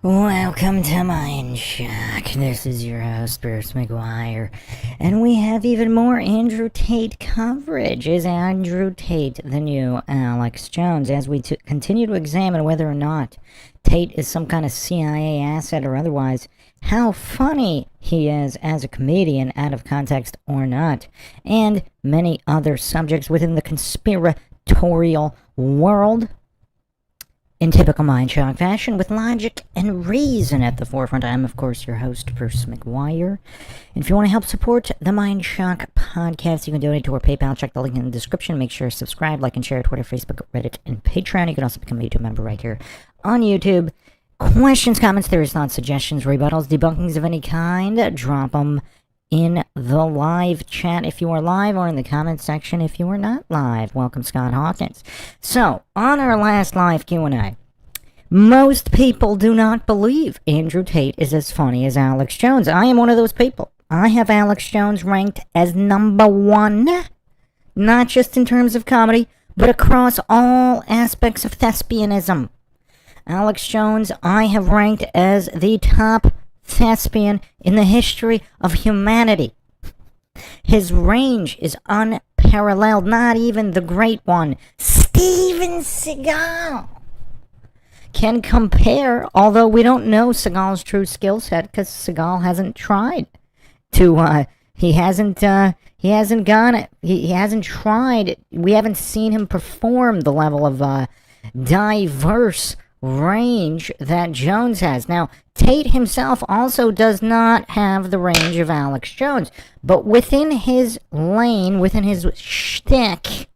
Welcome to MINDSHOCK. This is your host, Bruce McGuire, and we have even more Andrew Tate coverage. Is Andrew Tate the new Alex Jones? As we continue to examine whether or not Tate is some kind of CIA asset or otherwise, how funny he is as a comedian, out of context or not, and many other subjects within the conspiratorial world. In typical MINDSHOCK fashion, with logic and reason at the forefront, I'm, of course, your host, Bruce McGuire. And if you want to help support the MINDSHOCK podcast, you can donate to our PayPal. Check the link in the description. Make sure to subscribe, like, and share Twitter, Facebook, Reddit, and Patreon. You can also become a YouTube member right here on YouTube. Questions, comments, theories, thoughts, suggestions, rebuttals, debunkings of any kind, drop them in the live chat if you are live, or in the comments section if you are not live. Welcome, Scott Hawkins. So, on our last live Q&A, most people do not believe Andrew Tate is as funny as Alex Jones. I am one of those people. I have Alex Jones ranked as #1, not just in terms of comedy, but across all aspects of thespianism. Alex Jones, I have ranked as the top thespian in the history of humanity. His range is unparalleled. Not even the great one, Steven Seagal, can compare, although we don't know Seagal's true skill set because Seagal hasn't tried to, he hasn't tried, we haven't seen him perform the level of diverse range that Jones has. Now, Tate himself also does not have the range of Alex Jones, but within his lane, within his shtick,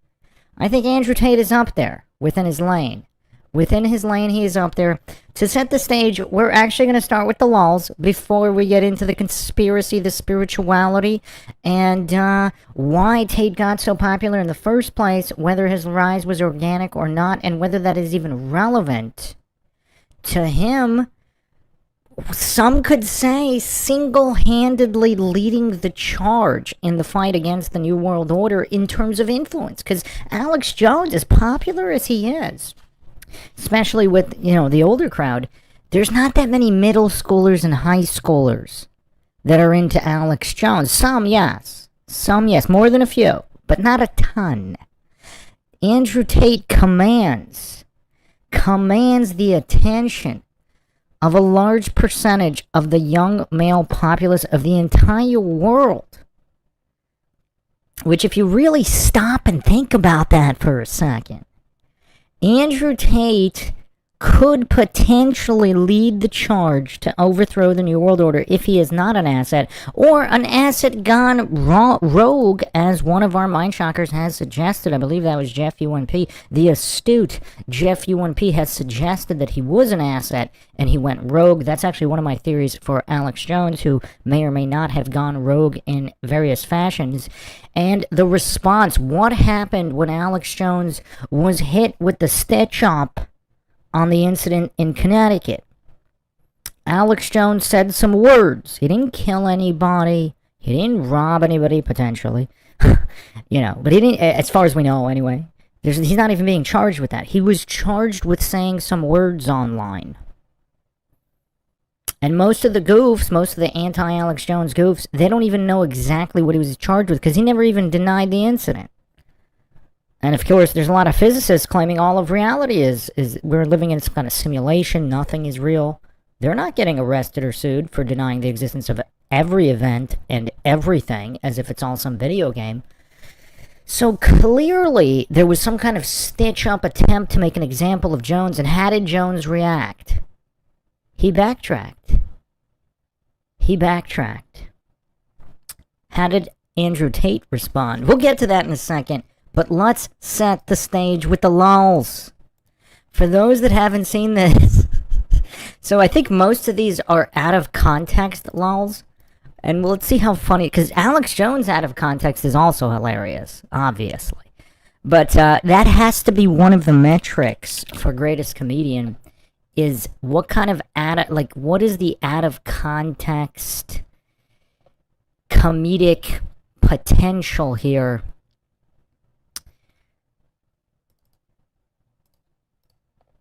I think Andrew Tate is up there. Within his lane, he is up there. To set the stage, we're actually going to start with the lulls before we get into the conspiracy, the spirituality, and why Tate got so popular in the first place, whether his rise was organic or not, and whether that is even relevant to him. Some could say single-handedly leading the charge in the fight against the New World Order in terms of influence, because Alex Jones, as popular as he is, especially with, the older crowd, there's not that many middle schoolers and high schoolers that are into Alex Jones. Some, yes, more than a few, but not a ton. Andrew Tate commands the attention of a large percentage of the young male populace of the entire world. Which, if you really stop and think about that for a second, Andrew Tate could potentially lead the charge to overthrow the New World Order if he is not an asset, or an asset gone rogue, as one of our MINDSHOCKers has suggested. I believe that was Jeff UNP. The astute Jeff UNP has suggested that he was an asset and he went rogue. That's actually one of my theories for Alex Jones, who may or may not have gone rogue in various fashions. And the response, what happened when Alex Jones was hit with the stitch up on the incident in Connecticut? Alex Jones said some words. He didn't kill anybody. He didn't rob anybody, potentially. But he didn't, as far as we know anyway. He's not even being charged with that. He was charged with saying some words online. And most of the anti-Alex Jones goofs, they don't even know exactly what he was charged with, because he never even denied the incident. And of course, there's a lot of physicists claiming all of reality is we're living in some kind of simulation, nothing is real. They're not getting arrested or sued for denying the existence of every event and everything, as if it's all some video game. So clearly, there was some kind of stitch-up attempt to make an example of Jones, and how did Jones react? He backtracked. How did Andrew Tate respond? We'll get to that in a second. But let's set the stage with the lulls. For those that haven't seen this, so I think most of these are out of context lulls. And let's see how funny, because Alex Jones out of context is also hilarious, obviously. But that has to be one of the metrics for greatest comedian, is what kind of what is the out of context comedic potential here?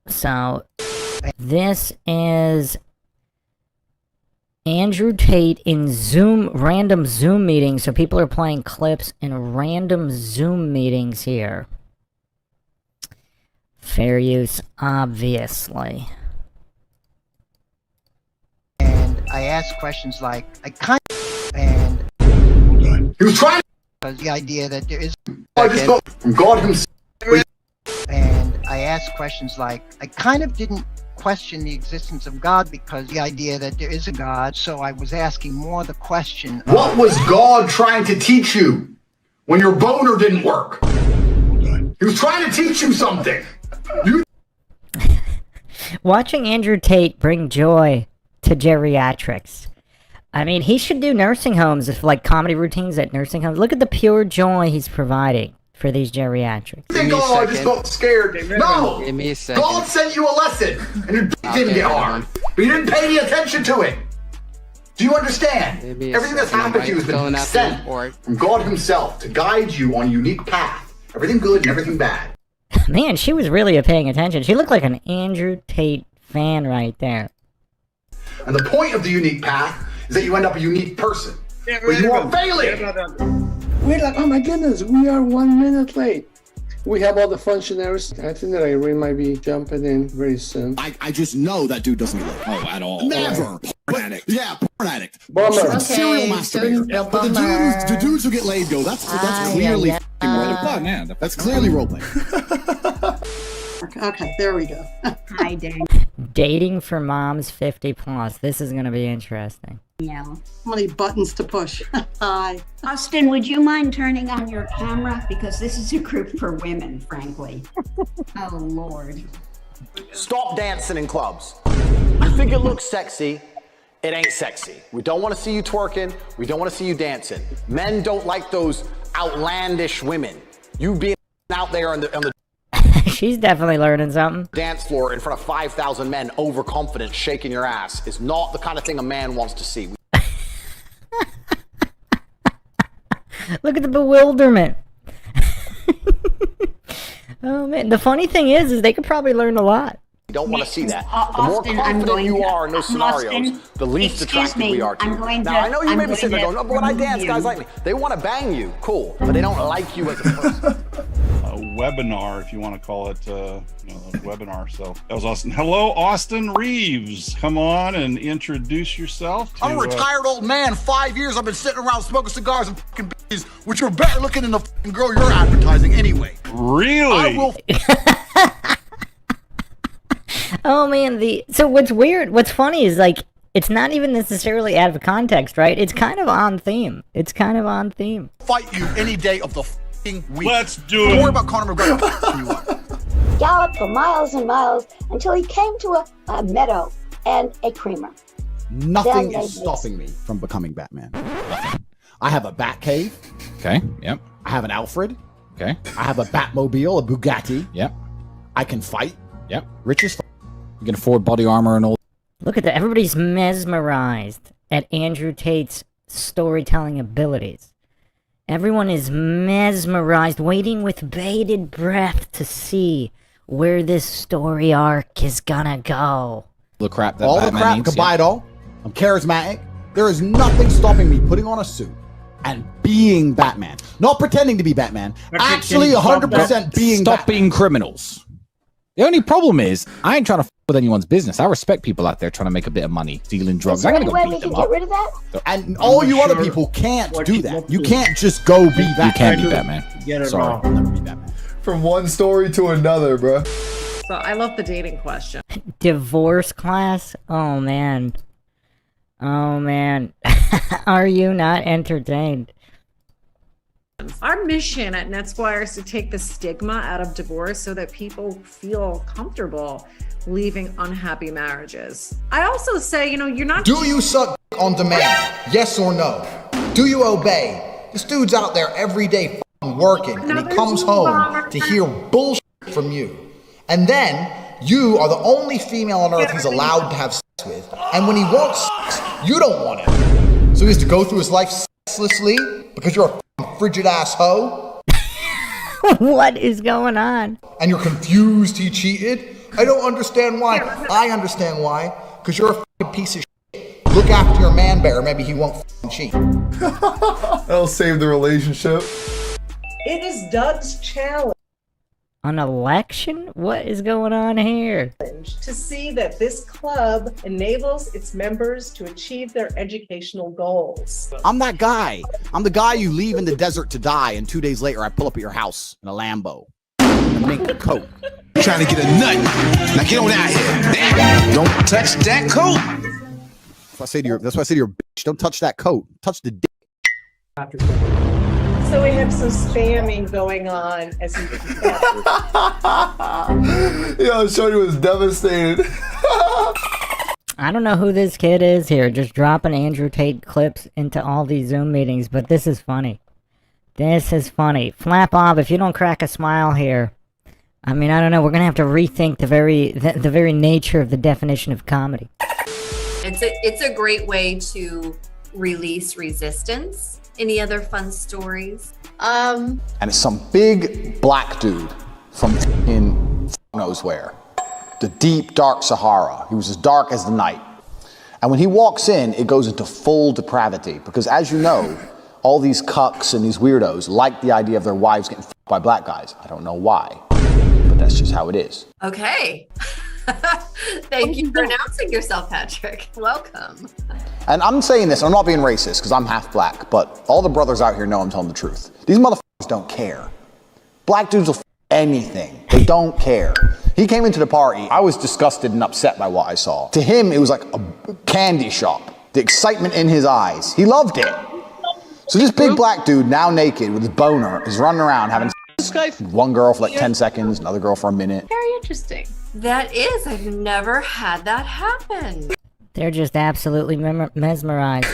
So, this is Andrew Tate in random Zoom meetings. So people are playing clips in random Zoom meetings here. Fair use, obviously. And I asked questions like, He was trying to the idea that there is from God himself. And I asked questions like, I kind of didn't question the existence of God because the idea that there is a God, so I was asking more the question of, What was God trying to teach you when your boner didn't work? He was trying to teach you something. Watching Andrew Tate bring joy to geriatrics. I mean, he should do nursing homes, if like comedy routines at nursing homes. Look at the pure joy he's providing for these geriatrics. You think, oh, I just got scared. No! God sent you a lesson, and your dick didn't get hard. But you didn't pay any attention to it. Do you understand? Everything that's happened to you has been sent from God himself to guide you on a unique path. Everything good and everything bad. Man, she was really paying attention. She looked like an Andrew Tate fan right there. And the point of the unique path is that you end up a unique person. But you are failing! We're like, oh my goodness, we are 1 minute late. We have all the functionaries. I think that Irene might be jumping in very soon. I just know that dude doesn't get laid. Oh, at all. Never. Porn addict. Yeah, porn addict. Bummer. Okay, serial masturbator. But the dudes who get laid go, that's clearly role-playing. Man, that's clearly role-playing. Okay, there we go. Hi, Dan. Dating for moms 50 plus. This is going to be interesting. Yeah. How many buttons to push? Hi. Austin, would you mind turning on your camera? Because this is a group for women, frankly. Oh, Lord. Stop dancing in clubs. You think it looks sexy, it ain't sexy. We don't want to see you twerking. We don't want to see you dancing. Men don't like those outlandish women. You being out there on the She's definitely learning something. dance floor in front of 5,000 men, overconfident, shaking your ass, is not the kind of thing a man wants to see. Look at the bewilderment. Oh man, the funny thing is they could probably learn a lot. We don't want to see that. The more confident you are in those scenarios, the least attractive we are to you. Now, I know you may be sitting there going, oh, but when I dance, guys like me. They want to bang you, cool, but they don't like you as a person. A webinar, if you want to call it, a webinar. So that was Austin. Hello, Austin Reeves. Come on and introduce yourself. I'm a retired old man. 5 years I've been sitting around smoking cigars and fucking bitches, which are better looking than the fucking girl you're advertising anyway. Really? I will. Oh man, so what's funny is like it's not even necessarily out of context, right? It's kind of on theme. Fight you any day of the fucking week. Let's do it. Don't worry about Conor McGregor. You are. Galloped for miles and miles until he came to a meadow and a creamer. Nothing is stopping me from becoming Batman. I have a Batcave. Okay. Yep. I have an Alfred. Okay. I have a Batmobile, a Bugatti. Yep. I can fight. Yep. Rich as You can afford body armor and all. Look at that. Everybody's mesmerized at Andrew Tate's storytelling abilities. Everyone is mesmerized, waiting with bated breath to see where this story arc is gonna go. The crap that all Batman the crap, needs, can buy it all. I'm charismatic. There is nothing stopping me putting on a suit and being Batman. Not pretending to be Batman. Actually, 100% being Stop Batman. being criminals. The only problem is, I ain't trying to f with anyone's business. I respect people out there trying to make a bit of money, dealing drugs. Is there I'm any gonna way go we beat can them get up. rid of that? And all you other people can't do that. You can't just go be Batman. You can be Batman. Sorry, I'll never be Batman. From one story to another, bro. So I love the dating question. Divorce class? Oh man. Are you not entertained? Our mission at NetSquire is to take the stigma out of divorce so that people feel comfortable leaving unhappy marriages. I also say, you're not... Do you suck on demand? Yes or no? Do you obey? This dude's out there every day working, and he comes home to hear bullshit from you. And then, you are the only female on earth he's allowed to have sex with. And when he wants sex, you don't want it. So he has to go through his life sexlessly because you're a frigid ass hoe? What is going on? And you're confused he cheated? I don't understand why. I understand why. Because you're a fucking piece of shit. Look after your man bear, maybe he won't cheat. That'll save the relationship. It is Doug's challenge An election? What is going on here? to see that this club enables its members to achieve their educational goals. I'm that guy. I'm the guy you leave in the desert to die, and 2 days later I pull up at your house in a Lambo, in a mink coat. Trying to get a nut. Now get on out here. Don't touch that coat. That's why I say to your bitch, don't touch that coat. Touch the dick. So we have some spamming going on as you can tell. Yo, Shorty was devastated. I don't know who this kid is here, just dropping Andrew Tate clips into all these Zoom meetings, but this is funny. This is funny. Flap off if you don't crack a smile here. I mean, I don't know, we're gonna have to rethink the very nature of the definition of comedy. It's a great way to release resistance. Any other fun stories? And it's some big black dude from knows where. The deep, dark Sahara. He was as dark as the night. And when he walks in, it goes into full depravity. Because as you know, all these cucks and these weirdos like the idea of their wives getting f***ed by black guys. I don't know why, but that's just how it is. Okay. Thank you for announcing yourself, Patrick. Welcome. And I'm saying this, and I'm not being racist, because I'm half black, but all the brothers out here know I'm telling the truth. These motherfuckers don't care. Black dudes will f*** anything. They don't care. He came into the party. I was disgusted and upset by what I saw. To him, it was like a candy shop. The excitement in his eyes. He loved it. So this big black dude, now naked with his boner, is running around having one girl for like 10 seconds, another girl for a minute. Very interesting. That is. I've never had that happen. They're just absolutely mesmerized.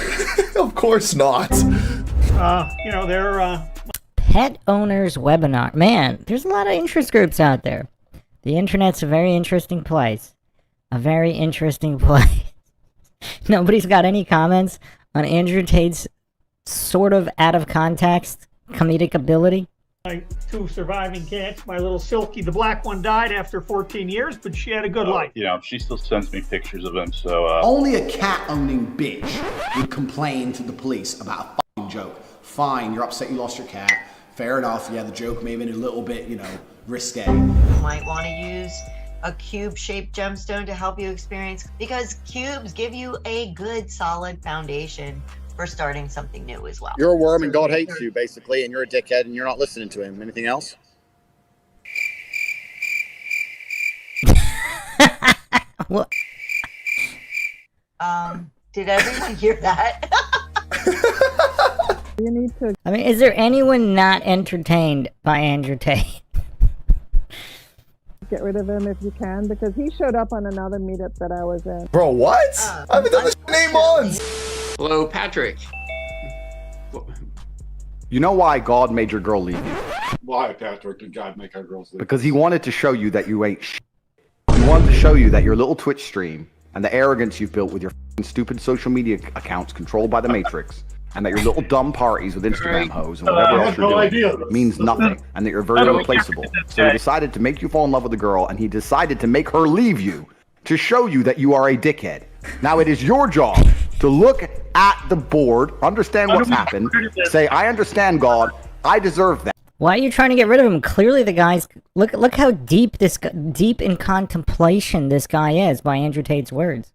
Of course not. They're Pet owners webinar. Man, there's a lot of interest groups out there. The internet's a very interesting place. A very interesting place. Nobody's got any comments on Andrew Tate's sort of out of context comedic ability. my two surviving cats. My little Silky, the black one, died after 14 years, but she had a good life. She still sends me pictures of him, so... Only a cat-owning bitch would complain to the police about a fucking joke. Fine, you're upset you lost your cat. Fair enough, yeah, the joke may have been a little bit, risque. You might want to use a cube-shaped gemstone to help you experience, because cubes give you a good, solid foundation for starting something new as well. You're a worm and God hates you, basically, and you're a dickhead and you're not listening to him. Anything else? What? Did everyone hear that? You need to. I mean, is there anyone not entertained by Andrew Tate? Get rid of him if you can, because he showed up on another meetup that I was in. Bro, what? I haven't done this name once. Hello, Patrick. You know why God made your girl leave you? Why, Patrick, did God make our girls leave? Because he wanted to show you that you ain't shit. He wanted to show you that your little Twitch stream and the arrogance you've built with your stupid social media accounts controlled by the Matrix, and that your little dumb parties with Instagram hoes and whatever else you're doing means nothing, and that you're very replaceable. So he decided to make you fall in love with a girl, and he decided to make her leave you to show you that you are a dickhead. Now it is your job to look at the board, understand what's happened, say, I understand, God, I deserve that. Why are you trying to get rid of him? Clearly the guy's... Look how deep deep in contemplation this guy is by Andrew Tate's words.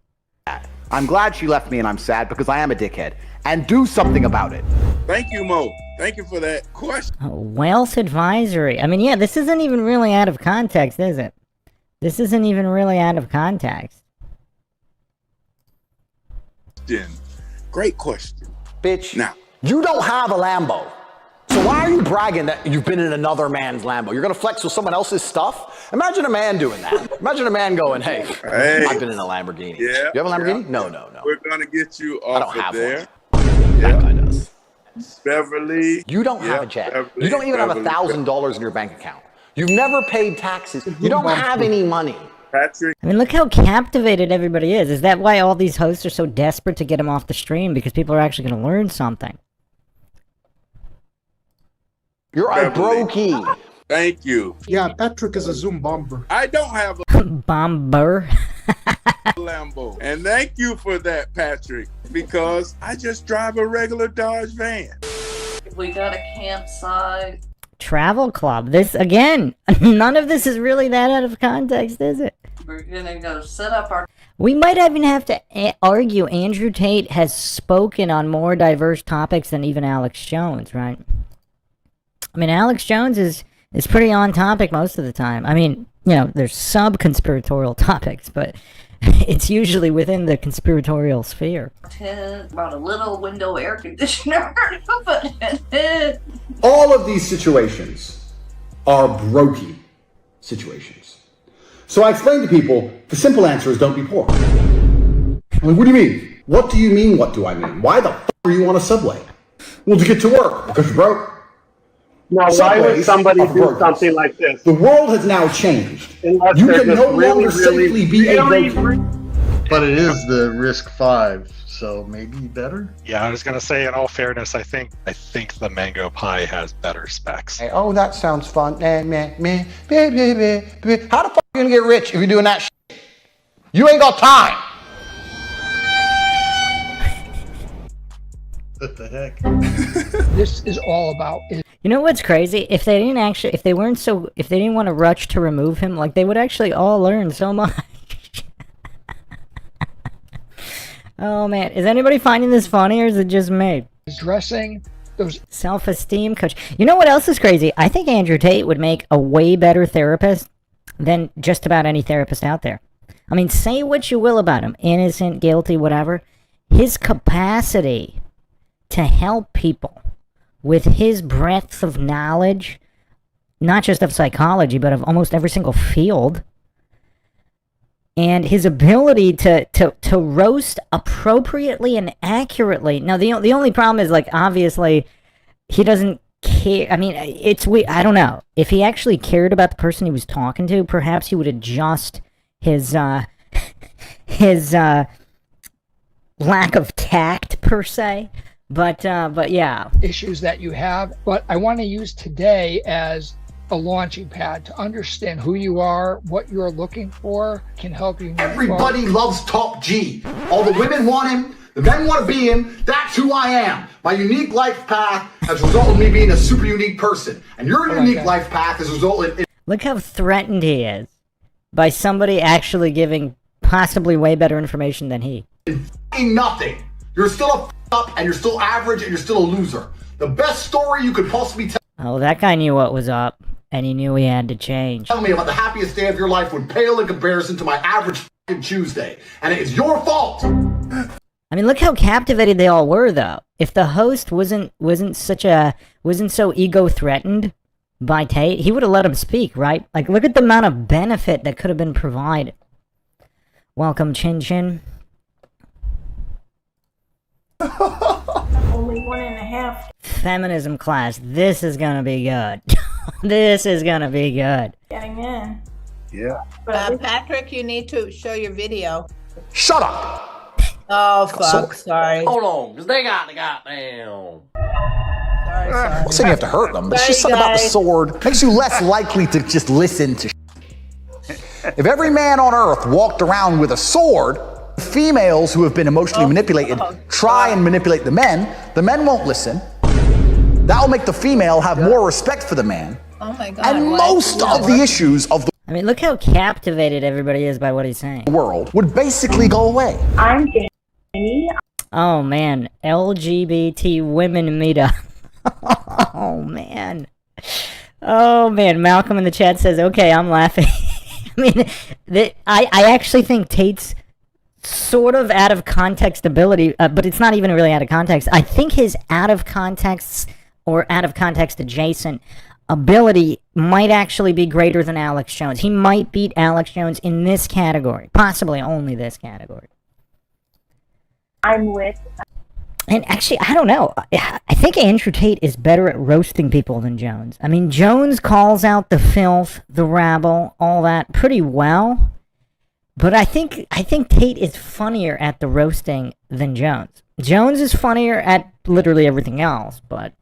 I'm glad she left me and I'm sad because I am a dickhead. And do something about it. Thank you, Mo. Thank you for that question. Wealth advisory. I mean, yeah, this isn't even really out of context, is it? This isn't even really out of context. Great question. Bitch, now, you don't have a Lambo. So why are you bragging that you've been in another man's Lambo? You're going to flex with someone else's stuff? Imagine a man doing that. Imagine a man going, hey, I've been in a Lamborghini. Yeah, you have a Lamborghini? No. We're going to get you off of there. That guy does. Beverly. You don't have a jet. You don't even have $1,000 in your bank account. You've never paid taxes. You don't have any money. Patrick. I mean, look how captivated everybody is. Is that why all these hosts are so desperate to get him off the stream? Because people are actually going to learn something. You're a brokey. Thank you. Yeah, Patrick is a Zoom bomber. I don't have a... Bomber? Lambo. And thank you for that, Patrick, because I just drive a regular Dodge van. We got a campsite. Travel club. This, again, none of this is really that out of context, is it? We're gonna go set up our... We might even have to argue Andrew Tate has spoken on more diverse topics than even Alex Jones, right? I mean, Alex Jones is pretty on topic most of the time. I mean, you know, there's sub-conspiratorial topics, but it's usually within the conspiratorial sphere. About a little window air conditioner. All of these situations are brokey situations. So I explain to people, the simple answer is don't be poor. I'm like, what do you mean? What do you mean, what do I mean? Why the f*** are you on a subway? Well, to get to work, because you're broke. Now, why would somebody do something like this? The world has now changed. Unless You they're can just no longer safely be a broker. But it is the risk 5, so maybe better. Yeah, I was gonna say, in all fairness, I think the mango pie has better specs. Hey, oh, that sounds fun. How the fuck are you gonna get rich if you're doing that shit? You ain't got time. What the heck? This is all about. You know what's crazy? If they didn't want to rush to remove him, like, they would actually all learn so much. Oh man, is anybody finding this funny, or is it just me? Dressing those self-esteem coach. You know what else is crazy? I think Andrew Tate would make a way better therapist than just about any therapist out there. I mean, say what you will about him, innocent, guilty, whatever. His capacity to help people with his breadth of knowledge, not just of psychology, but of almost every single field, and his ability to roast appropriately and accurately. Now, the only problem is, like, obviously, he doesn't care. I mean, it's weird. I don't know. If he actually cared about the person he was talking to, perhaps he would adjust his lack of tact, per se. But yeah. Issues that you have. But I want to use today as a launching pad to understand who you are, what you're looking for, can help you. Everybody loves Top G. All the women want him, the men want to be him. That's who I am. My unique life path has resulted in me being a super unique person. And your unique life path has resulted in... Look how threatened he is by somebody actually giving possibly way better information than he. Nothing. You're still a up, and you're still average, and you're still a loser. The best story you could possibly tell... Oh, that guy knew what was up, and he knew he had to change. Tell me about the happiest day of your life would pale in comparison to my average Tuesday. And it's your fault! I mean, look how captivated they all were, though. If the host wasn't so ego-threatened by Tate, he would have let him speak, right? Like, look at the amount of benefit that could have been provided. Welcome, Chin Chin. Only 1.5. Feminism class. This is gonna be good. This is gonna be good. Getting in. Yeah. Patrick, you need to show your video. Shut up! Oh, fuck. Sorry. Hold on, because they got the goddamn... Sorry. I'm saying you have to hurt them, but it's just something about the sword. Makes you less likely to just listen to If every man on earth walked around with a sword, females who have been emotionally manipulated try and manipulate the men won't listen. That'll make the female have more respect for the man. Oh my God. And most of the issues of the I mean, look how captivated everybody is by what he's saying. World would basically go away. I'm Jamie. Oh man, LGBT women meetup. Oh man. Oh man, Malcolm in the chat says, okay, I'm laughing. I mean, I actually think Tate's sort of out of context ability, but it's not even really out of context. I think his out of context or out of context adjacent ability might actually be greater than Alex Jones. He might beat Alex Jones in this category, possibly only this category. I'm with... And actually, I don't know. I think Andrew Tate is better at roasting people than Jones. I mean, Jones calls out the filth, the rabble, all that pretty well. But I think Tate is funnier at the roasting than Jones. Jones is funnier at literally everything else, but...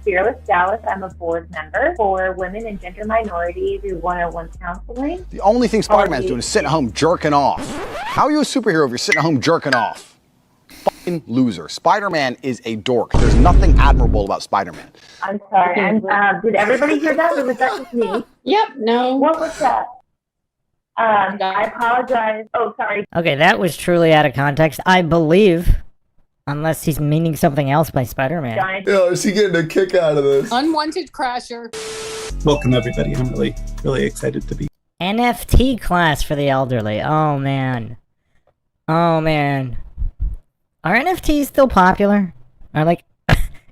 Fearless Dallas, I'm a board member for women and gender minorities through 101 counseling. The only thing Spider-Man's doing is sitting at home jerking off. How are you a superhero if you're sitting at home jerking off? Fucking loser. Spider-Man is a dork. There's nothing admirable about Spider-Man. I'm sorry. Did everybody hear that, or was that just me? Yep, no. What was that? I apologize. Oh, sorry. Okay, that was truly out of context, I believe. Unless he's meaning something else by Spider-Man. Yo, is he getting a kick out of this? Unwanted crasher. Welcome, everybody. I'm really excited to be. NFT class for the elderly. Oh, man. Oh, man. Are NFTs still popular? Are like,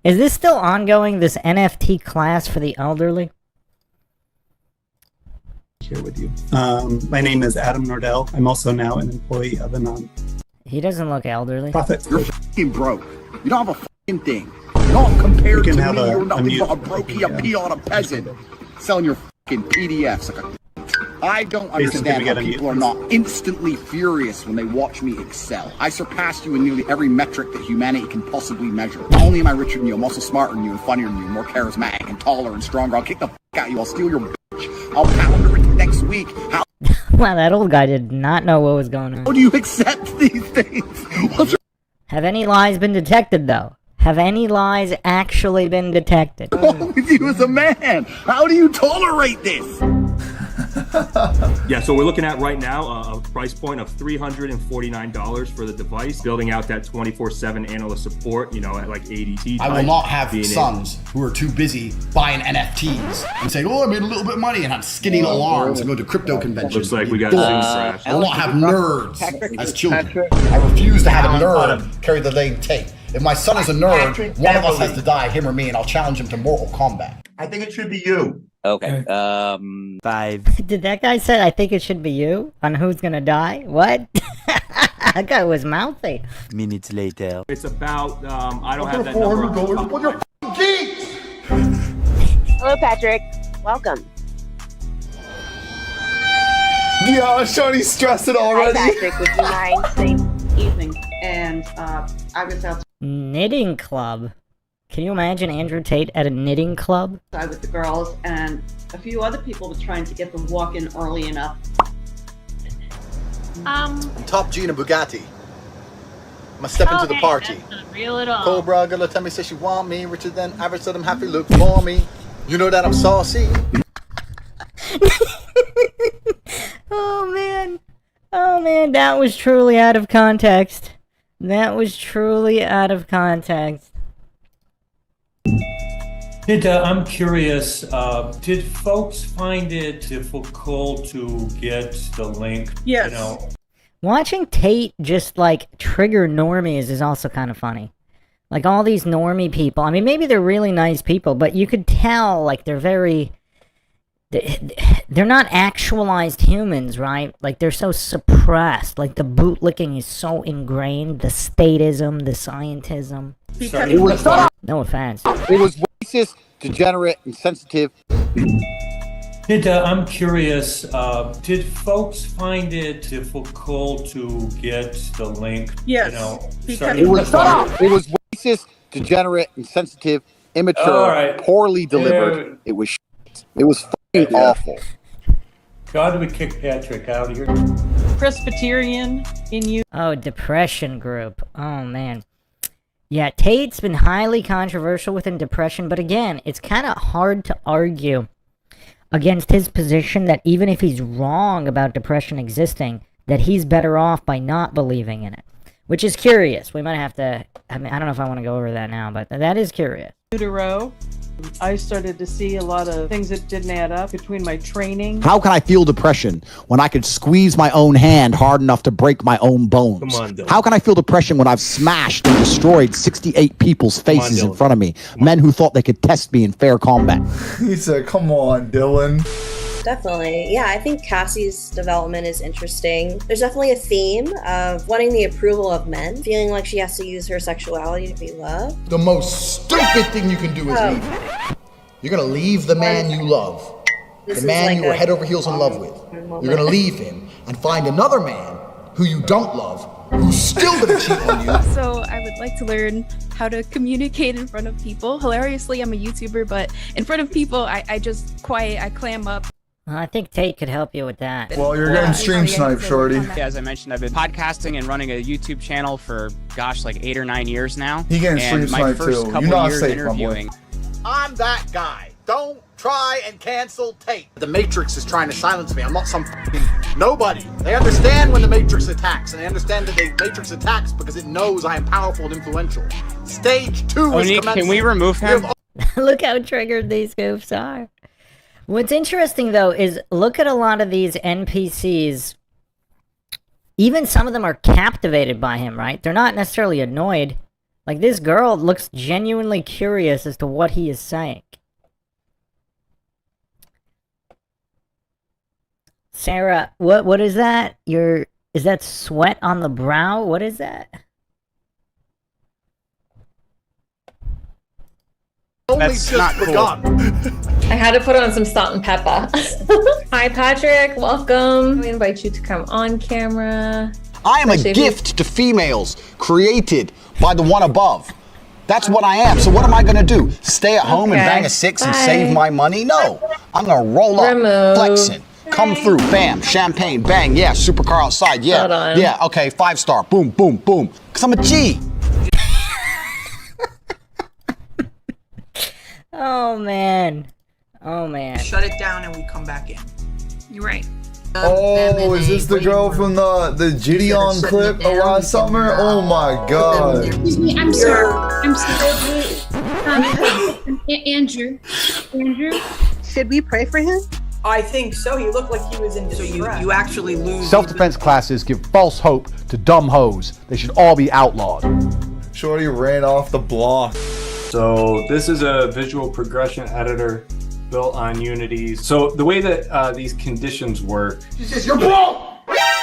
is this still ongoing, this NFT class for the elderly? Here with you. My name is Adam Nordell. I'm also now an employee of a He doesn't look elderly. profit. You're fucking broke. You don't have a fucking thing. Not compared to me, have you're nothing mute. but a brokey, a peon, a peasant. Selling your fucking PDFs like a... I don't understand how people are not instantly furious when they watch me excel. I surpassed you in nearly every metric that humanity can possibly measure. Not only am I richer than you, I'm also smarter than you and funnier than you, more charismatic and taller and stronger. I'll kick the fuck out of you, I'll steal your bitch. I'll pound her next week. How Wow, that old guy did not know what was going on. do you accept these things? Have any lies been detected, though? Have any lies actually been detected? With you as a man, how do you tolerate this? Yeah, so we're looking at right now a price point of $349 for the device, building out that 24/7 analyst support, at like ADT. I will not have sons who are too busy buying NFTs and saying, "Oh, I made a little bit of money," and have skinny alarms and go to crypto conventions. Looks like we got Zoom crash. I will not have nerds as children. I refuse to have a nerd carry the name Tate. If my son is a nerd, one of us has to die, him or me, and I'll challenge him to Mortal Kombat. I think it should be you. Okay. 5. Did that guy say, I think it should be you? On who's gonna die? What? That guy was mouthy. Minutes later. It's about, I don't have that number. Hello, Patrick. Welcome. Yeah, Shawty's stressing already. Hi, Patrick. Would you mind saying evening? And I was outside Knitting club. Can you imagine Andrew Tate at a knitting club? with the girls, and a few other people were trying to get them walk-in early enough. Top G in a Bugatti. I'm gonna step into the party. That's not real at all. Cobra gonna tell me, say she want me, richer than average, so them happy look for me. You know that I'm saucy. Oh man. Oh man, that was truly out of context. That was truly out of context. I'm curious, did folks find it difficult to get the link? Yes. Watching Tate just like trigger normies is also kind of funny. Like all these normie people, I mean, maybe they're really nice people, but you could tell like they're not actualized humans, right? Like they're so suppressed. Like the bootlicking is so ingrained, the statism, the scientism. No offense. It was racist, degenerate, insensitive. I'm curious, did folks find it difficult to get the link? Yes. It was racist, degenerate, insensitive, immature, All right. poorly delivered. It was fucking awful. How do we kick Patrick out of here? Presbyterian in you. Oh, depression group. Oh, man. Yeah, Tate's been highly controversial within depression, but again, it's kind of hard to argue against his position that even if he's wrong about depression existing, that he's better off by not believing in it. Which is curious. We might have to... I mean, I don't know if I want to go over that now, but that is curious. I started to see a lot of things that didn't add up between my training. How can I feel depression when I could squeeze my own hand hard enough to break my own bones? Come on, Dylan. How can I feel depression when I've smashed and destroyed 68 people's faces in front of me? Men who thought they could test me in fair combat. He said, come on, Dylan. Definitely. Yeah, I think Cassie's development is interesting. There's definitely a theme of wanting the approval of men, feeling like she has to use her sexuality to be loved. The most stupid thing you can do is leave him. You're gonna leave the man you love, the man you were head over heels in love with. You're gonna leave him and find another man who you don't love, who's still gonna cheat on you. So I would like to learn how to communicate in front of people. Hilariously, I'm a YouTuber, but in front of people, I just quiet, I clam up. Well, I think Tate could help you with that. Well, you're getting stream sniped, shorty. Yeah, as I mentioned, I've been podcasting and running a YouTube channel for, gosh, like 8 or 9 years now. He getting stream and my sniped first too. couple You're not years safe, my boy. interviewing. I'm that guy. Don't try and cancel Tate. The Matrix is trying to silence me. I'm not some f***ing nobody. They understand when the Matrix attacks, and they understand that the Matrix attacks because it knows I am powerful and influential. Stage 2 is commencing. Can we remove him? Look how triggered these goofs are. What's interesting, though, is look at a lot of these NPCs. Even some of them are captivated by him, right? They're not necessarily annoyed. Like, this girl looks genuinely curious as to what he is saying. Sarah, what is that? Is that sweat on the brow? What is that? That's not cool. I had to put on some salt and pepper. Hi, Patrick. Welcome. We invite you to come on camera. I am a gift to females created by the one above. That's what I am. So what am I going to do? Stay at home and bang a 6 and save my money? No. I'm going to roll up, flexing, come through, bam, champagne, bang, yeah, supercar outside, yeah, yeah, okay, 5-star, boom, boom, boom. Because I'm a G. Oh, man. Oh, man. Shut it down and we come back in. You're right. Oh, is this the girl from the Gideon clip of last summer? Oh my god. Excuse me, I'm sorry. I'm sorry. Andrew. Should we pray for him? I think so. He looked like he was in distress. So you actually lose. Self-defense classes give false hope to dumb hoes. They should all be outlawed. Shorty ran off the block. So this is a visual progression editor built on Unity. So the way that these conditions work. She says, you're broke!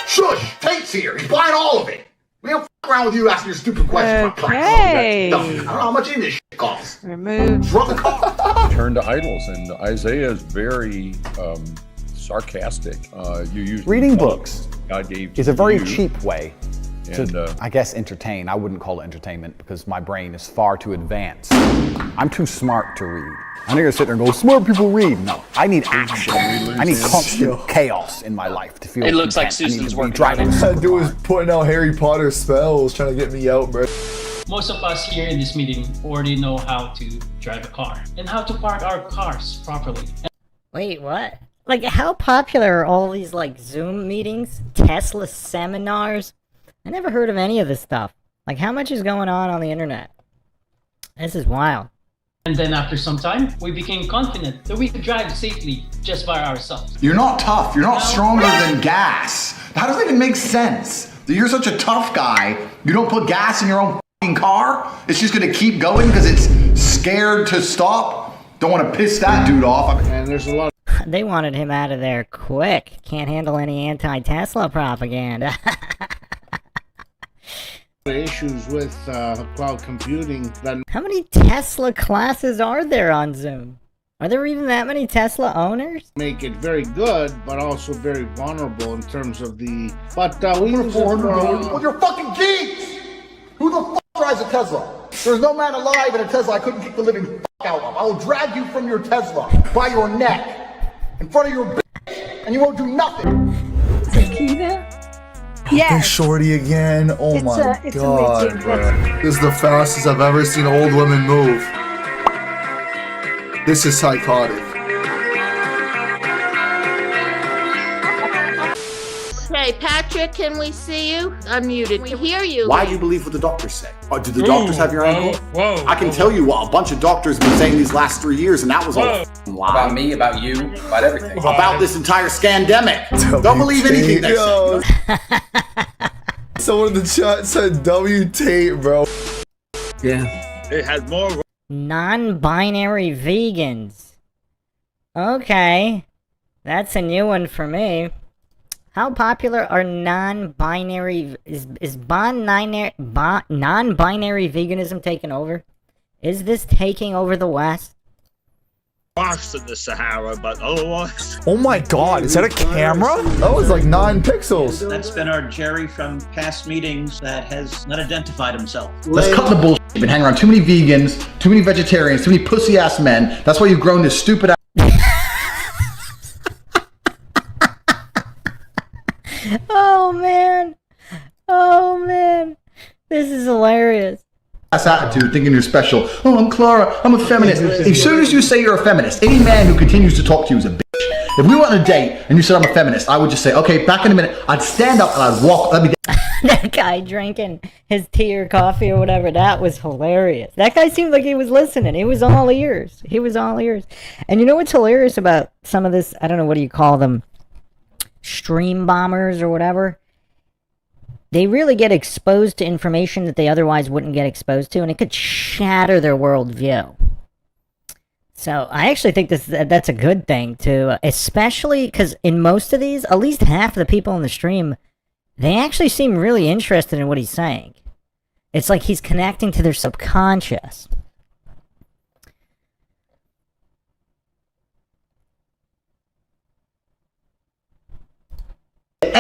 Shush! Tate's here. He's buying all of it. We don't f around with you asking your stupid questions about price. I don't know how much any of this shit costs. Remove. Run the car. Turn to idols, and Isaiah is very sarcastic. You use reading books God gave is a very you. cheap way to, And, I guess, entertain. I wouldn't call it entertainment because my brain is far too advanced. I'm too smart to read. I'm not gonna sit there and go, smart people read. No, I need action. I need constant chaos in my life to feel It looks like content. Susan's working driving. That dude was putting out Harry Potter spells, trying to get me out, bro. Most of us here in this meeting already know how to drive a car and how to park our cars properly. Wait, what? Like, how popular are all these, like, Zoom meetings? Tesla seminars? I never heard of any of this stuff. Like, how much is going on the internet? This is wild. And then after some time, we became confident that we could drive safely just by ourselves. You're not tough. You're not stronger than gas. How does that even make sense? That you're such a tough guy, you don't put gas in your own f***ing car? It's just gonna keep going because it's scared to stop? Don't want to piss that dude off. And there's a lot They wanted him out of there quick. Can't handle any anti-Tesla propaganda. of issues with cloud computing that How many Tesla classes are there on Zoom? Are there even that many Tesla owners? make it very good, but also very vulnerable in terms of the. But we use it Well, you're fucking geeks! Who the f drives a Tesla? There's no man alive in a Tesla I couldn't kick the living f out of. I will drag you from your Tesla by your neck in front of your bitch, and you won't do nothing. Fucking Shorty again. Oh my god, bro. This is the fastest I've ever seen old women move. This is psychotic. Hey, Patrick, can we see you? I'm muted. We hear you. Why do you believe what the doctors say? Do the doctors have your ankle? Whoa. I can tell you what a bunch of doctors have been saying these last 3 years, and that was all a lie. About me, about you, about everything. About this entire scandemic. Don't believe anything they say. Someone in the chat said W Tate, bro. Yeah. It has more. Non-binary vegans. Okay. That's a new one for me. How popular are non-binary... Is non-binary veganism taking over? Is this taking over the West? Worse than the Sahara, but otherwise. Oh my god, is that a camera? That was like 9 pixels. That's been our Jerry from past meetings that has not identified himself. Let's cut the bullshit. You've been hanging around too many vegans, too many vegetarians, too many pussy-ass men. That's why you've grown this stupid ass... This is hilarious. Ass attitude, thinking you're special. Oh, I'm Clara. I'm a feminist. As soon as you say you're a feminist, any man who continues to talk to you is a bitch. If we went on a date and you said I'm a feminist, I would just say, okay, back in a minute. I'd stand up and I'd walk. That'd be That guy drinking his tea or coffee or whatever, that was hilarious. That guy seemed like he was listening. He was all ears. He was all ears. And you know what's hilarious about some of this, I don't know, what do you call them? Stream bombers or whatever? They really get exposed to information that they otherwise wouldn't get exposed to, and it could shatter their worldview. So I actually think that's a good thing, too, especially because in most of these, at least half of the people in the stream, they actually seem really interested in what he's saying. It's like he's connecting to their subconscious.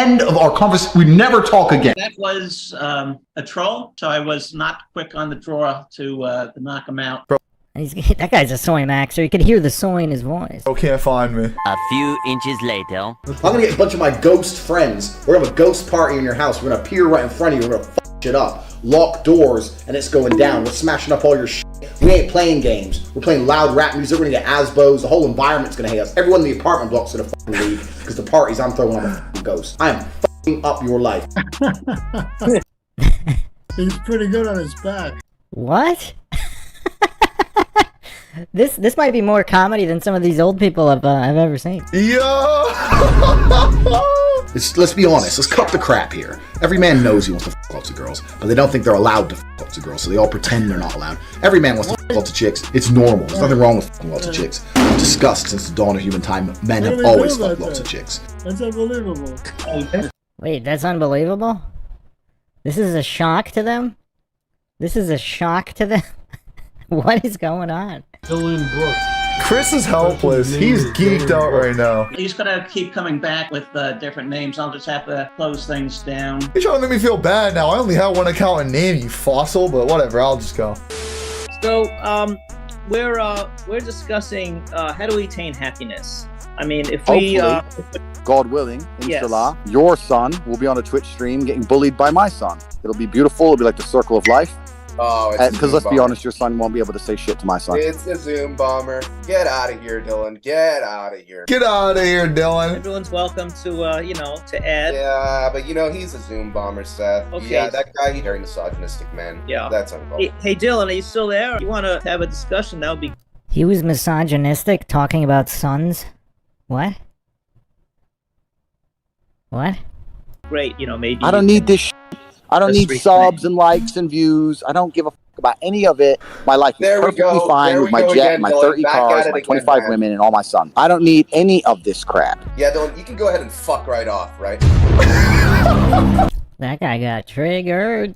end of our conversation. We never talk again. That was a troll, so I was not quick on the draw to knock him out. That guy's a soy maxer. You can hear the soy in his voice. Oh, can't find me. A few inches later. I'm gonna get a bunch of my ghost friends. We're gonna have a ghost party in your house. We're gonna appear right in front of you. We're gonna fuck shit up. Lock doors, and it's going down. We're smashing up all your shit. We ain't playing games. We're playing loud rap music. We're gonna get ASBOs. The whole environment's gonna hate us. Everyone in the apartment block's gonna fucking leave because the parties I'm throwing on a fucking ghost. I am fucking up your life. He's pretty good on his back. What? This might be more comedy than some of these old people I've ever seen. Yo! Let's be honest. Let's cut the crap here. Every man knows he wants to fuck lots of girls, but they don't think they're allowed to fuck lots of girls, so they all pretend they're not allowed. Every man wants to fuck lots of chicks. It's normal. There's nothing wrong with fucking lots of chicks. I'm discussed since the dawn of human time. Men have always fucked lots of chicks. That's unbelievable. Wait, that's unbelievable? This is a shock to them? This is a shock to them? What is going on? Dylan Brooks. Chris is helpless. He's geeked out right now. He's gonna keep coming back with different names. I'll just have to close things down. You're trying to make me feel bad now. I only have one account and name, you fossil, but whatever, I'll just go. So, we're discussing how do we attain happiness? I mean, if we God willing, Yes. inshallah, your son will be on a Twitch stream getting bullied by my son. It'll be beautiful. It'll be like the circle of life. Oh, it's Because let's be honest, your son won't be able to say shit to my son. It's a Zoom bomber. Get out of here, Dylan. Get out of here. Get out of here, Dylan. Everyone's welcome to, to add. Yeah, but he's a Zoom bomber, Seth. Okay. Yeah, that guy, he's very misogynistic, man. Yeah. That's uncalled. Hey, Dylan, are you still there? You want to have a discussion? That would be He was misogynistic, talking about sons? What? What? great. Maybe I don't need this shit. I don't need subs and likes and views. I don't give a fuck about any of it. My life is perfectly fine with my jet, my 30 cars, my 25 women, and all my sons. I don't need any of this crap. Yeah, Dylan, you can go ahead and fuck right off, right? That guy got triggered.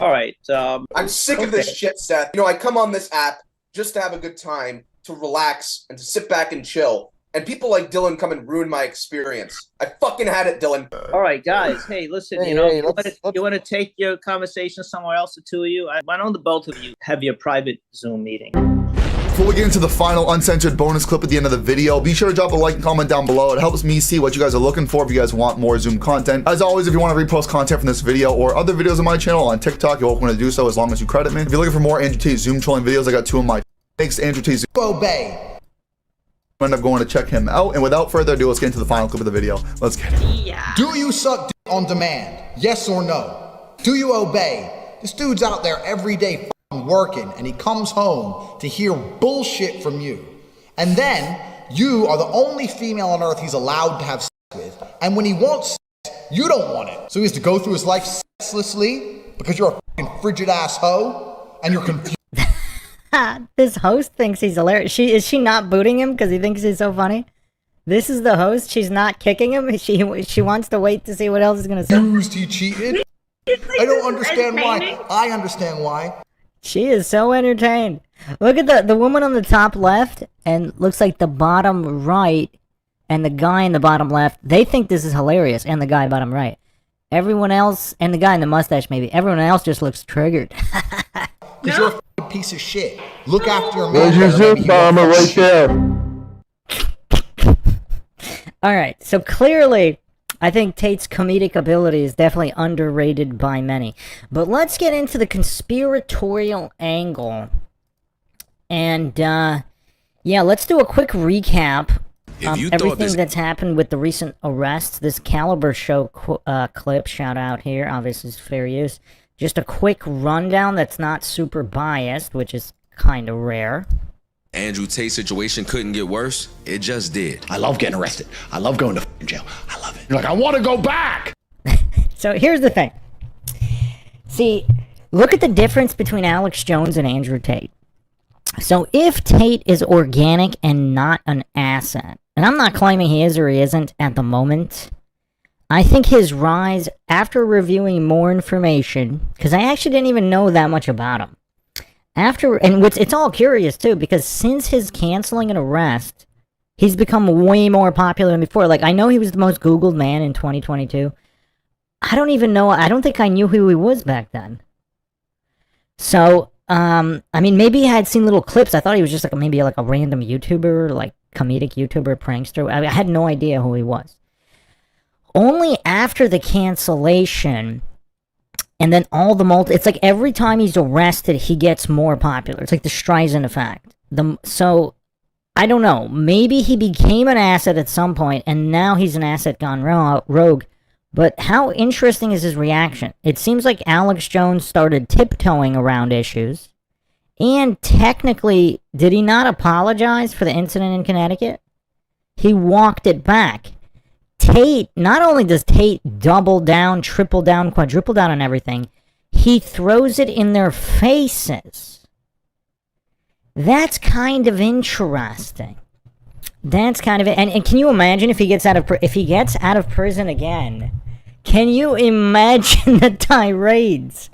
All right. I'm sick of this shit, Seth. I come on this app just to have a good time, to relax, and to sit back and chill. And people like Dylan come and ruin my experience. I fucking had it, Dylan. All right, guys. Hey, listen. Hey, you want to take your conversation somewhere else, the two of you? Why don't the both of you have your private Zoom meeting? Before we get into the final uncensored bonus clip at the end of the video, be sure to drop a like and comment down below. It helps me see what you guys are looking for if you guys want more Zoom content. As always, if you want to repost content from this video or other videos on my channel on TikTok, you're welcome to do so as long as you credit me. If you're looking for more Andrew Tate Zoom trolling videos, I got two of my thanks to Andrew Tate Zoom. Obey. End up going to check him out. And without further ado, let's get into the final clip of the video. Let's get it. Yeah. Do you suck dick on demand? Yes or no? Do you obey? This dude's out there every day f***ing working, and he comes home to hear bullshit from you. And then you are the only female on earth he's allowed to have sex with. And when he wants sex, you don't want it. So he has to go through his life sexlessly because you're a f***ing frigid ass hoe and you're confused. This host thinks he's hilarious. Is she not booting him because he thinks he's so funny? This is the host. She's not kicking him. She wants to wait to see what else he's gonna say. He cheated. I don't understand why. I understand why. She is so entertained. Look at the woman on the top left and looks like the bottom right and the guy in the bottom left. They think this is hilarious, and the guy bottom right. Everyone else, and the guy in the mustache maybe, everyone else just looks triggered. Because you're a f***ing piece of shit. Look after your man. There's your Zoom bomber right there. Alright, so clearly, I think Tate's comedic ability is definitely underrated by many. But let's get into the conspiratorial angle. And, yeah, let's do a quick recap. Everything that's happened with the recent arrests. This Caliber Show clip, shout out here, obviously it's fair use. Just a quick rundown that's not super biased, which is kind of rare. Andrew Tate situation couldn't get worse. It just did. I love getting arrested. I love going to jail. I love it. You're like, I want to go back. So here's the thing. See, look at the difference between Alex Jones and Andrew Tate. So if Tate is organic and not an asset, and I'm not claiming he is or he isn't at the moment, I think his rise, after reviewing more information, because I actually didn't even know that much about him. It's all curious too, because since his canceling and arrest, he's become way more popular than before. Like, I know he was the most Googled man in 2022. I don't think I knew who he was back then. So, I mean, maybe I had seen little clips. I thought he was just maybe a random YouTuber, like comedic YouTuber, prankster. I had no idea who he was. Only after the cancellation, and then all the it's like every time he's arrested, he gets more popular. It's like the Streisand effect. So, I don't know. Maybe he became an asset at some point, and now he's an asset gone rogue. But how interesting is his reaction? It seems like Alex Jones started tiptoeing around issues. And technically, did he not apologize for the incident in Connecticut? He walked it back. Tate, not only does Tate double down, triple down, quadruple down on everything, he throws it in their faces. That's kind of interesting. That's kind of it. And can you imagine if he gets out of prison again? Can you imagine the tirades?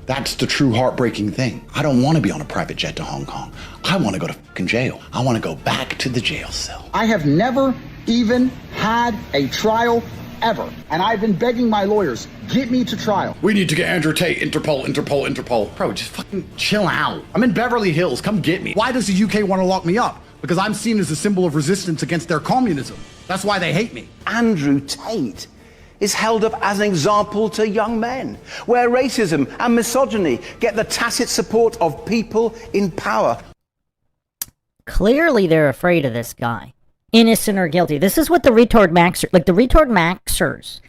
That's the true heartbreaking thing. I don't want to be on a private jet to Hong Kong. I want to go to fucking jail. I want to go back to the jail cell. I have never even had a trial ever. And I've been begging my lawyers, get me to trial. We need to get Andrew Tate, Interpol. Bro, just fucking chill out. I'm in Beverly Hills. Come get me. Why does the UK want to lock me up? Because I'm seen as a symbol of resistance against their communism. That's why they hate me. Andrew Tate is held up as an example to young men, where racism and misogyny get the tacit support of people in power. Clearly they're afraid of this guy. Innocent or guilty. This is what the retard maxers,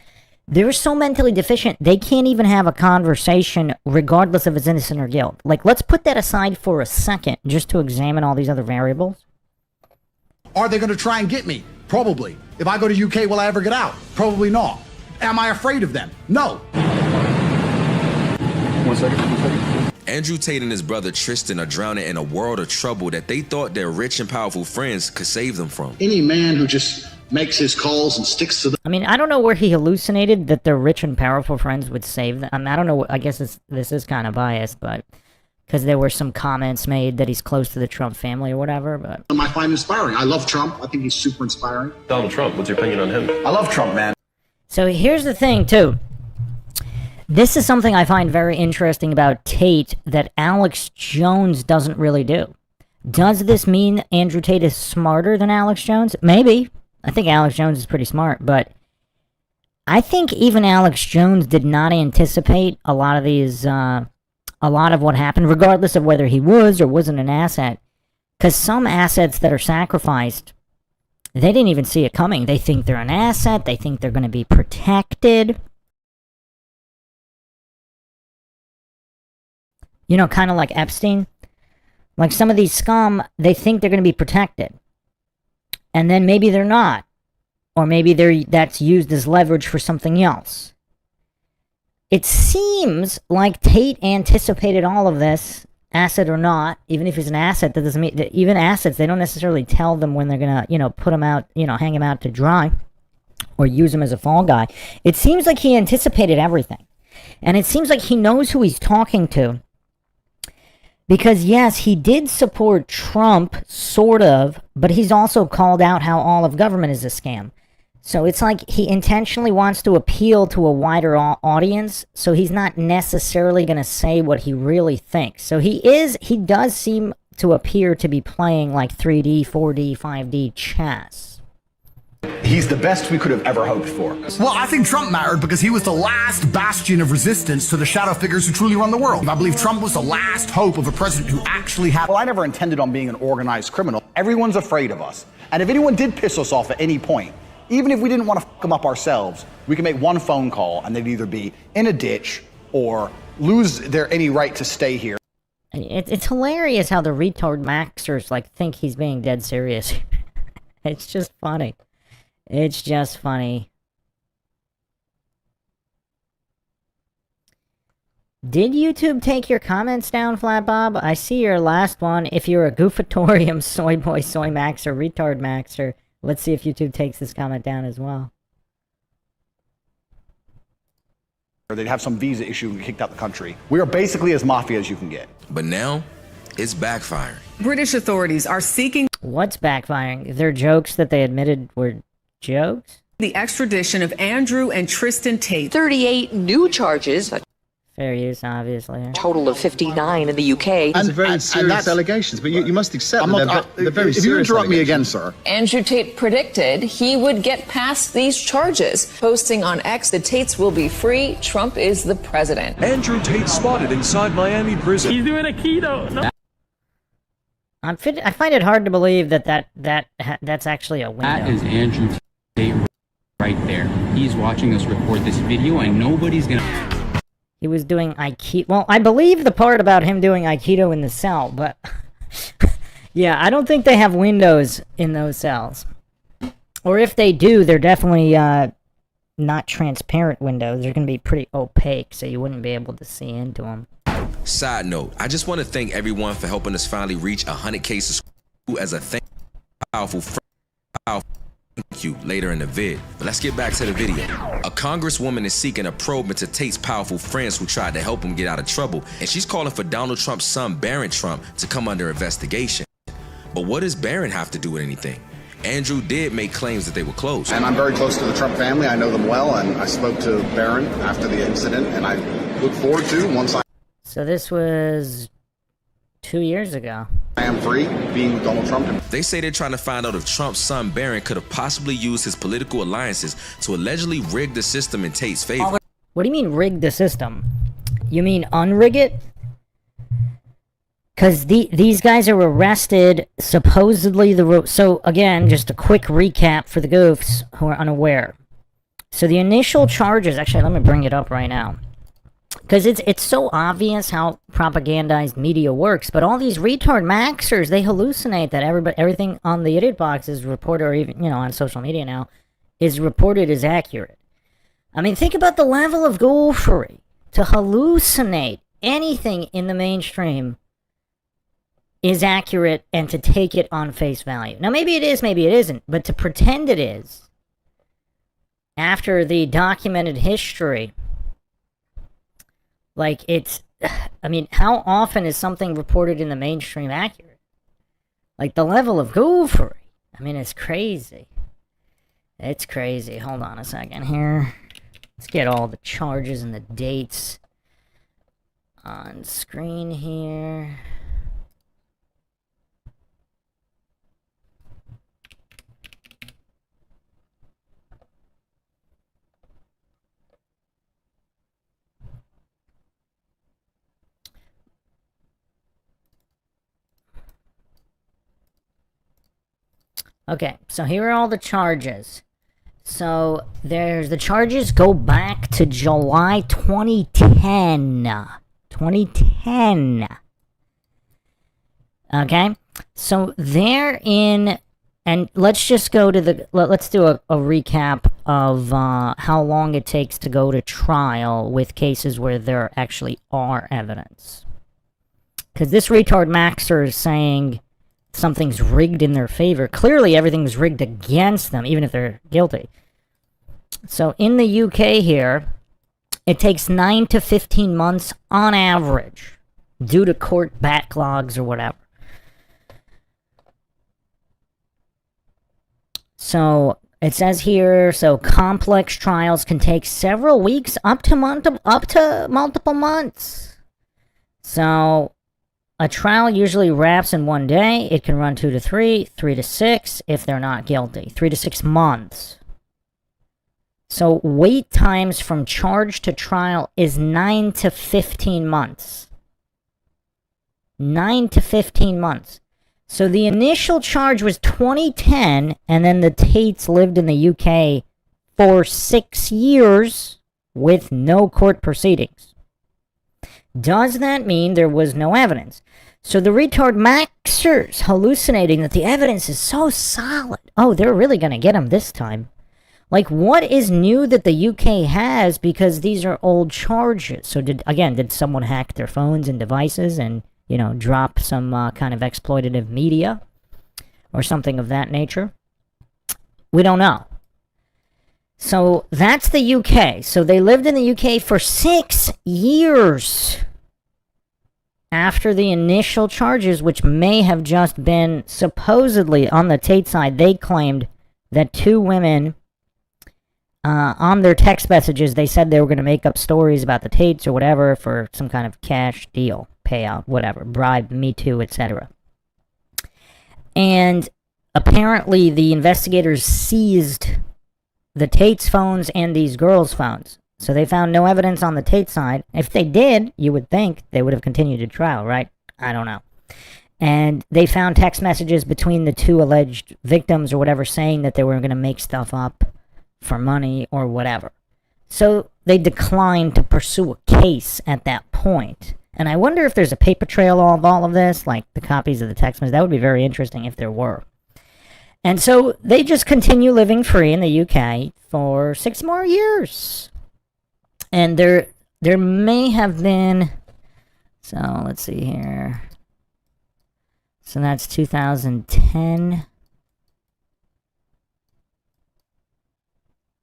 they're so mentally deficient, they can't even have a conversation regardless of it's innocent or guilt. Like, let's put that aside for a second, just to examine all these other variables. Are they going to try and get me? Probably. If I go to UK, will I ever get out? Probably not. Am I afraid of them? No. One second. Andrew Tate and his brother Tristan are drowning in a world of trouble that they thought their rich and powerful friends could save them from. Any man who just makes his calls and sticks to them. I mean, I don't know where he hallucinated that their rich and powerful friends would save them. I mean, I don't know. I guess this is kind of biased, but because there were some comments made that he's close to the Trump family or whatever. But I find inspiring. I love Trump. I think he's super inspiring. Donald Trump, what's your opinion on him? I love Trump, man. So here's the thing, too. This is something I find very interesting about Tate that Alex Jones doesn't really do. Does this mean Andrew Tate is smarter than Alex Jones? Maybe. I think Alex Jones is pretty smart, but I think even Alex Jones did not anticipate a lot of what happened, regardless of whether he was or wasn't an asset. Because some assets that are sacrificed, they didn't even see it coming. They think they're an asset. They think they're going to be protected. You know, kind of like Epstein. Like some of these scum, they think they're going to be protected. And then maybe they're not. Or maybe that's used as leverage for something else. It seems like Tate anticipated all of this, asset or not. Even if he's an asset, that doesn't mean that even assets, they don't necessarily tell them when they're gonna, put them out, hang them out to dry, or use them as a fall guy. It seems like he anticipated everything, and it seems like he knows who he's talking to. Because yes, he did support Trump, sort of, but he's also called out how all of government is a scam. So it's like he intentionally wants to appeal to a wider audience, so he's not necessarily going to say what he really thinks. So he does seem to appear to be playing like 3D, 4D, 5D chess. He's the best we could have ever hoped for. Well, I think Trump mattered because he was the last bastion of resistance to the shadow figures who truly run the world. I believe Trump was the last hope of a president who actually had. Well, I never intended on being an organized criminal. Everyone's afraid of us. And if anyone did piss us off at any point, even if we didn't want to fuck them up ourselves, we could make one phone call and they'd either be in a ditch or lose their any right to stay here. It's hilarious how the retard maxers like think he's being dead serious. It's just funny. It's just funny. Did YouTube take your comments down, Flat Bob? I see your last one. If you're a goofatorium soy boy, soy maxer, retard maxer, let's see if YouTube takes this comment down as well. Or they'd have some visa issue and get kicked out the country. We are basically as mafia as you can get. But now, it's backfiring. British authorities are seeking... What's backfiring? Their jokes that they admitted were jokes? The extradition of Andrew and Tristan Tate. 38 new charges. Fair use, obviously. Total of 59 in the UK. And very serious allegations, but you must accept that they're very serious. If you interrupt me again, sir. Andrew Tate predicted he would get past these charges. Posting on X, the Tates will be free. Trump is the president. Andrew Tate spotted inside Miami prison. He's doing a keto. No. I find it hard to believe that's actually a window. That is Andrew Tate right there. He's watching us record this video, and nobody's gonna... He was doing Aikido. Well, I believe the part about him doing Aikido in the cell, but... yeah, I don't think they have windows in those cells. Or if they do, they're definitely not transparent windows. They're going to be pretty opaque, so you wouldn't be able to see into them. Side note, I just want to thank everyone for helping us finally reach 100K subscribers as a powerful friend. Thank you later in the vid. But let's get back to the video. A congresswoman is seeking a probe into Tate's powerful friends who tried to help him get out of trouble, and she's calling for Donald Trump's son Barron Trump to come under investigation. But what does Barron have to do with anything? Andrew did make claims that they were close. And I'm very close to the Trump family. I know them well, and I spoke to Barron after the incident, and I look forward to once I... So this was 2 years ago. I am free, being Donald Trump. They say they're trying to find out if Trump's son Barron could have possibly used his political alliances to allegedly rig the system in Tate's favor. What do you mean rig the system? You mean unrig it? Because these guys are arrested, supposedly so again, just a quick recap for the goofs who are unaware. So the initial charges, actually let me bring it up right now. Because it's so obvious how propagandized media works, but all these retard maxers, they hallucinate that everything on the idiot box is reported, or even, on social media now, is reported as accurate. I mean, think about the level of goofery to hallucinate anything in the mainstream is accurate and to take it on face value. Now, maybe it is, maybe it isn't, but to pretend it is, after the documented history... Like, I mean, how often is something reported in the mainstream accurate? Like, the level of goofery. I mean, it's crazy. It's crazy. Hold on a second here. Let's get all the charges and the dates on screen here. Okay, so here are all the charges. So the charges go back to July 2010. 2010. Okay, so they're in, and let's just go to let's do a recap of how long it takes to go to trial with cases where there actually are evidence. Because this retard maxer is saying something's rigged in their favor. Clearly everything's rigged against them, even if they're guilty. So in the UK here, it takes 9 to 15 months on average due to court backlogs or whatever. So it says here, so complex trials can take several weeks up to multiple months. So A trial usually wraps in 1 day. It can run 2 to 3, 3 to 6 if they're not guilty. 3 to 6 months. So wait times from charge to trial is 9 to 15 months. 9 to 15 months. So the initial charge was 2010, and then the Tates lived in the UK for 6 years with no court proceedings. Does that mean there was no evidence? So the retard maxers hallucinating that the evidence is so solid. Oh, they're really going to get him this time. Like, what is new that the UK has, because these are old charges? So did someone hack their phones and devices and, you know, drop some kind of exploitative media or something of that nature? We don't know. So that's the UK. So they lived in the UK for 6 years after the initial charges, which may have just been supposedly on the Tate side. They claimed that 2 women, on their text messages, they said they were going to make up stories about the Tates or whatever for some kind of cash deal, payout, whatever, bribe, Me Too, etc. And apparently the investigators seized the Tate's phones and these girls' phones. So they found no evidence on the Tate side. If they did, you would think they would have continued the trial, right? I don't know. And they found text messages between the 2 alleged victims or whatever saying that they were going to make stuff up for money or whatever. So they declined to pursue a case at that point. And I wonder if there's a paper trail of all of this, like the copies of the text messages. That would be very interesting if there were. And so they just continue living free in the UK for 6 more years. And there may have been, so let's see here. So that's 2010.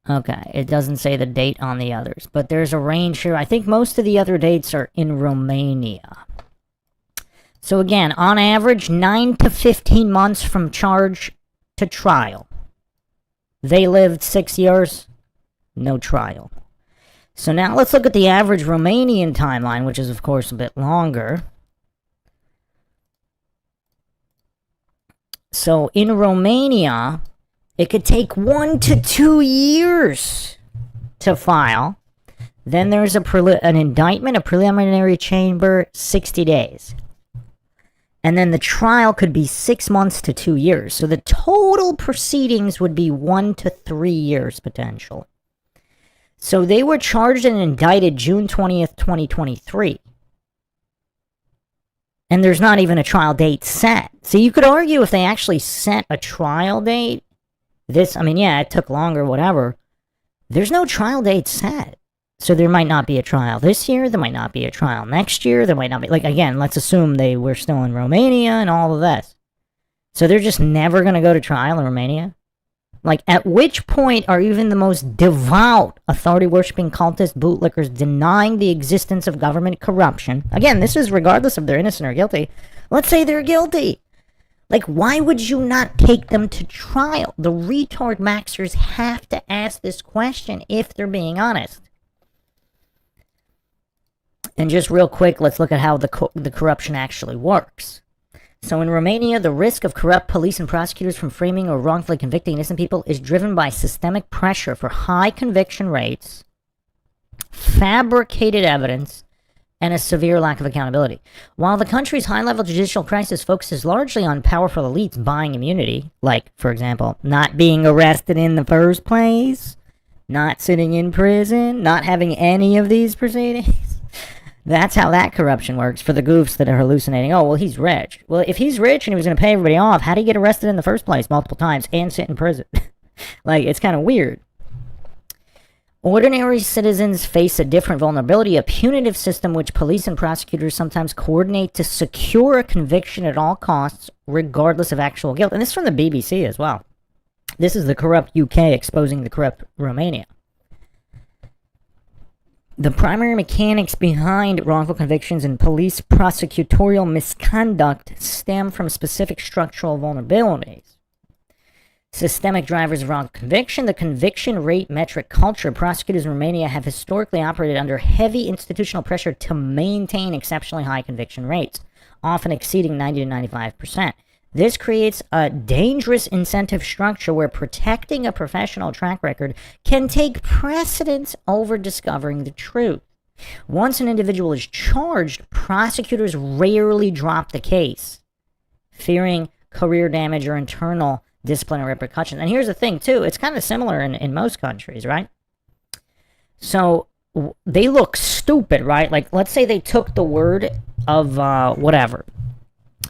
Okay, it doesn't say the date on the others, but there's a range here. I think most of the other dates are in Romania. So again, on average, 9 to 15 months from charge to trial. They lived 6 years, no trial. So now let's look at the average Romanian timeline, which is of course a bit longer. So in Romania, it could take 1 to 2 years to file. Then there's an indictment, a preliminary chamber, 60 days. And then the trial could be 6 months to 2 years. So the total proceedings would be 1 to 3 years potentially. So they were charged and indicted June 20th, 2023. And there's not even a trial date set. So you could argue if they actually set a trial date, it took longer, whatever. There's no trial date set. So there might not be a trial this year, there might not be a trial next year, there might not be, again, let's assume they were still in Romania and all of this. So they're just never going to go to trial in Romania? At which point are even the most devout, authority-worshipping cultist bootlickers denying the existence of government corruption? Again, this is regardless if they're innocent or guilty. Let's say they're guilty. Why would you not take them to trial? The retard maxers have to ask this question if they're being honest. And just real quick, let's look at how the corruption actually works. So in Romania, the risk of corrupt police and prosecutors from framing or wrongfully convicting innocent people is driven by systemic pressure for high conviction rates, fabricated evidence, and a severe lack of accountability. While the country's high-level judicial crisis focuses largely on powerful elites buying immunity, like, for example, not being arrested in the first place, not sitting in prison, not having any of these proceedings. That's how that corruption works for the goofs that are hallucinating. Oh, well, he's rich. Well, if he's rich and he was going to pay everybody off, how did he get arrested in the first place multiple times and sit in prison? It's kind of weird. Ordinary citizens face a different vulnerability, a punitive system which police and prosecutors sometimes coordinate to secure a conviction at all costs, regardless of actual guilt. And this is from the BBC as well. This is the corrupt UK exposing the corrupt Romania. The primary mechanics behind wrongful convictions and police prosecutorial misconduct stem from specific structural vulnerabilities. Systemic drivers of wrongful conviction, the conviction rate metric culture. Prosecutors in Romania have historically operated under heavy institutional pressure to maintain exceptionally high conviction rates. often exceeding 90 to 95%. This creates a dangerous incentive structure where protecting a professional track record can take precedence over discovering the truth. Once an individual is charged, prosecutors rarely drop the case, fearing career damage or internal disciplinary repercussions. And here's the thing, too. It's kind of similar in most countries, right? So they look stupid, right? Like, let's say they took the word of whatever.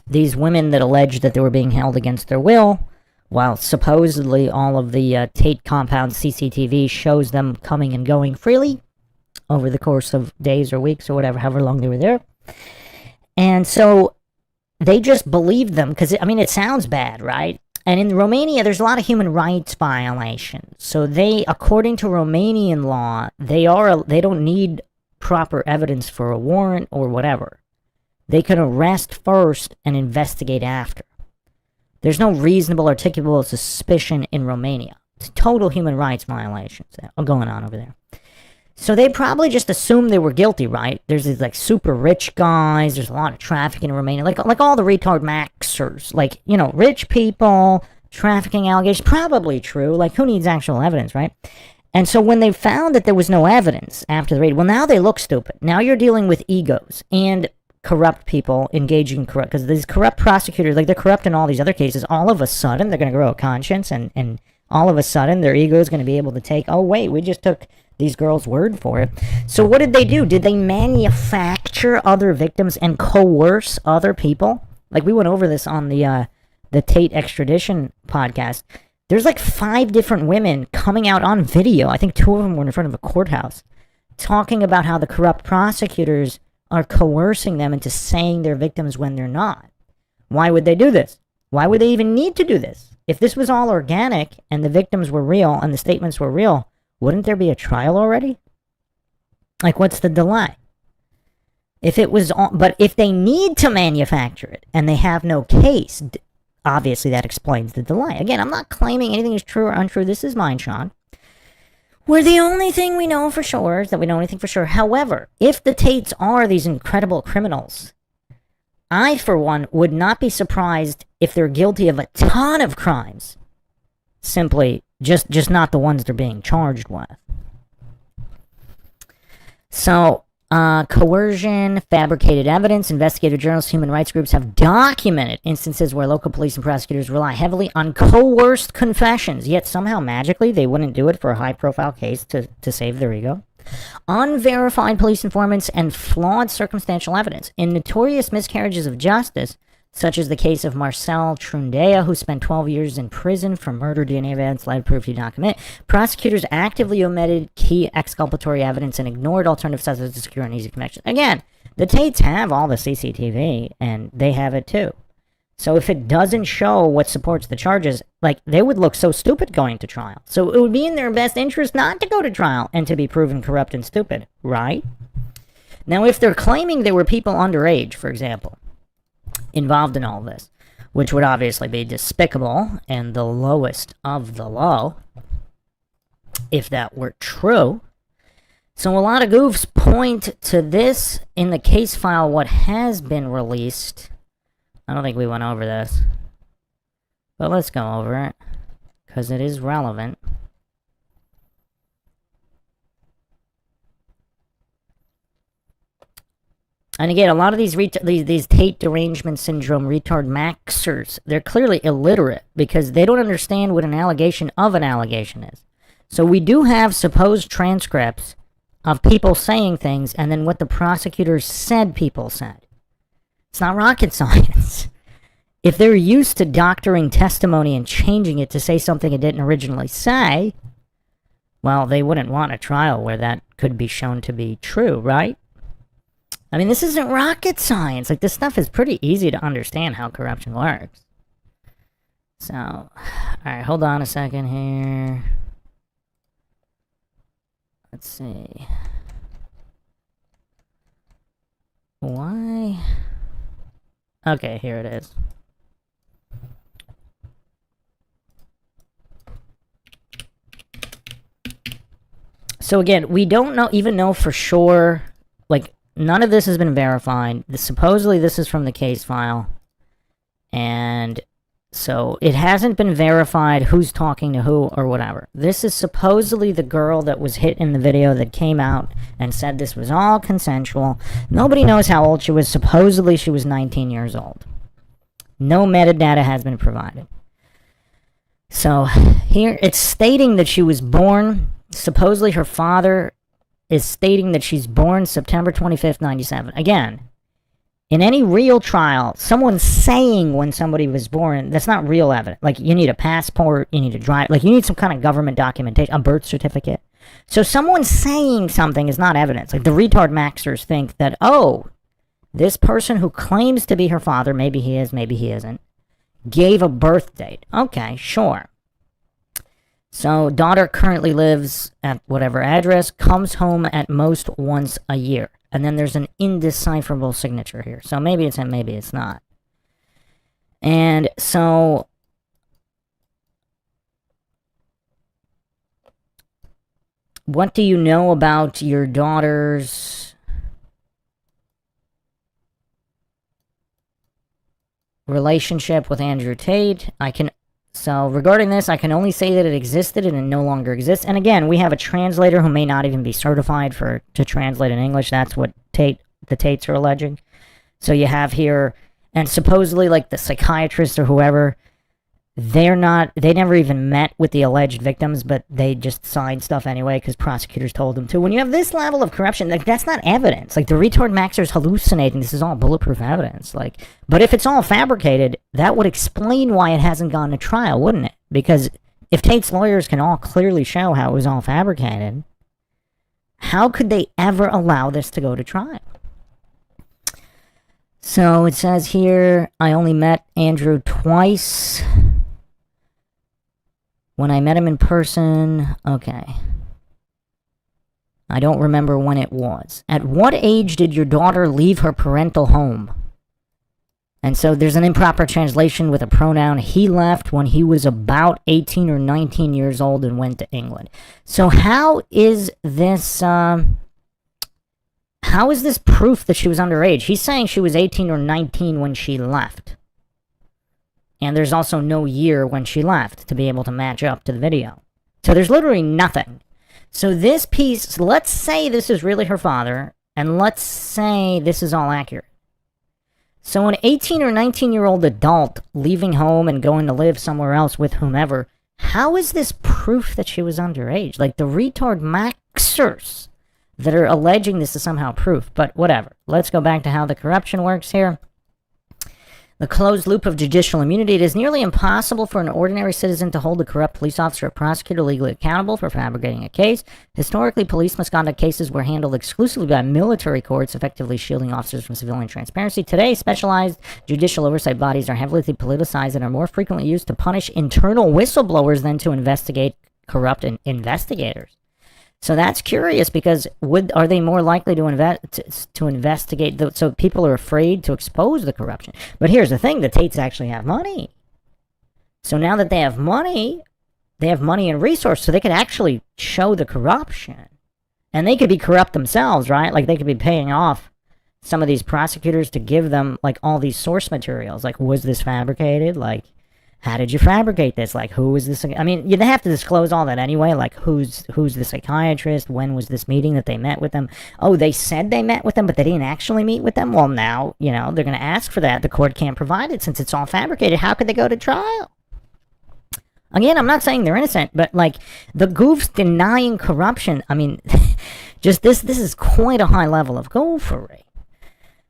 These women that alleged that they were being held against their will, while supposedly all of the Tate compound CCTV shows them coming and going freely over the course of days or weeks or whatever, however long they were there. And so they just believed them because, I mean, it sounds bad, right? And in Romania, there's a lot of human rights violations. So they, according to Romanian law, they don't need proper evidence for a warrant or whatever. They can arrest first and investigate after. There's no reasonable articulable suspicion in Romania. It's total human rights violations going on over there. So they probably just assumed they were guilty, right? There's these like super rich guys. There's a lot of trafficking in Romania, like all the retard maxers, like, you know, rich people, trafficking allegations, probably true. Like, who needs actual evidence, right? And so when they found that there was no evidence after the raid, well, now they look stupid. Now you're dealing with egos and corrupt people engaging in corrupt, because these corrupt prosecutors, like, they're corrupt in all these other cases. All of a sudden, they're going to grow a conscience, and all of a sudden, their ego is going to be able to take, oh, wait, we just took these girls' word for it. So what did they do? Did they manufacture other victims and coerce other people? Like, we went over this on the Tate extradition podcast. There's like 5 different women coming out on video. I think 2 of them were in front of a courthouse, talking about how the corrupt prosecutors are coercing them into saying they're victims when they're not. Why would they do this? Why would they even need to do this? If this was all organic and the victims were real and the statements were real, wouldn't there be a trial already? Like, what's the delay? If it was, but if they need to manufacture it and they have no case, obviously that explains the delay. Again, I'm not claiming anything is true or untrue. This is MINDSHOCK. Where the only thing we know for sure is that we know anything for sure. However, if the Tates are these incredible criminals, I, for one, would not be surprised if they're guilty of a ton of crimes. Simply, just not the ones they're being charged with. So, coercion, fabricated evidence, investigative journalists, human rights groups have documented instances where local police and prosecutors rely heavily on coerced confessions, yet somehow magically they wouldn't do it for a high-profile case to save their ego. Unverified police informants and flawed circumstantial evidence. In notorious miscarriages of justice, such as the case of Marcel Trundea, who spent 12 years in prison for murder DNA evidence led proof he did not commit, prosecutors actively omitted key exculpatory evidence and ignored alternative suspects to secure an easy conviction. Again, the Tates have all the CCTV, and they have it too. So if it doesn't show what supports the charges, like, they would look so stupid going to trial. So it would be in their best interest not to go to trial and to be proven corrupt and stupid, right? Now, if they're claiming there were people underage, for example, involved in all this, which would obviously be despicable and the lowest of the low, if that were true. So a lot of goofs point to this in the case file, what has been released. I don't think we went over this, but let's go over it, because it is relevant. And again, a lot of these Tate derangement syndrome retard maxers, they're clearly illiterate because they don't understand what an allegation of an allegation is. So we do have supposed transcripts of people saying things and then what the prosecutors said people said. It's not rocket science. If they're used to doctoring testimony and changing it to say something it didn't originally say, well, they wouldn't want a trial where that could be shown to be true, right? I mean, this isn't rocket science. Like, this stuff is pretty easy to understand how corruption works. So, alright, hold on a second here. Let's see. Why? Okay, here it is. So again, we don't even know for sure, like, none of this has been verified. Supposedly this is from the case file. And so it hasn't been verified who's talking to who or whatever. This is supposedly the girl that was hit in the video that came out and said this was all consensual. Nobody knows how old she was. Supposedly she was 19 years old. No metadata has been provided. So here it's stating that she was born, supposedly her father is stating that she's born September 25th, 97. Again, in any real trial, someone saying when somebody was born, that's not real evidence. Like, you need a passport, you need to drive, like, you need some kind of government documentation, a birth certificate. So someone saying something is not evidence. Like, the retard maxers think that, oh, this person who claims to be her father, maybe he is, maybe he isn't, gave a birth date. Okay, sure. So, daughter currently lives at whatever address, comes home at most once a year. And then there's an indecipherable signature here. So maybe it's him, maybe it's not. And so what do you know about your daughter's relationship with Andrew Tate? So regarding this, I can only say that it existed and it no longer exists. And again, we have a translator who may not even be certified to translate in English. That's what the Tates are alleging. So you have here, and supposedly like the psychiatrist or whoever, they never even met with the alleged victims, but they just signed stuff anyway because prosecutors told them to. When you have this level of corruption, like, that's not evidence. Like, the retard maxer's hallucinating. This is all bulletproof evidence. Like, but if it's all fabricated, that would explain why it hasn't gone to trial, wouldn't it? Because if Tate's lawyers can all clearly show how it was all fabricated, how could they ever allow this to go to trial? So it says here, I only met Andrew twice. When I met him in person, okay. I don't remember when it was. At what age did your daughter leave her parental home? And so there's an improper translation with a pronoun. He left when he was about 18 or 19 years old and went to England. So how is this proof that she was underage? He's saying she was 18 or 19 when she left. And there's also no year when she left to be able to match up to the video. So there's literally nothing. So this piece, let's say this is really her father, and let's say this is all accurate. So an 18 or 19-year-old adult leaving home and going to live somewhere else with whomever, how is this proof that she was underage? Like, the retard maxers that are alleging this is somehow proof, but whatever. Let's go back to how the corruption works here. The closed loop of judicial immunity. It is nearly impossible for an ordinary citizen to hold a corrupt police officer or prosecutor legally accountable for fabricating a case. Historically, police misconduct cases were handled exclusively by military courts, effectively shielding officers from civilian transparency. Today, specialized judicial oversight bodies are heavily politicized and are more frequently used to punish internal whistleblowers than to investigate corrupt investigators. So that's curious, because are they more likely to investigate? So people are afraid to expose the corruption. But here's the thing: the Tates actually have money. So now that they have money and resources, so they could actually show the corruption, and they could be corrupt themselves, right? Like, they could be paying off some of these prosecutors to give them like all these source materials. Like, was this fabricated? Like, how did you fabricate this? Like, who was this? I mean, they have to disclose all that anyway. Like, who's the psychiatrist? When was this meeting that they met with them? Oh, they said they met with them, but they didn't actually meet with them? Well, now, they're going to ask for that. The court can't provide it since it's all fabricated. How could they go to trial? Again, I'm not saying they're innocent, but, like, the goofs denying corruption, I mean, just this is quite a high level of goofery.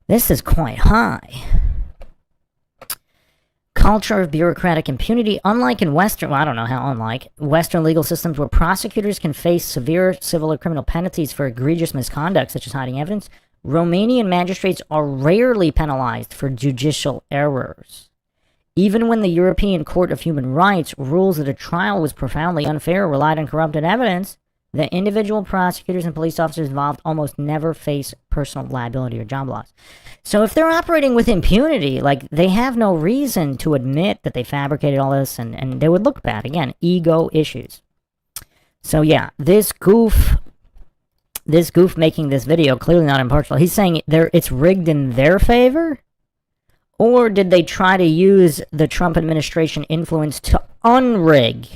This is quite high. Culture of bureaucratic impunity. Unlike in Western legal systems where prosecutors can face severe civil or criminal penalties for egregious misconduct, such as hiding evidence, Romanian magistrates are rarely penalized for judicial errors. Even when the European Court of Human Rights rules that a trial was profoundly unfair or relied on corrupted evidence, the individual prosecutors and police officers involved almost never face personal liability or job loss. So if they're operating with impunity, like, they have no reason to admit that they fabricated all this, and they would look bad. Again, ego issues. So yeah, this goof this goof making this video, clearly not impartial, he's saying it's rigged in their favor? Or did they try to use the Trump administration influence to unrig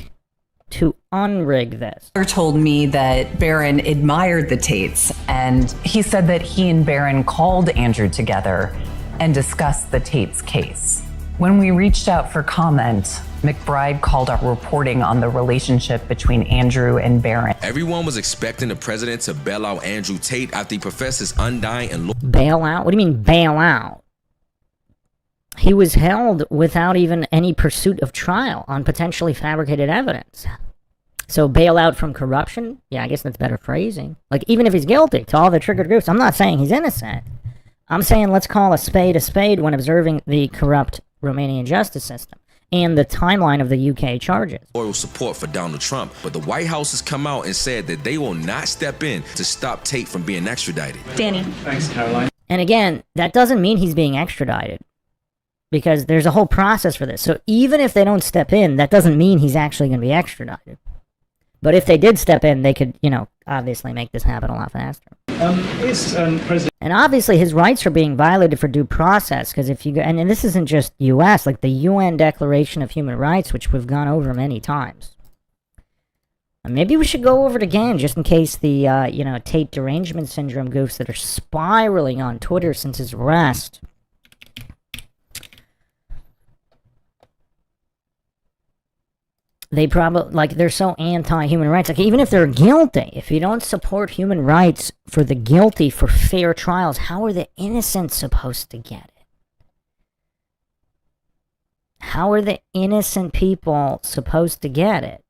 this? Told me that Barron admired the Tates, and he said that he and Barron called Andrew together and discussed the Tates case. When we reached out for comment, McBride called our reporting on the relationship between Andrew and Barron. Everyone was expecting the president to bail out Andrew Tate after he professed his undying and bail out? What do you mean bail out? He was held without even any pursuit of trial on potentially fabricated evidence. So bail out from corruption? Yeah, I guess that's better phrasing. Like, even if he's guilty to all the triggered groups, I'm not saying he's innocent. I'm saying let's call a spade when observing the corrupt Romanian justice system and the timeline of the UK charges. Loyal support for Donald Trump, but the White House has come out and said that they will not step in to stop Tate from being extradited. Danny. Thanks, Caroline. And again, that doesn't mean he's being extradited, because there's a whole process for this. So even if they don't step in, that doesn't mean he's actually going to be extradited. But if they did step in, they could, you know, obviously make this happen a lot faster. And obviously his rights are being violated for due process, because if you go, and this isn't just U.S., like the UN Declaration of Human Rights, which we've gone over many times. And maybe we should go over it again, just in case the, you know, Tate derangement syndrome goofs that are spiraling on Twitter since his arrest. They probably, like, they're so anti-human rights. Like, even if they're guilty, if you don't support human rights for the guilty for fair trials, how are the innocent supposed to get it? How are the innocent people supposed to get it?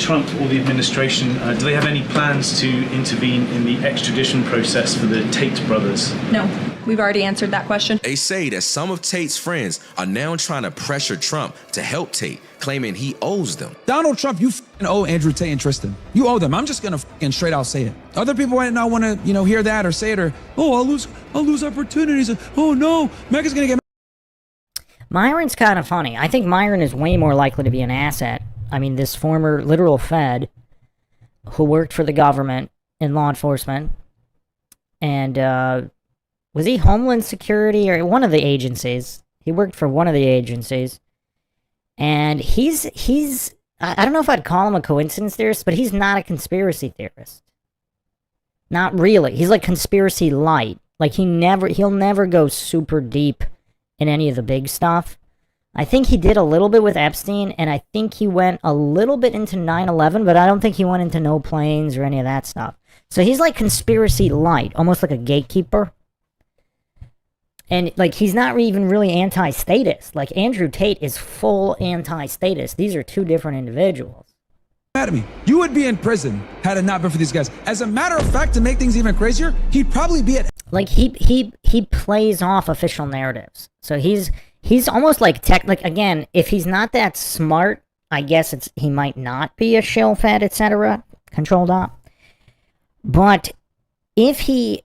Trump or the administration, do they have any plans to intervene in the extradition process for the Tate brothers? No, we've already answered that question. They say that some of Tate's friends are now trying to pressure Trump to help Tate, claiming he owes them. Donald Trump, you owe Andrew Tate and Tristan. You owe them. I'm just gonna straight out say it. Other people might not want to, you know, hear that or say it, or, oh, I'll lose opportunities. Oh no, Mega's gonna get. Myron's kind of funny. I think Myron is way more likely to be an asset. I mean, this former literal Fed who worked for the government in law enforcement, and was he Homeland Security or one of the agencies? He worked for one of the agencies, and he's I don't know if I'd call him a coincidence theorist, but he's not a conspiracy theorist. Not really. He's like conspiracy light. Like he'll never go super deep in any of the big stuff. I think he did a little bit with Epstein, and I think he went a little bit into 9/11, but I don't think he went into no planes or any of that stuff. So he's like conspiracy light, almost like a gatekeeper. And like he's not even really anti-statist. Like Andrew Tate is full anti-statist. These are two different individuals. Mad at me. You would be in prison had it not been for these guys. As a matter of fact, to make things even crazier, he'd probably be at. Like he plays off official narratives. So he's almost like like again, if he's not that smart, I guess he might not be a shill fed, etc. Controlled op. But if he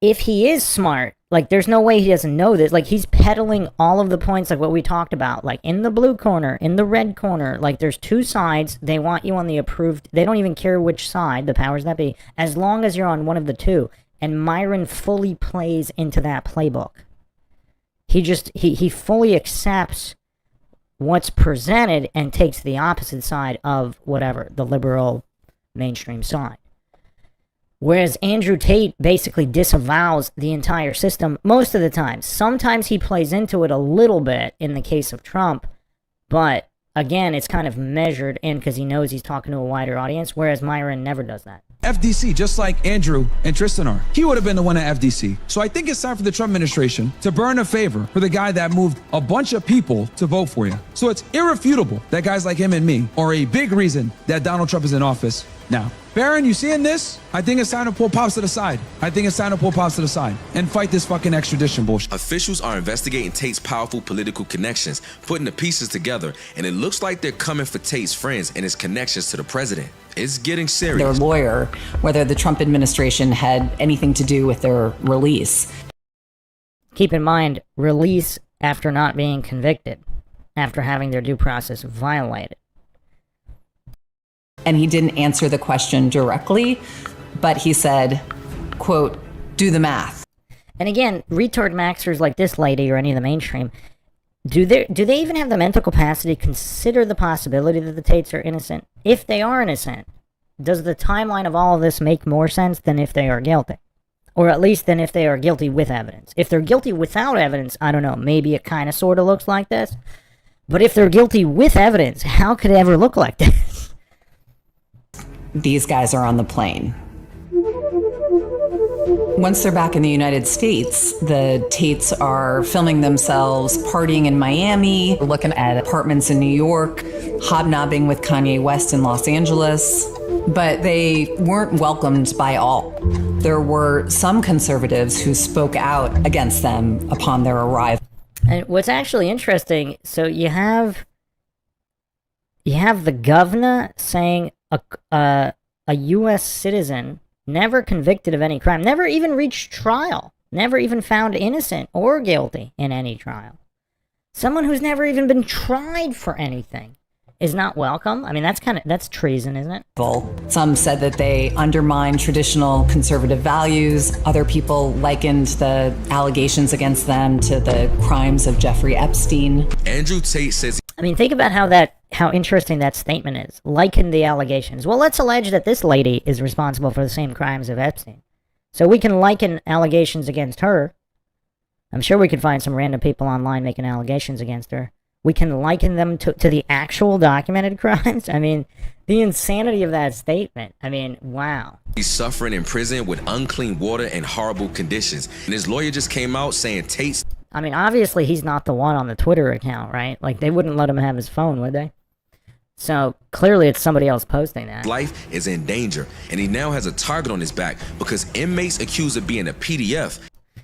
is smart, like there's no way he doesn't know this. Like he's peddling all of the points, like what we talked about, like in the blue corner, in the red corner. Like there's two sides. They want you on the approved. They don't even care which side, the powers that be, as long as you're on one of the two. And Myron fully plays into that playbook. He fully accepts what's presented and takes the opposite side of whatever, the liberal mainstream side. Whereas Andrew Tate basically disavows the entire system most of the time. Sometimes he plays into it a little bit in the case of Trump, but again, it's kind of measured in because he knows he's talking to a wider audience, whereas Myron never does that. FDC, just like Andrew and Tristan are. He would have been the one at FDC. So I think it's time for the Trump administration to burn a favor for the guy that moved a bunch of people to vote for you. So it's irrefutable that guys like him and me are a big reason that Donald Trump is in office. Now, Baron, you seeing this? I think it's time to pull Pops to the side. And fight this fucking extradition bullshit. Officials are investigating Tate's powerful political connections, putting the pieces together, and it looks like they're coming for Tate's friends and his connections to the president. It's getting serious. Their lawyer, whether the Trump administration had anything to do with their release. Keep in mind, release after not being convicted, after having their due process violated. And he didn't answer the question directly, but he said, quote, do the math. And again, retard maxers like this lady or any of the mainstream, do they even have the mental capacity to consider the possibility that the Tates are innocent? If they are innocent, does the timeline of all of this make more sense than if they are guilty? Or at least than if they are guilty with evidence. If they're guilty without evidence, I don't know, maybe it kind of sort of looks like this. But if they're guilty with evidence, how could it ever look like this? These guys are on the plane. Once they're back in the United States, the Tates are filming themselves partying in Miami, looking at apartments in New York, hobnobbing with Kanye West in Los Angeles. But they weren't welcomed by all. There were some conservatives who spoke out against them upon their arrival. And what's actually interesting, so you have the governor saying a U.S. citizen, never convicted of any crime, never even reached trial, never even found innocent or guilty in any trial. Someone who's never even been tried for anything is not welcome. I mean, that's treason, isn't it? Some said that they undermine traditional conservative values. Other people likened the allegations against them to the crimes of Jeffrey Epstein. Andrew Tate says, I mean, think about how interesting that statement is. Liken the allegations. Well, let's allege that this lady is responsible for the same crimes of Epstein. So we can liken allegations against her. I'm sure we could find some random people online making allegations against her. We can liken them to the actual documented crimes. I mean, the insanity of that statement. I mean, wow. He's suffering in prison with unclean water and horrible conditions. And his lawyer just came out saying Tate's... I mean, obviously he's not the one on the Twitter account, right? Like, they wouldn't let him have his phone, would they? So, clearly it's somebody else posting that. life is in danger, and he now has a target on his back because inmates accused of being a PDF.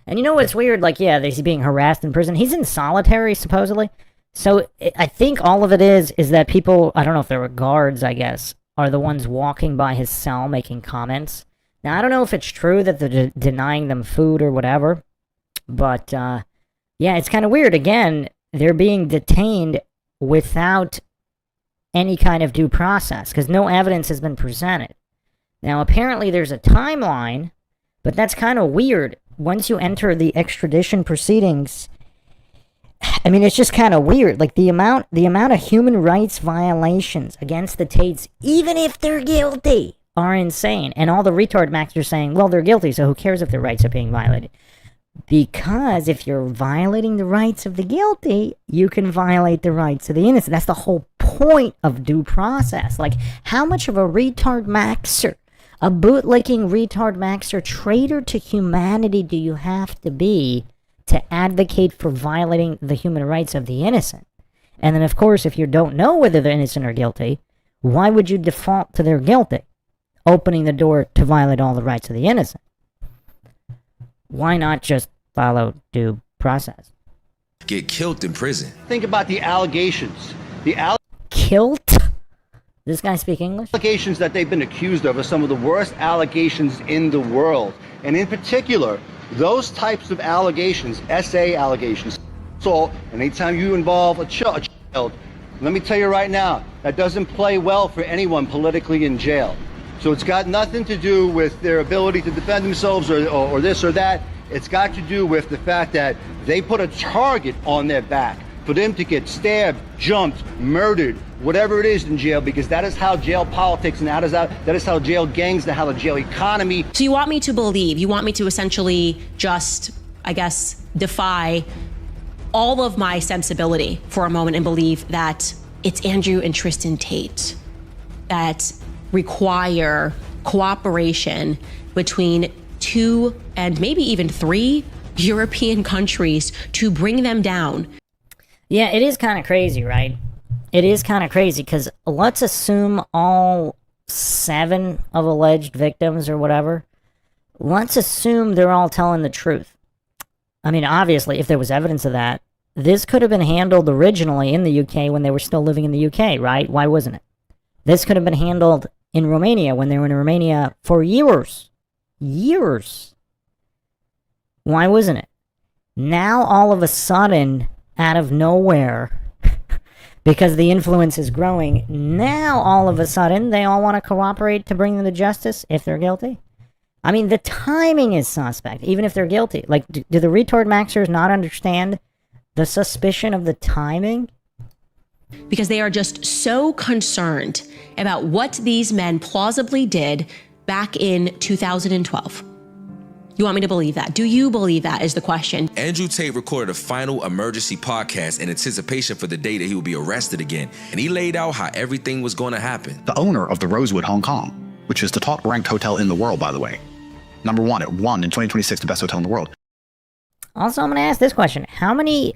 And you know what's weird? Like, yeah, he's being harassed in prison. He's in solitary, supposedly. So I think all of it is that people, I don't know if there were guards, I guess, are the ones walking by his cell making comments. Now, I don't know if it's true that they're denying them food or whatever, but yeah, it's kind of weird. Again, they're being detained without any kind of due process because no evidence has been presented. Now, apparently there's a timeline, but that's kind of weird. Once you enter the extradition proceedings, I mean, it's just kind of weird. Like, the amount of human rights violations against the Tates, even if they're guilty, are insane. And all the retard Macs are saying, well, they're guilty, so who cares if their rights are being violated? Because if you're violating the rights of the guilty, you can violate the rights of the innocent. That's the whole point of due process. Like, how much of a retard Maxer, a bootlicking retard Maxer, traitor to humanity do you have to be to advocate for violating the human rights of the innocent? And then, of course, if you don't know whether they're innocent or guilty, why would you default to they're guilty, opening the door to violate all the rights of the innocent? Why not just follow due process? Get killed in prison. Think about the allegations. Killed? This guy speak English? Allegations that they've been accused of are some of the worst allegations in the world. And in particular, those types of allegations, SA allegations, assault, and anytime you involve a child, let me tell you right now, that doesn't play well for anyone politically in jail. So it's got nothing to do with their ability to defend themselves or this or that. It's got to do with the fact that they put a target on their back for them to get stabbed, jumped, murdered, whatever it is in jail, because that is how jail politics and that is how jail gangs and how the jail economy. So you want me to believe, you want me to essentially just, I guess, defy all of my sensibility for a moment and believe that it's Andrew and Tristan Tate that require cooperation between 2 and maybe even 3 European countries to bring them down. Yeah, it is kind of crazy, right? It is kind of crazy because let's assume all 7 of alleged victims or whatever, let's assume they're all telling the truth. I mean, obviously, if there was evidence of that, this could have been handled originally in the UK when they were still living in the UK, right? Why wasn't it? This could have been handled in Romania when they were in Romania for years. Years. Why wasn't it? Now, all of a sudden, out of nowhere, because the influence is growing, now all of a sudden they all want to cooperate to bring them to justice if they're guilty? I mean, the timing is suspect, even if they're guilty. Like, do the retard maxers not understand the suspicion of the timing? Because they are just so concerned about what these men plausibly did back in 2012. You want me to believe that? Do you believe that is the question? Andrew Tate recorded a final emergency podcast in anticipation for the day that he would be arrested again. And he laid out how everything was going to happen. The owner of the Rosewood Hong Kong, which is the top ranked hotel in the world, by the way. Number one, it won in 2026 the best hotel in the world. Also, I'm going to ask this question. How many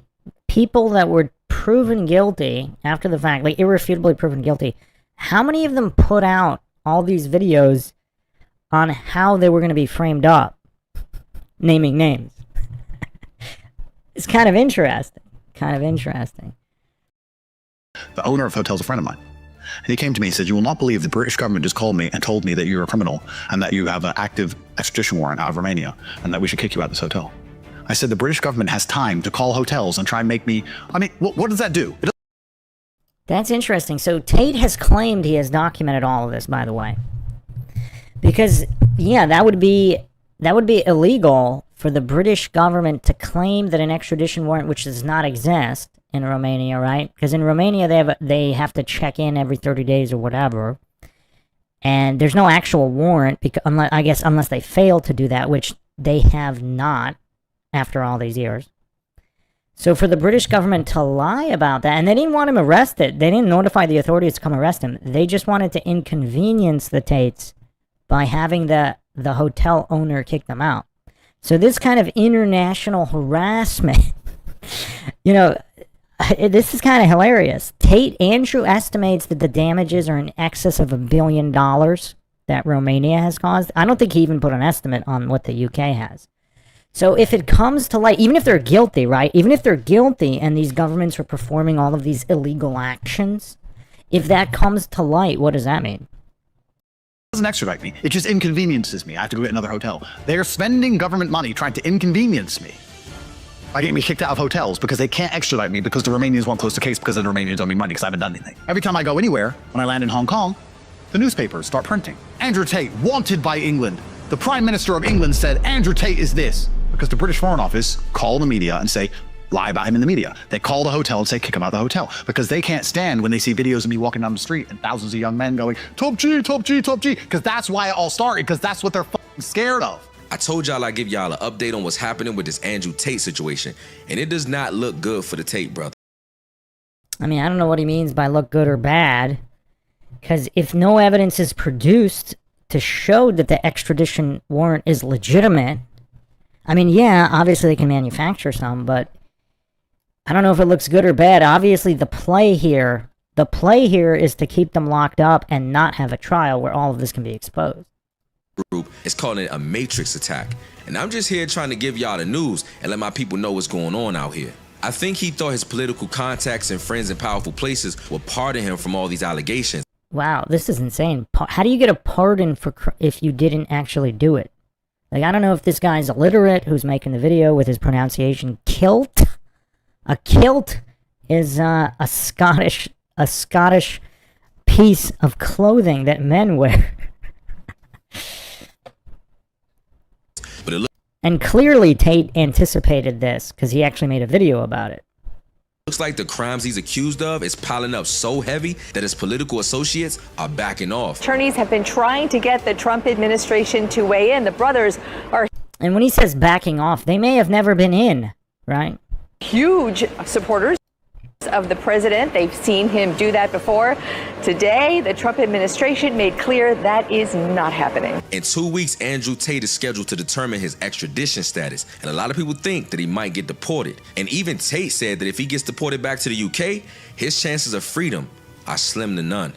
people that were proven guilty after the fact, like irrefutably proven guilty, how many of them put out all these videos on how they were going to be framed up? Naming names. It's kind of interesting. Kind of interesting. The owner of the hotel is a friend of mine. And he came to me and said, "You will not believe the British government just called me and told me that you're a criminal and that you have an active extradition warrant out of Romania and that we should kick you out of this hotel." I said, the British government has time to call hotels and try and make me... I mean, what does that do? That's interesting. So Tate has claimed he has documented all of this, by the way. Because, yeah, that would be illegal for the British government to claim that an extradition warrant, which does not exist in Romania, right? Because in Romania, they have to check in every 30 days or whatever. And there's no actual warrant, because, unless they fail to do that, which they have not after all these years. So for the British government to lie about that, and they didn't want him arrested. They didn't notify the authorities to come arrest him. They just wanted to inconvenience the Tates by having the hotel owner kick them out. So this kind of international harassment, you know, this is kind of hilarious. Andrew estimates that the damages are in excess of $1 billion that Romania has caused. I don't think he even put an estimate on what the UK has. So if it comes to light, even if they're guilty, right? Even if they're guilty and these governments are performing all of these illegal actions, if that comes to light, what does that mean? It doesn't extradite me. It just inconveniences me. I have to go get another hotel. They're spending government money trying to inconvenience me by getting me kicked out of hotels because they can't extradite me because the Romanians won't close the case because the Romanians owe me money because I haven't done anything. Every time I go anywhere, when I land in Hong Kong, the newspapers start printing. Andrew Tate, wanted by England. The Prime Minister of England said, Andrew Tate is this. Because the British Foreign Office call the media and say, lie about him in the media. They call the hotel and say, kick him out of the hotel. Because they can't stand when they see videos of me walking down the street and thousands of young men going, top G, top G, top G. Because that's why it all started. Because that's what they're fucking scared of. I told y'all I'd give y'all an update on what's happening with this Andrew Tate situation. And it does not look good for the Tate brother. I mean, I don't know what he means by look good or bad. Because if no evidence is produced to show that the extradition warrant is legitimate, I mean, yeah, obviously they can manufacture some, but I don't know if it looks good or bad. Obviously, the play here is to keep them locked up and not have a trial where all of this can be exposed. Group is calling it a matrix attack. And I'm just here trying to give y'all the news and let my people know what's going on out here. I think he thought his political contacts and friends in powerful places would pardon him from all these allegations. Wow, this is insane. How do you get a pardon if you didn't actually do it? Like, I don't know if this guy's illiterate who's making the video with his pronunciation kilt. A kilt is a Scottish piece of clothing that men wear. And clearly Tate anticipated this because he actually made a video about it. Looks like the crimes he's accused of is piling up so heavy that his political associates are backing off. Attorneys have been trying to get the Trump administration to weigh in. The brothers are... And when he says backing off, they may have never been in, right? Huge supporters of the president. They've seen him do that before. Today, the Trump administration made clear that is not happening. In 2 weeks, Andrew Tate is scheduled to determine his extradition status. And a lot of people think that he might get deported. And even Tate said that if he gets deported back to the UK, his chances of freedom are slim to none.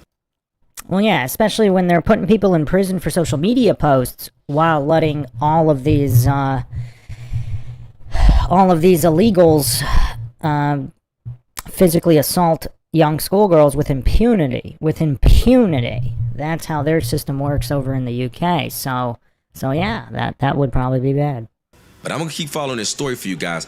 Well, yeah, especially when they're putting people in prison for social media posts while letting all of these illegals physically assault young schoolgirls with impunity. With impunity. That's how their system works over in the UK. So yeah, that would probably be bad. But I'm gonna keep following this story for you guys.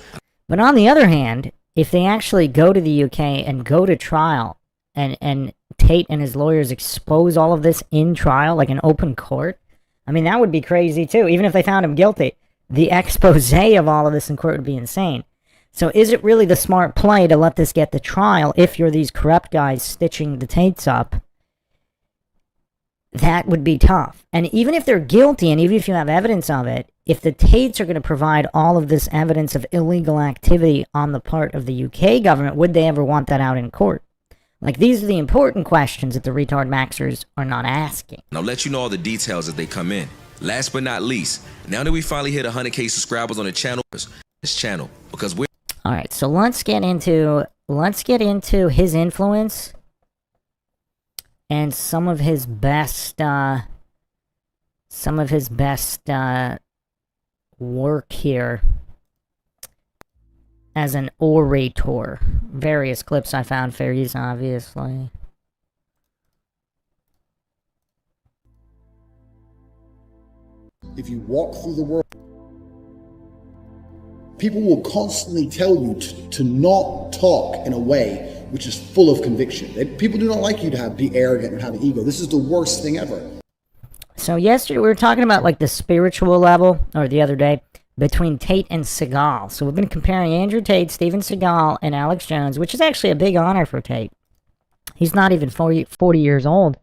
But on the other hand, if they actually go to the UK and go to trial, and Tate and his lawyers expose all of this in trial, like in open court, I mean, that would be crazy too. Even if they found him guilty, the expose of all of this in court would be insane. So is it really the smart play to let this get to trial if you're these corrupt guys stitching the Tates up? That would be tough. And even if they're guilty, and even if you have evidence of it, if the Tates are going to provide all of this evidence of illegal activity on the part of the UK government, would they ever want that out in court? Like, these are the important questions that the retard maxers are not asking. And I'll let you know all the details as they come in. Last but not least, now that we finally hit 100K subscribers on the channel, because we're... Alright, so let's get into his influence and some of his best work here as an orator. Various clips I found for you, obviously. If you walk through the world, people will constantly tell you to not talk in a way which is full of conviction. People do not like you to be arrogant and have an ego. This is the worst thing ever. So yesterday we were talking about like the spiritual level, or the other day, between Tate and Seagal. So we've been comparing Andrew Tate, Steven Seagal, and Alex Jones, which is actually a big honor for Tate. He's not even 40 years old,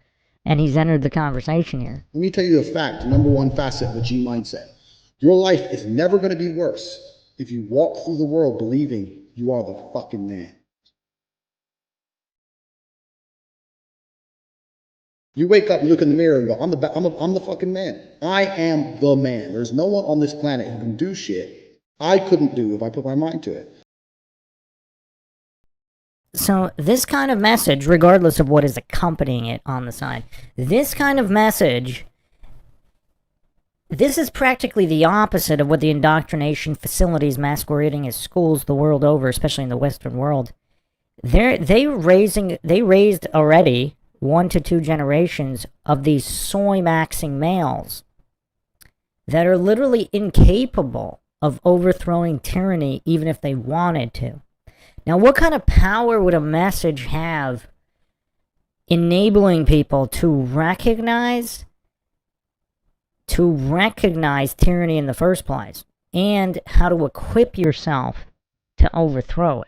and he's entered the conversation here. Let me tell you a fact, the number one facet of the G mindset. Your life is never going to be worse if you walk through the world believing you are the fucking man. You wake up, you look in the mirror and go, I'm the fucking man. I am the man. There's no one on this planet who can do shit I couldn't do if I put my mind to it. So this kind of message, regardless of what is accompanying it on the side, this kind of message, this is practically the opposite of what the indoctrination facilities masquerading as schools the world over, especially in the Western world. They raised already 1 to 2 generations of these soy-maxing males that are literally incapable of overthrowing tyranny even if they wanted to. Now, what kind of power would a message have enabling people to recognize tyranny in the first place, and how to equip yourself to overthrow it?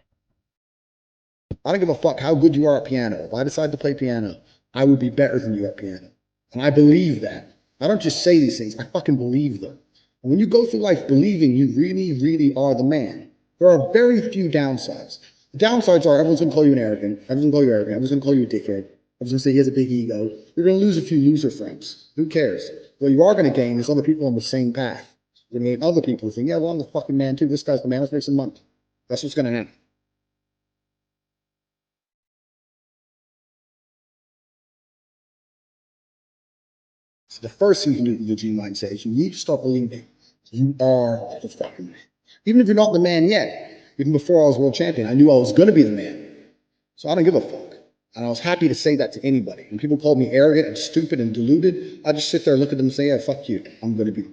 I don't give a fuck how good you are at piano. If I decide to play piano, I would be better than you at piano. And I believe that. I don't just say these things, I fucking believe them. And when you go through life believing you really, really are the man, there are very few downsides. The downsides are everyone's going to call you an arrogant, everyone's going to call you arrogant, everyone's going to call you a dickhead, everyone's going to say he has a big ego. You're going to lose a few loser friends. Who cares? What you are going to gain is other people on the same path. You're going to gain other people who think, yeah, well, I'm the fucking man too. This guy's the man. Let's make some money. That's what's going to happen. So the first thing you can do with the G mindset is you need to start believing you are the fucking man. Even if you're not the man yet, even before I was world champion, I knew I was going to be the man. So I don't give a fuck. And I was happy to say that to anybody. When people called me arrogant and stupid and deluded, I just sit there and look at them and say, yeah, fuck you. I'm going to be.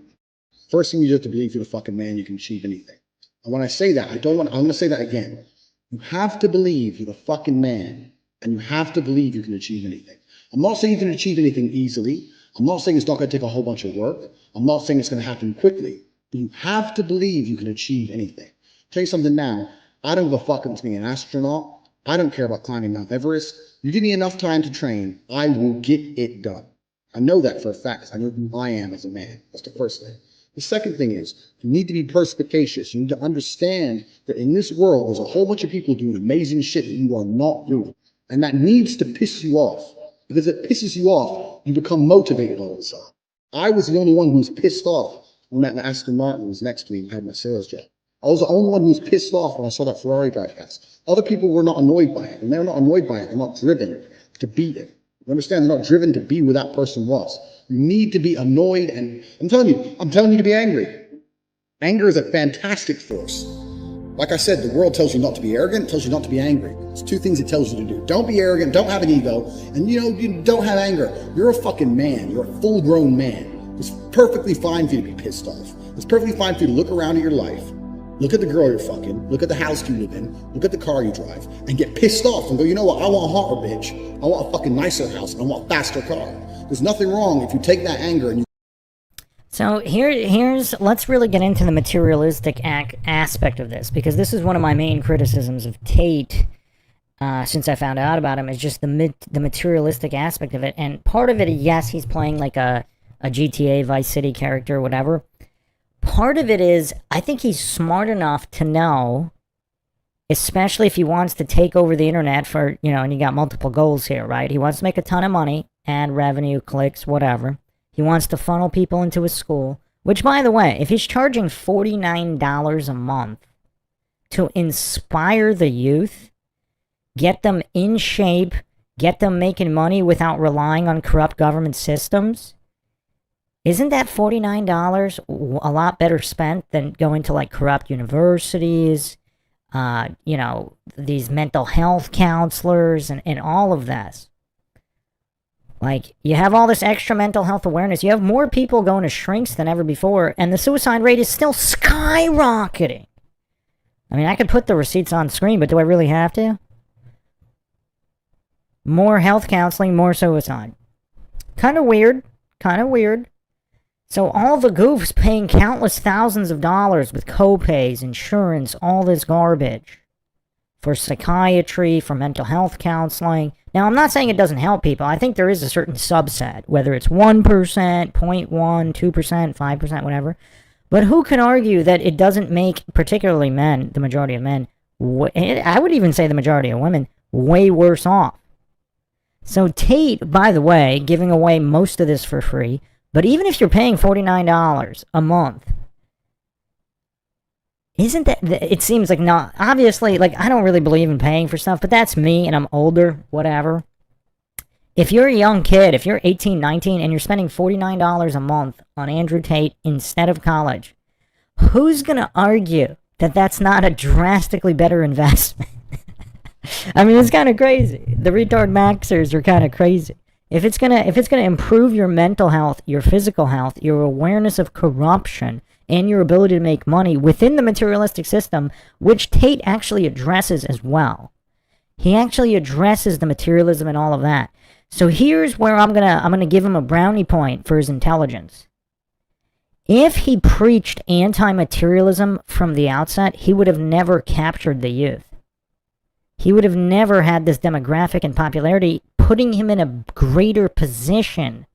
First thing you have to believe you're the fucking man, you can achieve anything. And when I say that, I'm going to say that again. You have to believe you're the fucking man, and you have to believe you can achieve anything. I'm not saying you can achieve anything easily. I'm not saying it's not going to take a whole bunch of work. I'm not saying it's going to happen quickly. But you have to believe you can achieve anything. I'll tell you something now. I don't give a fuck to be an astronaut. I don't care about climbing Mount Everest. You give me enough time to train, I will get it done. I know that for a fact. I know who I am as a man. That's the first thing. The second thing is, you need to be perspicacious. You need to understand that in this world, there's a whole bunch of people doing amazing shit that you are not doing. And that needs to piss you off. Because if it pisses you off, you become motivated all the time. I was the only one who was pissed off when that Aston Martin was next to me and had my sales job. I was the only one who was pissed off when I saw that Ferrari guy pass. Other people were not annoyed by it. And they're not annoyed by it. They're not driven to beat it. You understand? They're not driven to be where that person was. You need to be annoyed, and I'm telling you to be angry. Anger is a fantastic force. Like I said, the world tells you not to be arrogant, tells you not to be angry. It's two things it tells you to do. Don't be arrogant, don't have an ego, and you don't have anger. You're a fucking man. You're a full-grown man. It's perfectly fine for you to be pissed off. It's perfectly fine for you to look around at your life, look at the girl you're fucking, look at the house you live in, look at the car you drive, and get pissed off and go, you know what, I want a hotter bitch. I want a fucking nicer house, and I want a faster car. There's nothing wrong if you take that anger and you... So let's really get into the materialistic aspect of this, because this is one of my main criticisms of Tate since I found out about him, is just the materialistic aspect of it. And part of it, yes, he's playing like a GTA Vice City character or whatever. Part of it is, I think he's smart enough to know, especially if he wants to take over the internet for, and you got multiple goals here, right? He wants to make a ton of money, add revenue, clicks, whatever. He wants to funnel people into his school, which, by the way, if he's charging $49 a month to inspire the youth, get them in shape, get them making money without relying on corrupt government systems, isn't that $49 a lot better spent than going to, like, corrupt universities, these mental health counselors, and all of this? Like, you have all this extra mental health awareness. You have more people going to shrinks than ever before, and the suicide rate is still skyrocketing. I mean, I could put the receipts on screen, but do I really have to? More health counseling, more suicide. Kind of weird. So all the goofs paying countless thousands of dollars with co-pays, insurance, all this garbage for psychiatry, for mental health counseling. Now, I'm not saying it doesn't help people. I think there is a certain subset, whether it's 1%, 0.1%, 2%, 5%, whatever. But who can argue that it doesn't make, particularly men, the majority of men, I would even say the majority of women, way worse off? So Tate, by the way, giving away most of this for free, but even if you're paying $49 a month, isn't that, it seems like not, obviously, like, I don't really believe in paying for stuff, but that's me, and I'm older, whatever. If you're a young kid, if you're 18, 19, and you're spending $49 a month on Andrew Tate instead of college, who's gonna argue that that's not a drastically better investment? I mean, it's kind of crazy. The retard maxers are kind of crazy. If it's gonna improve your mental health, your physical health, your awareness of corruption, and your ability to make money within the materialistic system, which Tate actually addresses as well. He actually addresses the materialism and all of that. So here's where I'm gonna give him a brownie point for his intelligence. If he preached anti-materialism from the outset, he would have never captured the youth. He would have never had this demographic and popularity, putting him in a greater position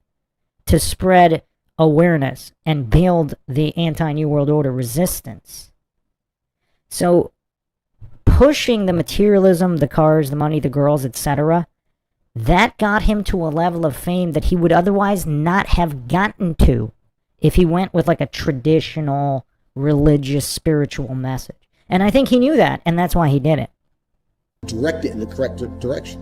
to spread awareness and build the anti-New World Order resistance. So, pushing the materialism, the cars, the money, the girls, etc., that got him to a level of fame that he would otherwise not have gotten to if he went with like a traditional, religious, spiritual message. And I think he knew that, and that's why he did it. Direct it in the correct direction.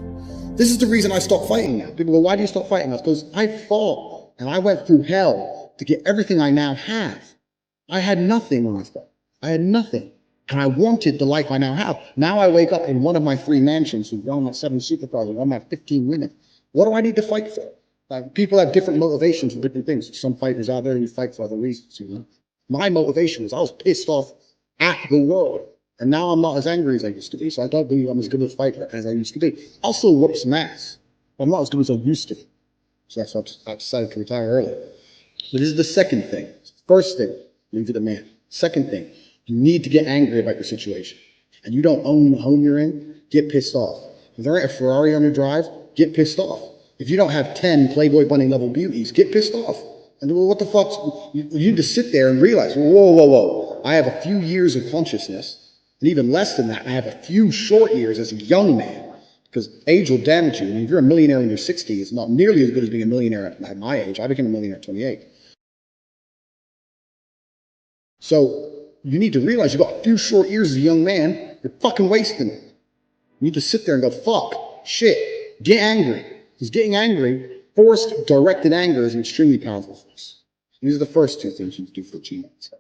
This is the reason I stopped fighting now. People go, why do you stop fighting us? Because I fought, and I went through hell to get everything I now have. I had nothing when I fought. I had nothing. And I wanted the life I now have. Now I wake up in one of my 3 mansions, we own 7 supercars, we own 15 women. What do I need to fight for? People have different motivations for different things. Some fighters out there, you fight for other reasons, you know. My motivation was I was pissed off at the world. And now I'm not as angry as I used to be, so I don't believe I'm as good a fighter as I used to be. I'll still whoop some ass. I'm not as good as I used to. So that's why I decided to retire early. But this is the second thing. First thing, leave it to man. Second thing, you need to get angry about your situation. And you don't own the home you're in, get pissed off. If there ain't a Ferrari on your drive, get pissed off. If you don't have 10 Playboy Bunny level beauties, get pissed off. And well, what the fuck? You need to sit there and realize, whoa. I have a few years of consciousness. And even less than that, I have a few short years as a young man, because age will damage you. I mean, if you're a millionaire in your 60s, it's not nearly as good as being a millionaire at my age. I became a millionaire at 28. So you need to realize you've got a few short years as a young man. You're fucking wasting it. You need to sit there and go, fuck, shit, get angry. Because getting angry, forced, directed anger is an extremely powerful force. These are the first two things you can do for a G mindset.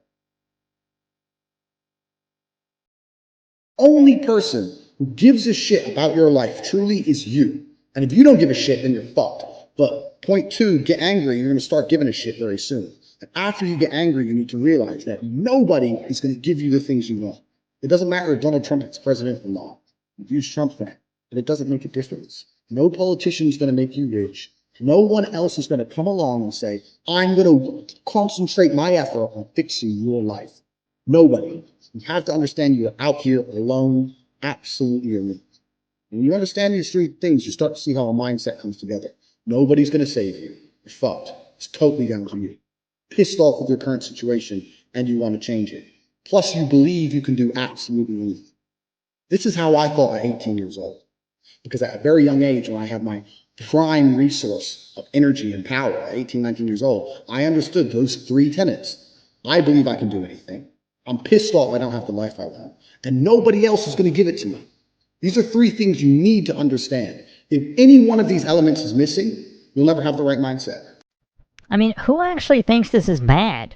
Only person who gives a shit about your life truly is you. And if you don't give a shit, then you're fucked. But point two, get angry, you're going to start giving a shit very soon. And after you get angry, you need to realize that nobody is going to give you the things you want. It doesn't matter if Donald Trump is president or not. Use Trump fan, but it doesn't make a difference. No politician is going to make you rich. No one else is going to come along and say, I'm going to concentrate my effort on fixing your life. Nobody. You have to understand you're out here alone, absolutely alone. When you understand these three things, you start to see how a mindset comes together. Nobody's going to save you. You're fucked. It's totally down to you. Pissed off with your current situation, and you want to change it. Plus, you believe you can do absolutely anything. This is how I thought at 18 years old. Because at a very young age, when I had my prime resource of energy and power at 18, 19 years old, I understood those three tenets. I believe I can do anything. I'm pissed off I don't have the life I want. And nobody else is going to give it to me. These are three things you need to understand. If any one of these elements is missing, you'll never have the right mindset. I mean, who actually thinks this is bad?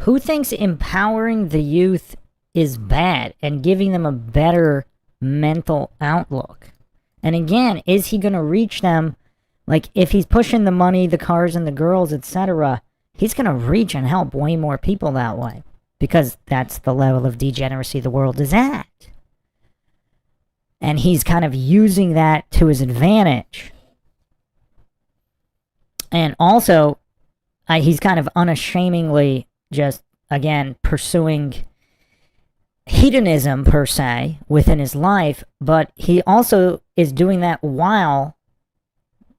Who thinks empowering the youth is bad and giving them a better mental outlook? And again, is he going to reach them? Like, if he's pushing the money, the cars, and the girls, etc., he's going to reach and help way more people that way. Because that's the level of degeneracy the world is at. And he's kind of using that to his advantage. And also, he's kind of unashamedly just, again, pursuing hedonism, per se, within his life. But he also is doing that while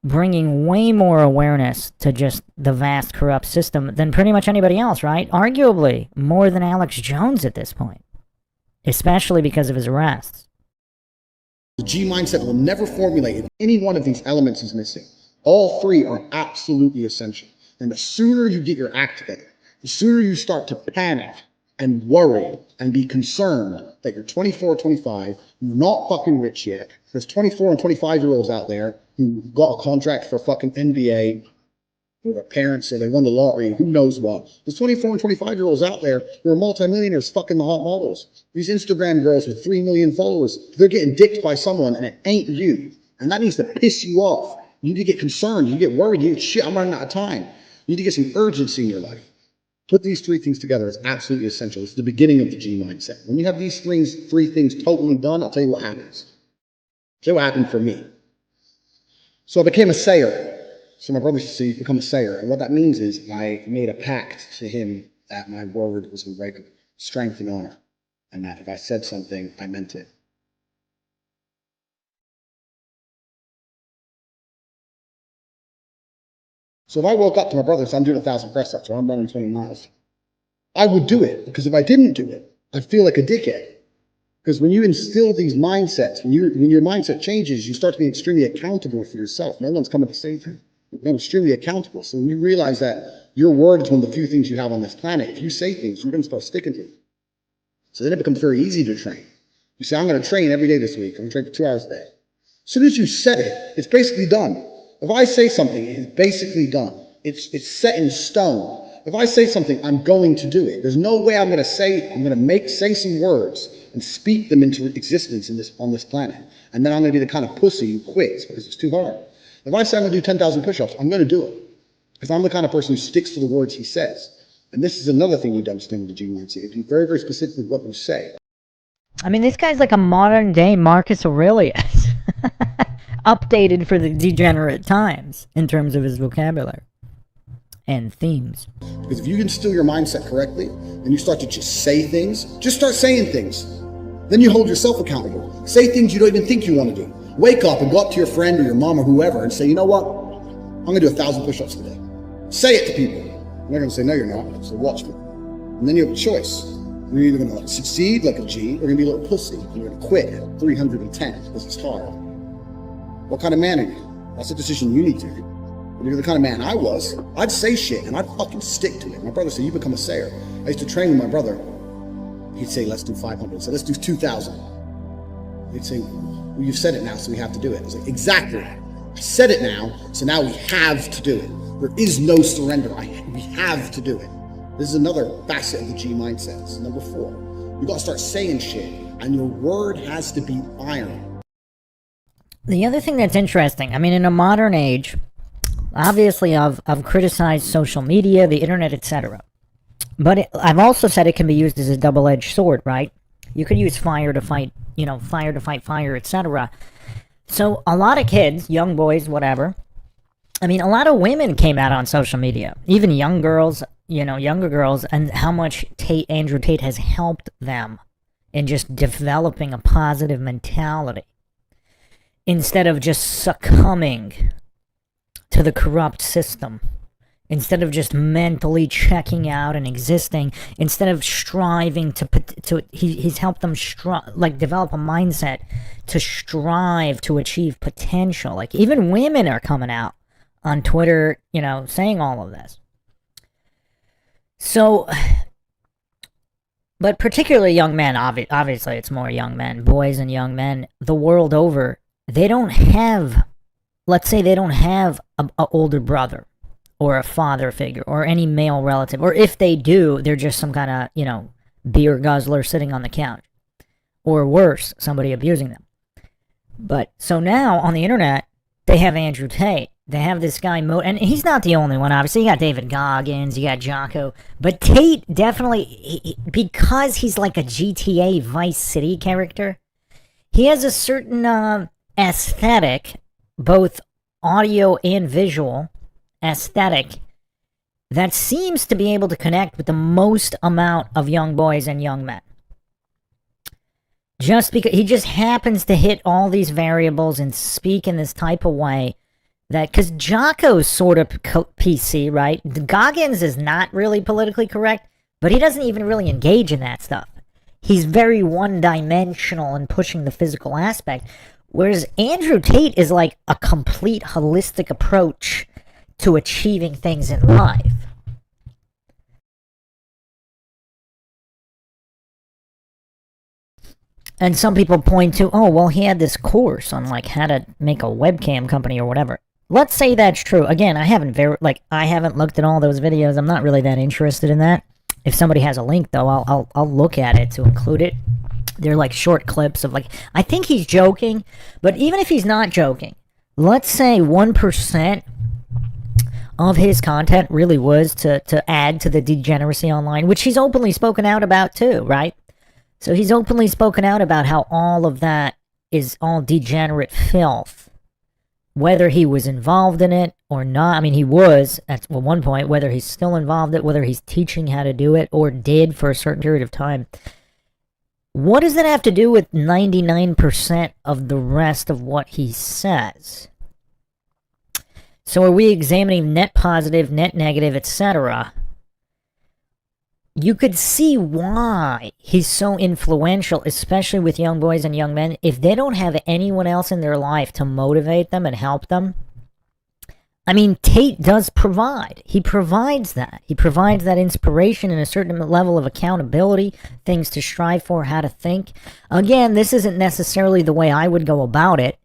bringing way more awareness to just the vast corrupt system than pretty much anybody else, right? Arguably, more than Alex Jones at this point. Especially because of his arrests. The G mindset will never formulate if any one of these elements is missing. All three are absolutely essential. And the sooner you get your act together, the sooner you start to panic and worry and be concerned that you're 24 or 25, you're not fucking rich yet. There's 24 and 25-year-olds out there who got a contract for fucking NBA, who their parents say they won the lottery, who knows what. There's 24 and 25-year-olds out there who are multimillionaires fucking the hot models. These Instagram girls with 3 million followers, they're getting dicked by someone and it ain't you. And that needs to piss you off. You need to get concerned, you get worried, you get shit, I'm running out of time. You need to get some urgency in your life. Put these three things together. It's absolutely essential. It's the beginning of the G mindset. When you have these three things totally done, I'll tell you what happens. I'll tell you what happened for me. So I became a sayer. So my brother used to say, become a sayer. And what that means is I made a pact to him that my word was a regular strength and honor. And that if I said something, I meant it. So if I woke up to my brother and said, I'm doing 1,000 press ups or I'm running 20 miles, I would do it. Because if I didn't do it, I'd feel like a dickhead. Because when you instill these mindsets, when your mindset changes, you start to be extremely accountable for yourself. No one's coming to save you. You're extremely accountable. So when you realize that your word is one of the few things you have on this planet, if you say things, you're going to start sticking to it. So then it becomes very easy to train. You say, I'm going to train every day this week. I'm going to train for 2 hours a day. As soon as you said it, it's basically done. If I say something, it's basically done. It's set in stone. If I say something, I'm going to do it. There's no way I'm going to say some words and speak them into existence on this planet. And then I'm going to be the kind of pussy who quits because it's too hard. If I say I'm going to do 10,000 push-ups, I'm going to do it. Because I'm the kind of person who sticks to the words he says. And this is another thing you understand with the G mindset. Be very, very specific with what you say. I mean, this guy's like a modern day Marcus Aurelius. Updated for the degenerate times in terms of his vocabulary and themes. Because if you instill your mindset correctly and you start to just say things, just start saying things. Then you hold yourself accountable. Say things you don't even think you want to do. Wake up and go up to your friend or your mom or whoever and say, you know what? I'm going to do 1,000 push-ups today. Say it to people. And they're going to say, no, you're not. So watch me. And then you have a choice. You're either going to succeed like a G or you're going to be a little pussy. And you're going to quit at 310 because it's hard. What kind of man are you? That's a decision you need to make. If you're the kind of man I was, I'd say shit and I'd fucking stick to it. My brother said, you become a sayer. I used to train with my brother. He'd say, let's do 500. So let's do 2,000. He'd say, well, you've said it now, so we have to do it. I was like, exactly. I said it now, so now we have to do it. There is no surrender. We have to do it. This is another facet of the G mindset. This is number 4. You gotta start saying shit, and your word has to be iron. The other thing that's interesting, I mean, in a modern age, obviously I've criticized social media, the internet, etc. But I've also said it can be used as a double-edged sword, right? You could use fire to fight, fire to fight fire, etc. So a lot of kids, young boys, whatever, I mean, a lot of women came out on social media, even young girls, younger girls, and how much Andrew Tate has helped them in just developing a positive mentality instead of just succumbing to the corrupt system, instead of just mentally checking out and existing, instead of striving he's helped them develop a mindset to strive to achieve potential. Like, even women are coming out on Twitter, saying all of this. So, but particularly young men, obviously it's more young men, boys and young men, the world over, they don't have, let's say they don't have an older brother or a father figure or any male relative, or if they do, they're just some kind of, beer guzzler sitting on the couch, or worse, somebody abusing them. But so now on the internet, they have Andrew Tate. They have this guy, and he's not the only one, obviously. You got David Goggins, you got Jocko. But Tate definitely, because he's like a GTA Vice City character, he has a certain aesthetic, both audio and visual aesthetic, that seems to be able to connect with the most amount of young boys and young men. Just because he just happens to hit all these variables and speak in this type of way that, because Jocko's sort of PC, right? Goggins is not really politically correct, but he doesn't even really engage in that stuff. He's very one-dimensional in pushing the physical aspect, whereas Andrew Tate is like a complete holistic approach to achieving things in life. And some people point to, oh, well, he had this course on like how to make a webcam company or whatever. Let's say that's true. Again, I haven't looked at all those videos. I'm not really that interested in that. If somebody has a link, though, I'll look at it to include it. They're like short clips of I think he's joking, but even if he's not joking, let's say 1% of his content really was to add to the degeneracy online, which he's openly spoken out about too, right? So he's openly spoken out about how all of that is all degenerate filth. Whether he was involved in it or not, I mean, he was at one point, whether he's still involved in it, whether he's teaching how to do it or did for a certain period of time. What does that have to do with 99% of the rest of what he says? So are we examining net positive, net negative, etc.? You could see why he's so influential, especially with young boys and young men. If they don't have anyone else in their life to motivate them and help them, I mean, Tate does provide. He provides that. He provides that inspiration and a certain level of accountability, things to strive for, how to think. Again, this isn't necessarily the way I would go about it.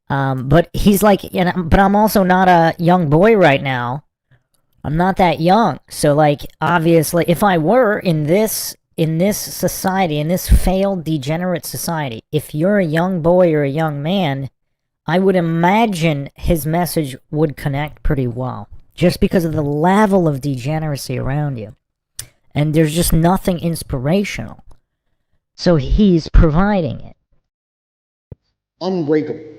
But he's like, but I'm also not a young boy right now. I'm not that young. So, obviously, if I were in this society, in this failed, degenerate society, if you're a young boy or a young man, I would imagine his message would connect pretty well, just because of the level of degeneracy around you. And there's just nothing inspirational. So he's providing it. Unbreakable.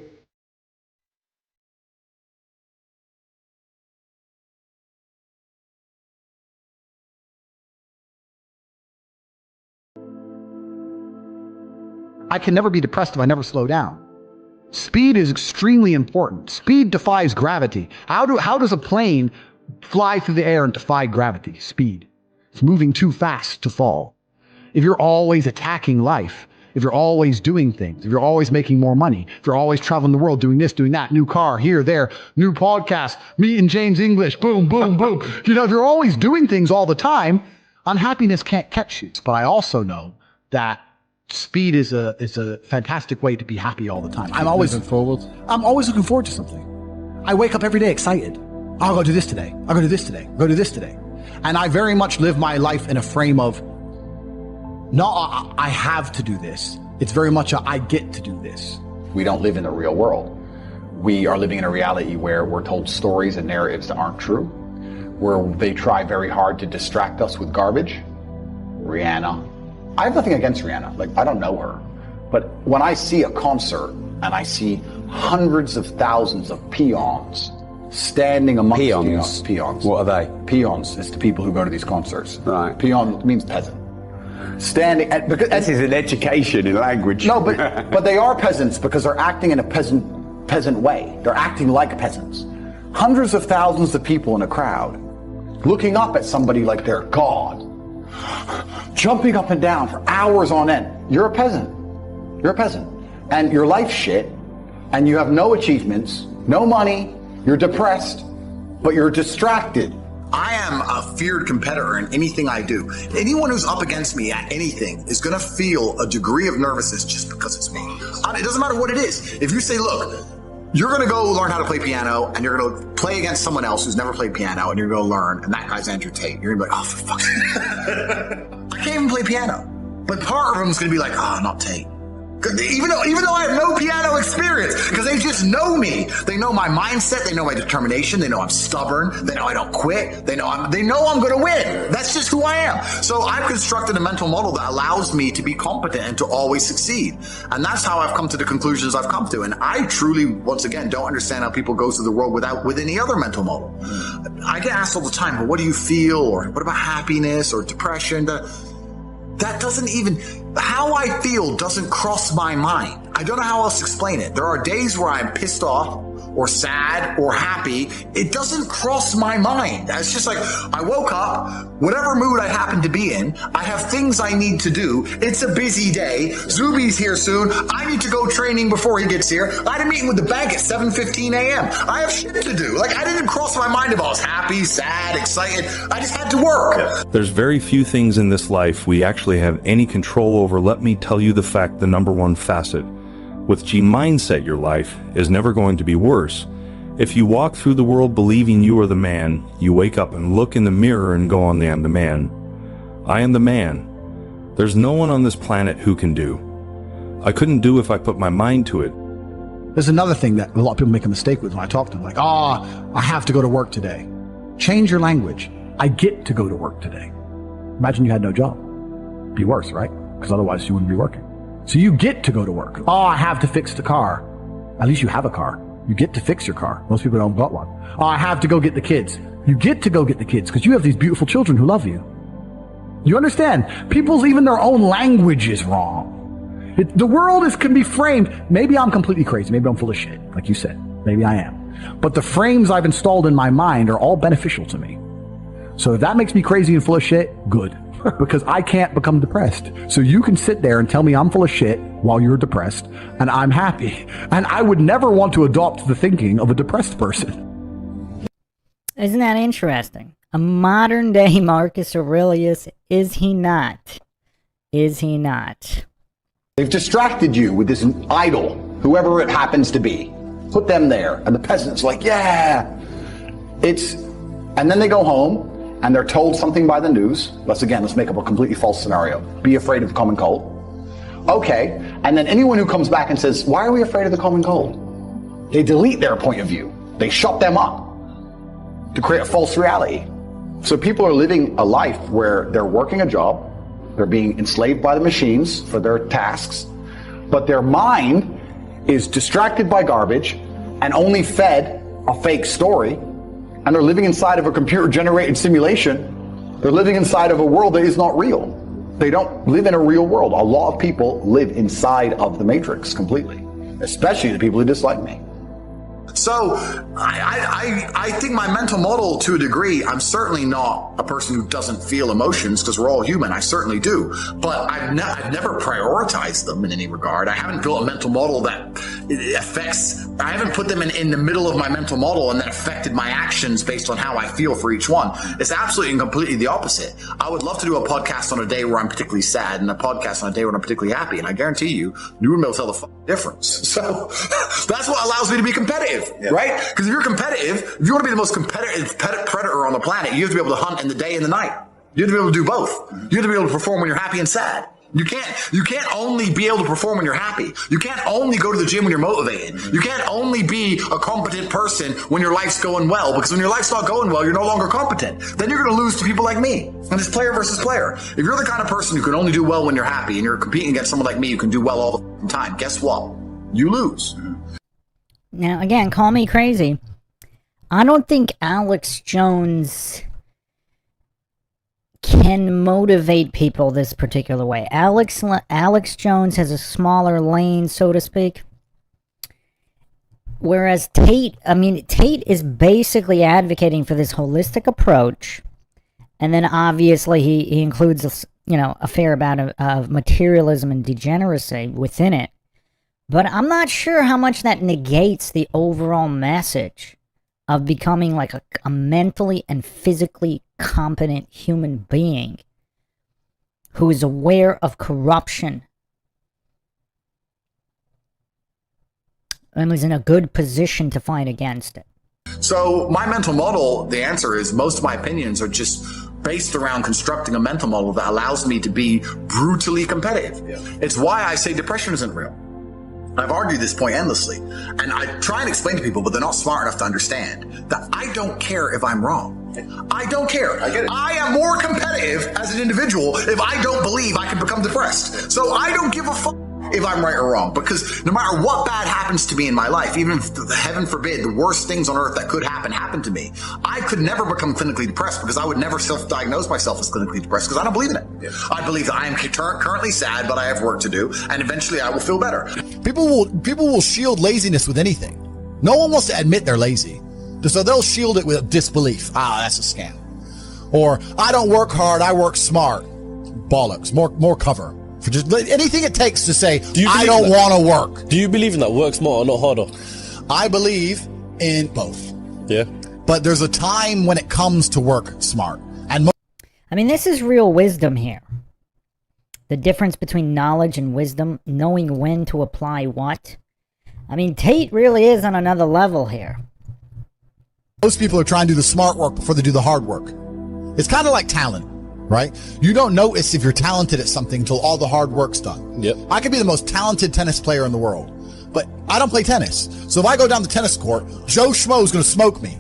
I can never be depressed if I never slow down. Speed is extremely important. Speed defies gravity. How does a plane fly through the air and defy gravity? Speed. It's moving too fast to fall. If you're always attacking life, if you're always doing things, if you're always making more money, if you're always traveling the world doing this, doing that, new car, here, there, new podcast, me and James English, boom, boom, boom. If you're always doing things all the time, unhappiness can't catch you. But I also know that speed is a fantastic way to be happy all the time. I'm always looking forward. I'm always looking forward to something. I wake up every day excited. I'll go do this today. I'll go do this today. Go do this today. And I very much live my life in a frame of, not I have to do this. It's very much a I get to do this. We don't live in the real world. We are living in a reality where we're told stories and narratives that aren't true, where they try very hard to distract us with garbage. Rihanna. I have nothing against Rihanna. Like, I don't know her. But when I see a concert and I see hundreds of thousands of peons standing amongst peons. What are they? Peons is the people who go to these concerts. Right. Peon means peasant. Standing at, because this is an education in language. No, but they are peasants because they're acting in a peasant way. They're acting like peasants. Hundreds of thousands of people in a crowd looking up at somebody like they're God, jumping up and down for hours on end. You're a peasant. You're a peasant. And your life's shit, and you have no achievements, no money, you're depressed, but you're distracted. I am a feared competitor in anything I do. Anyone who's up against me at anything is going to feel a degree of nervousness just because it's me. It doesn't matter what it is. If you say, look, you're going to go learn how to play piano, and you're going to play against someone else who's never played piano, and you're going to learn, and that guy's Andrew Tate. You're going to be like, oh, for fuck's sake. I can't even play piano. But part of them is going to be like, oh, not Tate. Even though I have no piano experience, because they just know me. They know my mindset. They know my determination. They know I'm stubborn. They know I don't quit. They know I'm going to win. That's just who I am. So I've constructed a mental model that allows me to be competent and to always succeed. And that's how I've come to the conclusions I've come to. And I truly, once again, don't understand how people go through the world with any other mental model. I get asked all the time, but what do you feel? Or what about happiness or depression? That doesn't even, how I feel doesn't cross my mind. I don't know how else to explain it. There are days where I'm pissed off or sad or happy. It doesn't cross my mind. It's just like, I woke up, whatever mood I happen to be in, I have things I need to do. It's a busy day. Zuby's here soon. I need to go training before he gets here. I had a meeting with the bank at 7:15 a.m. I have shit to do. Like, I didn't cross my mind if I was happy, sad, excited. I just had to work. There's very few things in this life we actually have any control over. Let me tell you the fact, the number one facet. With G mindset, your life is never going to be worse. If you walk through the world believing you are the man, you wake up and look in the mirror and go, I am the man. I am the man. There's no one on this planet who can do. I couldn't do if I put my mind to it. There's another thing that a lot of people make a mistake with when I talk to them, like, I have to go to work today. Change your language. I get to go to work today. Imagine you had no job. Be worse, right? Because otherwise you wouldn't be working. So you get to go to work. I have to fix the car. At least you have a car. You get to fix your car. Most people don't got one. I have to go get the kids. You get to go get the kids because you have these beautiful children who love you. You understand? People's, even their own language is wrong. The world can be framed. Maybe I'm completely crazy. Maybe I'm full of shit, like you said. Maybe I am. But the frames I've installed in my mind are all beneficial to me. So if that makes me crazy and full of shit, good. Because I can't become depressed. So you can sit there and tell me I'm full of shit while you're depressed, and I'm happy. And I would never want to adopt the thinking of a depressed person. Isn't that interesting? A modern day Marcus Aurelius, is he not? Is he not? They've distracted you with this idol, whoever it happens to be. Put them there, and the peasant's like, yeah. And then they go home, and they're told something by the news. Let's make up a completely false scenario. Be afraid of the common cold. Okay, and then anyone who comes back and says, why are we afraid of the common cold? They delete their point of view. They shut them up to create a false reality. So people are living a life where they're working a job, they're being enslaved by the machines for their tasks, but their mind is distracted by garbage and only fed a fake story. And they're living inside of a computer-generated simulation. They're living inside of a world that is not real. They don't live in a real world. A lot of people live inside of the Matrix completely, especially the people who dislike me. So I think my mental model, to a degree, I'm certainly not a person who doesn't feel emotions, because we're all human. I certainly do. But I've never prioritized them in any regard. I haven't built a mental model that it affects, I haven't put them in the middle of my mental model and then affected my actions based on how I feel for each one. It's absolutely and completely the opposite. I would love to do a podcast on a day where I'm particularly sad and a podcast on a day when I'm particularly happy. And I guarantee you wouldn't be able to tell the difference. So that's what allows me to be competitive, right? Because if you're competitive, if you want to be the most competitive predator on the planet, you have to be able to hunt in the day and the night. You have to be able to do both. You have to be able to perform when you're happy and sad. You can't only be able to perform when you're happy. You can't only go to the gym when you're motivated. You can't only be a competent person when your life's going well, because when your life's not going well, you're no longer competent. Then you're going to lose to people like me. And it's player versus player. If you're the kind of person who can only do well when you're happy and you're competing against someone like me who can do well all the time, guess what? You lose. Now, again, call me crazy. I don't think Alex Jones can motivate people this particular way. Alex Jones has a smaller lane, so to speak. Whereas Tate is basically advocating for this holistic approach. And then obviously he includes a fair amount of materialism and degeneracy within it. But I'm not sure how much that negates the overall message of becoming like a mentally and physically competent human being who is aware of corruption and is in a good position to fight against it. So my mental model, the answer is most of my opinions are just based around constructing a mental model that allows me to be brutally competitive. It's why I say depression isn't real. I've argued this point endlessly, and I try and explain to people, but they're not smart enough to understand that I don't care if I'm wrong. I don't care. I get it. I am more competitive as an individual if I don't believe I can become depressed. So I don't give a fuck if I'm right or wrong, because no matter what bad happens to me in my life, even if, heaven forbid, the worst things on earth that could happen to me, I could never become clinically depressed, because I would never self-diagnose myself as clinically depressed, because I don't believe in it. I believe that I am currently sad, but I have work to do, and eventually I will feel better. People will shield laziness with anything. No one wants to admit they're lazy, so they'll shield it with disbelief. That's a scam. Or I don't work hard, I work smart. Bollocks. More cover. For just anything it takes to say, I don't want to work. Do you believe in that? Work smarter, not harder? I believe in both. Yeah. But there's a time when it comes to work smart. And I mean, this is real wisdom here. The difference between knowledge and wisdom, knowing when to apply what. I mean, Tate really is on another level here. Most people are trying to do the smart work before they do the hard work. It's kind of like talent, right? You don't notice if you're talented at something until all the hard work's done. Yep. I could be the most talented tennis player in the world, but I don't play tennis. So if I go down the tennis court, Joe Schmo's going to smoke me.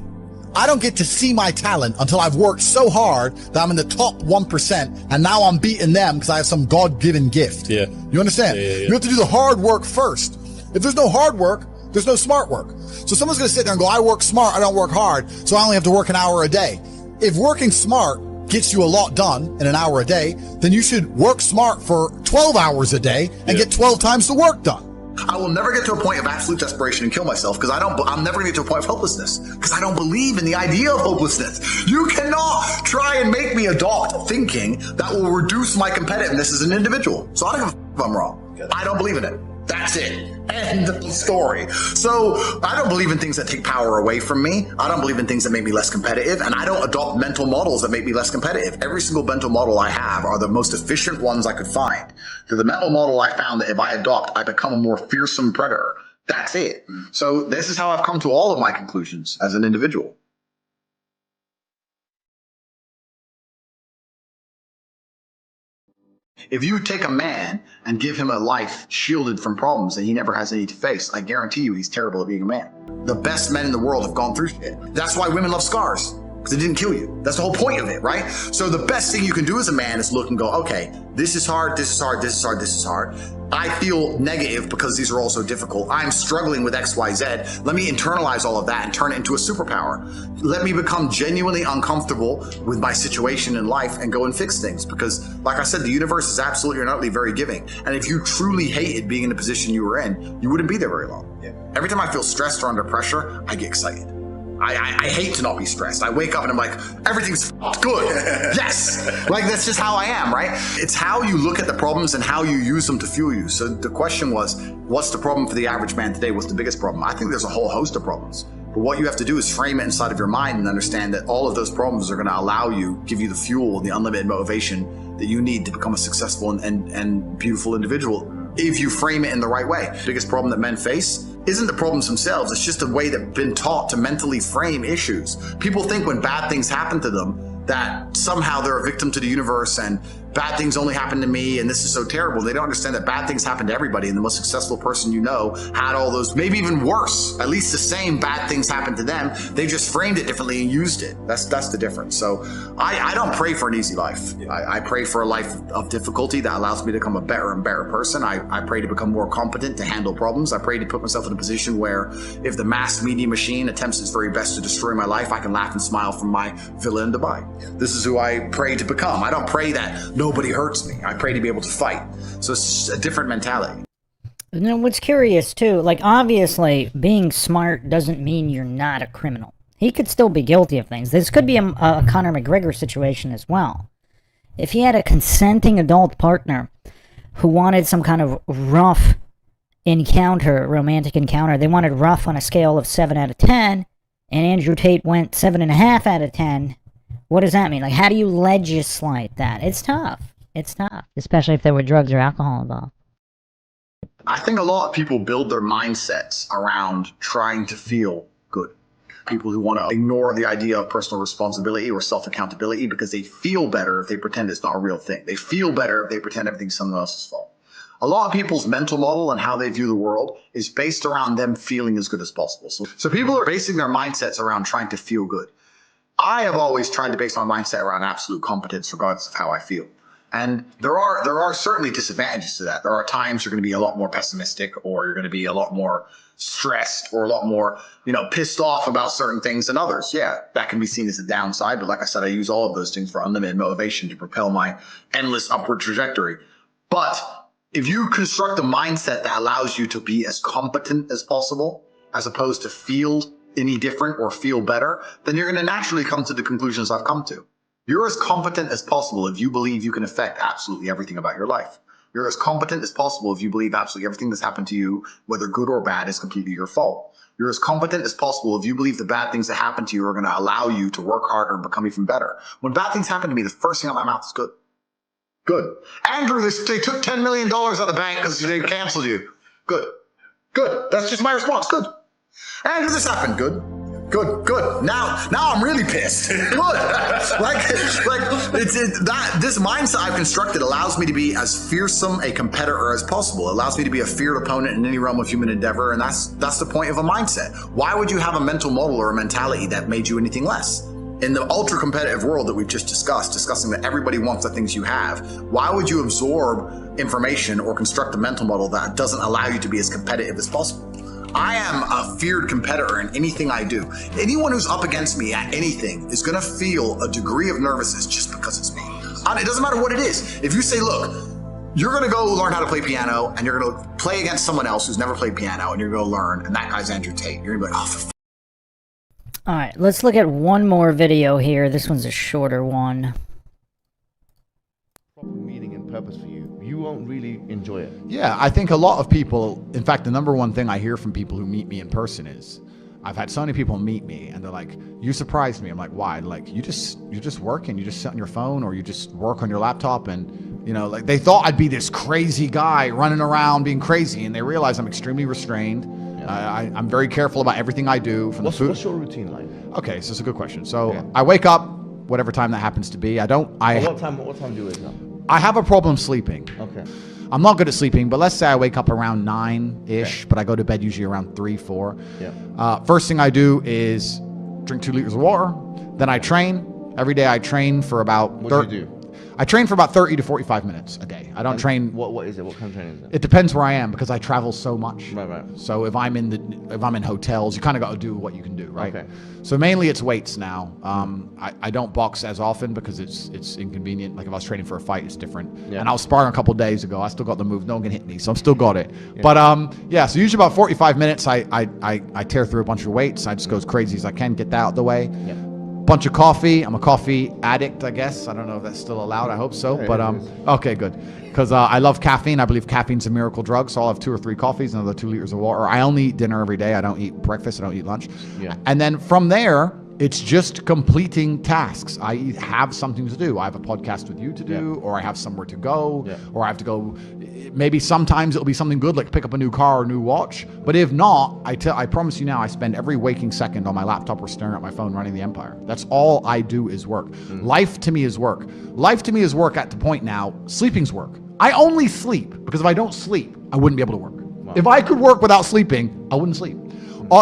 I don't get to see my talent until I've worked so hard that I'm in the top 1%, and now I'm beating them because I have some God-given gift. Yeah. You understand? Yeah. You have to do the hard work first. If there's no hard work, there's no smart work. So someone's going to sit there and go, I work smart, I don't work hard, so I only have to work an hour a day. If working smart gets you a lot done in an hour a day, then you should work smart for 12 hours a day and get 12 times the work done. I will never get to a point of absolute desperation and kill myself, because I'm never going to get to a point of hopelessness, because I don't believe in the idea of hopelessness. You cannot try and make me adopt thinking that will reduce my competitiveness as an individual. So I don't give a if I'm wrong. I don't believe in it. That's it. End of story. So I don't believe in things that take power away from me. I don't believe in things that make me less competitive, and I don't adopt mental models that make me less competitive. Every single mental model I have are the most efficient ones I could find. So the mental model I found that if I adopt, I become a more fearsome predator. That's it. So this is how I've come to all of my conclusions as an individual. If you take a man and give him a life shielded from problems that he never has any to face, I guarantee you he's terrible at being a man. The best men in the world have gone through shit. That's why women love scars, because it didn't kill you. That's the whole point of it, right? So the best thing you can do as a man is look and go, okay, this is hard, this is hard, this is hard, this is hard. I feel negative because these are all so difficult. I'm struggling with X, Y, Z. Let me internalize all of that and turn it into a superpower. Let me become genuinely uncomfortable with my situation in life and go and fix things. Because like I said, the universe is absolutely and utterly very giving. And if you truly hated being in the position you were in, you wouldn't be there very long. Every time I feel stressed or under pressure, I get excited. I hate to not be stressed. I wake up and I'm like, everything's good. Yes. Like, that's just how I am, right? It's how you look at the problems and how you use them to fuel you. So the question was, what's the problem for the average man today? What's the biggest problem? I think there's a whole host of problems. But what you have to do is frame it inside of your mind and understand that all of those problems are going to allow you, give you the fuel, the unlimited motivation that you need to become a successful and beautiful individual if you frame it in the right way. The biggest problem that men face isn't the problems themselves. It's just the way they've been taught to mentally frame issues. People think when bad things happen to them that somehow they're a victim to the universe and bad things only happen to me and this is so terrible. They don't understand that bad things happen to everybody, and the most successful person you know had all those, maybe even worse, at least the same bad things happened to them. They just framed it differently and used it. That's the difference. So I don't pray for an easy life. I pray for a life of difficulty that allows me to become a better and better person. I pray to become more competent to handle problems. I pray to put myself in a position where if the mass media machine attempts its very best to destroy my life, I can laugh and smile from my villa in Dubai. This is who I pray to become. I don't pray that nobody hurts me. I pray to be able to fight. So it's a different mentality. You know, what's curious too, like obviously being smart doesn't mean you're not a criminal. He could still be guilty of things. This could be a Conor McGregor situation as well. If he had a consenting adult partner who wanted some kind of rough encounter, romantic encounter, they wanted rough on a scale of 7 out of 10, and Andrew Tate went 7.5 out of 10, what does that mean? Like, how do you legislate that? It's tough. It's tough. Especially if there were drugs or alcohol involved. I think a lot of people build their mindsets around trying to feel good. People who want to ignore the idea of personal responsibility or self-accountability because they feel better if they pretend it's not a real thing. They feel better if they pretend everything's someone else's fault. A lot of people's mental model and how they view the world is based around them feeling as good as possible. So people are basing their mindsets around trying to feel good. I have always tried to base my mindset around absolute competence regardless of how I feel. And there are certainly disadvantages to that. There are times you're going to be a lot more pessimistic, or you're going to be a lot more stressed, or a lot more, pissed off about certain things than others. Yeah, that can be seen as a downside. But like I said, I use all of those things for unlimited motivation to propel my endless upward trajectory. But if you construct a mindset that allows you to be as competent as possible, as opposed to feel any different or feel better, then you're going to naturally come to the conclusions I've come to. You're as competent as possible if you believe you can affect absolutely everything about your life. You're as competent as possible if you believe absolutely everything that's happened to you, whether good or bad, is completely your fault. You're as competent as possible if you believe the bad things that happen to you are going to allow you to work harder and become even better. When bad things happen to me, the first thing out of my mouth is good. Good. Andrew, they took $10 million out of the bank because they canceled you. Good. Good. That's just my response. Good. Andrew, this happened. Good. Good, good. Now I'm really pissed. Good. This mindset I've constructed allows me to be as fearsome a competitor as possible. It allows me to be a feared opponent in any realm of human endeavor, and that's the point of a mindset. Why would you have a mental model or a mentality that made you anything less? In the ultra competitive world that we've just discussing that everybody wants the things you have, why would you absorb information or construct a mental model that doesn't allow you to be as competitive as possible? I am a feared competitor in anything I do. Anyone who's up against me at anything is going to feel a degree of nervousness just because it's me. It doesn't matter what it is. If you say, look, you're going to go learn how to play piano and you're going to play against someone else who's never played piano and you're going to learn, and that guy's Andrew Tate, you're going to be like, oh, for All right, let's look at one more video here. This one's a shorter one. Meaning and purpose for you, you won't really enjoy it. Yeah, I think a lot of people, in fact, the number one thing I hear from people who meet me in person is, I've had so many people meet me and they're like, you surprised me. I'm like, why? Like, you just work and you just sit on your phone or you just work on your laptop, and like they thought I'd be this crazy guy running around being crazy, and they realize I'm extremely restrained. Yeah. I'm very careful about everything I do. From the food. What's your routine like? Okay, so it's a good question. So I wake up, whatever time that happens to be. What time do you wake up? I have a problem sleeping. Okay. I'm not good at sleeping, but let's say I wake up around 9-ish, but I go to bed usually around 3, 4. Yeah. First thing I do is drink 2 liters of water. Then I train. Every day I train for about... What do you do? I train for about 30 to 45 minutes a day. I don't train. What is it? What kind of training is it? It depends where I am because I travel so much. Right. So if I'm in hotels, you kind of got to do what you can do, right? Okay. So mainly it's weights now. I don't box as often because it's inconvenient. Like if I was training for a fight, it's different. Yeah. And I was sparring a couple of days ago. I still got the move. No one can hit me, so I'm still got it. Yeah. But yeah. So usually about 45 minutes, I tear through a bunch of weights. I just go as crazy as I can, get that out of the way. Yeah. Bunch of coffee. I'm a coffee addict, I guess. I don't know if that's still allowed. I hope so. Yeah, but okay, good. Because I love caffeine. I believe caffeine's a miracle drug. So I'll have 2 or 3 coffees, another 2 liters of water. I only eat dinner every day. I don't eat breakfast. I don't eat lunch. Yeah. And then from there, it's just completing tasks. I have something to do. I have a podcast with you to do, or I have somewhere to go, or I have to go. Maybe sometimes it'll be something good, like pick up a new car or a new watch. But if not, I promise you now, I spend every waking second on my laptop or staring at my phone running the empire. That's all I do is work. Life to me is work. Life to me is work at the point now, sleeping's work. I only sleep because if I don't sleep, I wouldn't be able to work. Wow. If I could work without sleeping, I wouldn't sleep.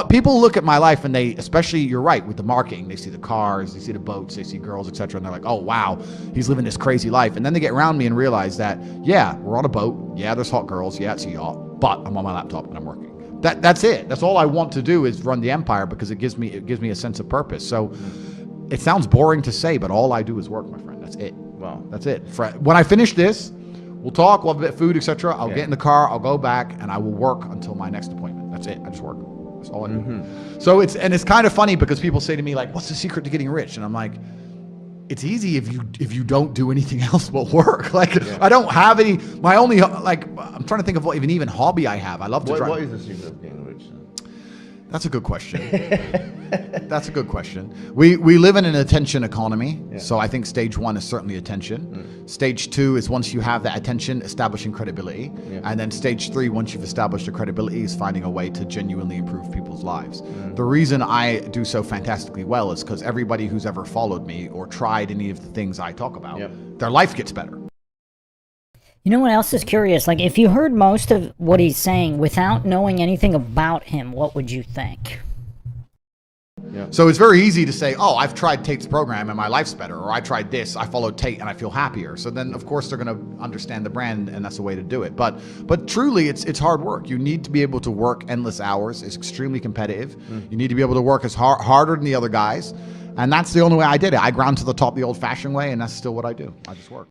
People look at my life and they, especially you're right, with the marketing, they see the cars, they see the boats, they see girls, etc. And they're like, oh, wow, he's living this crazy life. And then they get around me and realize that, yeah, we're on a boat. Yeah, there's hot girls. Yeah, it's a yacht. But I'm on my laptop and I'm working. That's it. That's all I want to do is run the empire because it gives me a sense of purpose. So it sounds boring to say, but all I do is work, my friend. That's it. Wow. That's it. When I finish this, we'll talk, we'll have a bit of food, etc. I'll get in the car, I'll go back, and I will work until my next appointment. That's it. I just work. That's all I do. So it's kind of funny because people say to me like, "What's the secret to getting rich?" And I'm like, "It's easy if you don't do anything else but work." Like I don't have any. My only I'm trying to think of what even hobby I have. I love to drive. What is the secret of getting rich? That's a good question. That's a good question. We live in an attention economy, so I think stage 1 is certainly attention. Stage 2 is once you have that attention, establishing credibility. And then stage 3, once you've established the credibility, is finding a way to genuinely improve people's lives. The reason I do so fantastically well is because everybody who's ever followed me or tried any of the things I talk about, their life gets better. You know what else is curious? Like, if you heard most of what he's saying without knowing anything about him, what would you think? So it's very easy to say, oh, I've tried Tate's program and my life's better, or I tried this, I followed Tate and I feel happier. So then, of course, they're going to understand the brand, and that's the way to do it. But truly, it's hard work. You need to be able to work endless hours. It's extremely competitive. You need to be able to work as harder than the other guys, and that's the only way I did it. I ground to the top the old-fashioned way, and that's still what I do. I just work.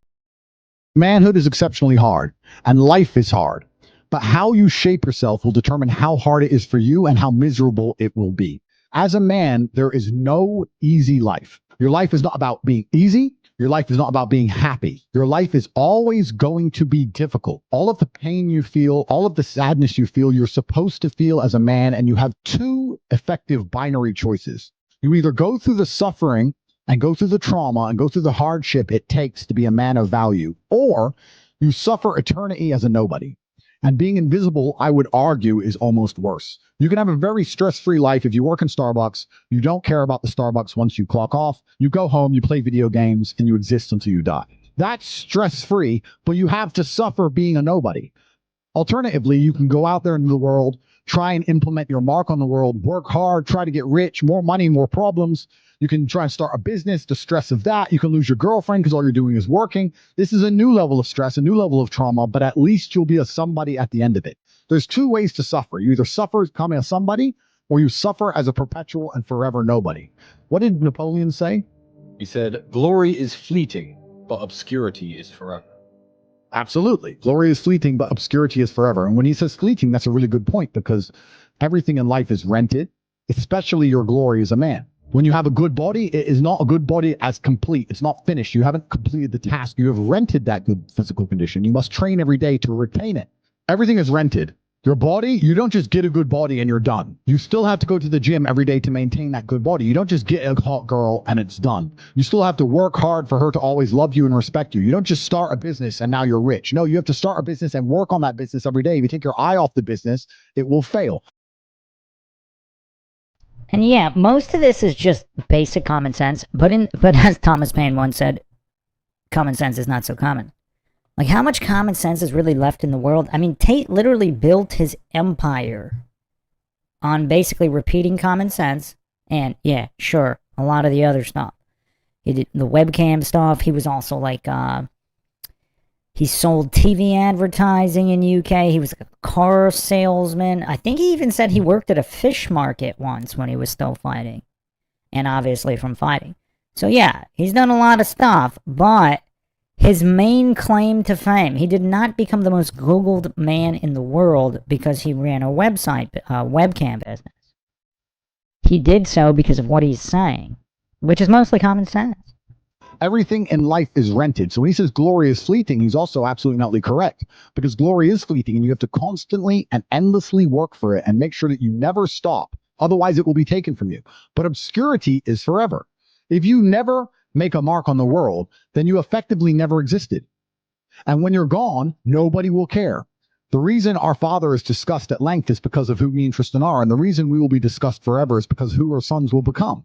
Manhood is exceptionally hard, and life is hard. But how you shape yourself will determine how hard it is for you and how miserable it will be. As a man, there is no easy life. Your life is not about being easy. Your life is not about being happy. Your life is always going to be difficult. All of the pain you feel, all of the sadness you feel, you're supposed to feel as a man, and you have 2 effective binary choices. You either go through the suffering and go through the trauma and go through the hardship it takes to be a man of value, or you suffer eternity as a nobody. And being invisible, I would argue, is almost worse. You can have a very stress-free life if you work in Starbucks. You don't care about the Starbucks once you clock off. You go home, you play video games, and you exist until you die. That's stress-free, but you have to suffer being a nobody. Alternatively, you can go out there into the world, try and implement your mark on the world, work hard, try to get rich, more money, more problems. You can try and start a business, the stress of that. You can lose your girlfriend because all you're doing is working. This is a new level of stress, a new level of trauma, but at least you'll be a somebody at the end of it. There's 2 ways to suffer. You either suffer as becoming a somebody, or you suffer as a perpetual and forever nobody. What did Napoleon say? He said, glory is fleeting, but obscurity is forever. Absolutely. Glory is fleeting, but obscurity is forever. And when he says fleeting, that's a really good point, because everything in life is rented, especially your glory as a man. When you have a good body, it is not a good body as complete. It's not finished. You haven't completed the task. You have rented that good physical condition. You must train every day to retain it. Everything is rented. Your body, you don't just get a good body and you're done. You still have to go to the gym every day to maintain that good body. You don't just get a hot girl and it's done. You still have to work hard for her to always love you and respect you. You don't just start a business and now you're rich. No, you have to start a business and work on that business every day. If you take your eye off the business, it will fail. And yeah, most of this is just basic common sense, but as Thomas Paine once said, common sense is not so common. Like, how much common sense is really left in the world? I mean, Tate literally built his empire on basically repeating common sense, and a lot of the other stuff. He did the webcam stuff. He was also like He sold TV advertising in UK. He was a car salesman. I think he even said he worked at a fish market once when he was still fighting. And obviously from fighting. So yeah, he's done a lot of stuff, but his main claim to fame, he did not become the most Googled man in the world because he ran a webcam business. He did so because of what he's saying, which is mostly common sense. Everything in life is rented. So when he says glory is fleeting, he's also absolutely not correct, because glory is fleeting and you have to constantly and endlessly work for it and make sure that you never stop. Otherwise, it will be taken from you. But obscurity is forever. If you never make a mark on the world, then you effectively never existed. And when you're gone, nobody will care. The reason our Father is discussed at length is because of who me and Tristan are. And the reason we will be discussed forever is because who our sons will become.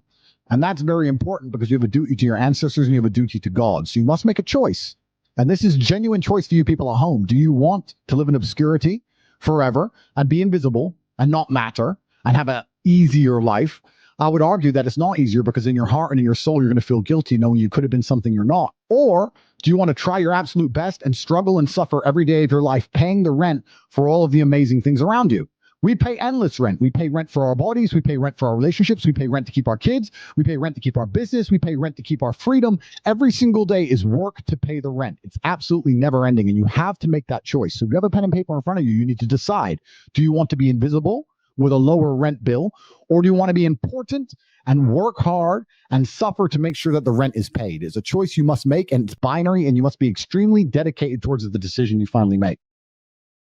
And that's very important because you have a duty to your ancestors and you have a duty to God. So you must make a choice. And this is genuine choice for you people at home. Do you want to live in obscurity forever and be invisible and not matter and have an easier life? I would argue that it's not easier, because in your heart and in your soul, you're going to feel guilty knowing you could have been something you're not. Or do you want to try your absolute best and struggle and suffer every day of your life paying the rent for all of the amazing things around you? We pay endless rent. We pay rent for our bodies. We pay rent for our relationships. We pay rent to keep our kids. We pay rent to keep our business. We pay rent to keep our freedom. Every single day is work to pay the rent. It's absolutely never ending. And you have to make that choice. So if you have a pen and paper in front of you, you need to decide, do you want to be invisible with a lower rent bill, or do you want to be important and work hard and suffer to make sure that the rent is paid? It's a choice you must make, and it's binary, and you must be extremely dedicated towards the decision you finally make.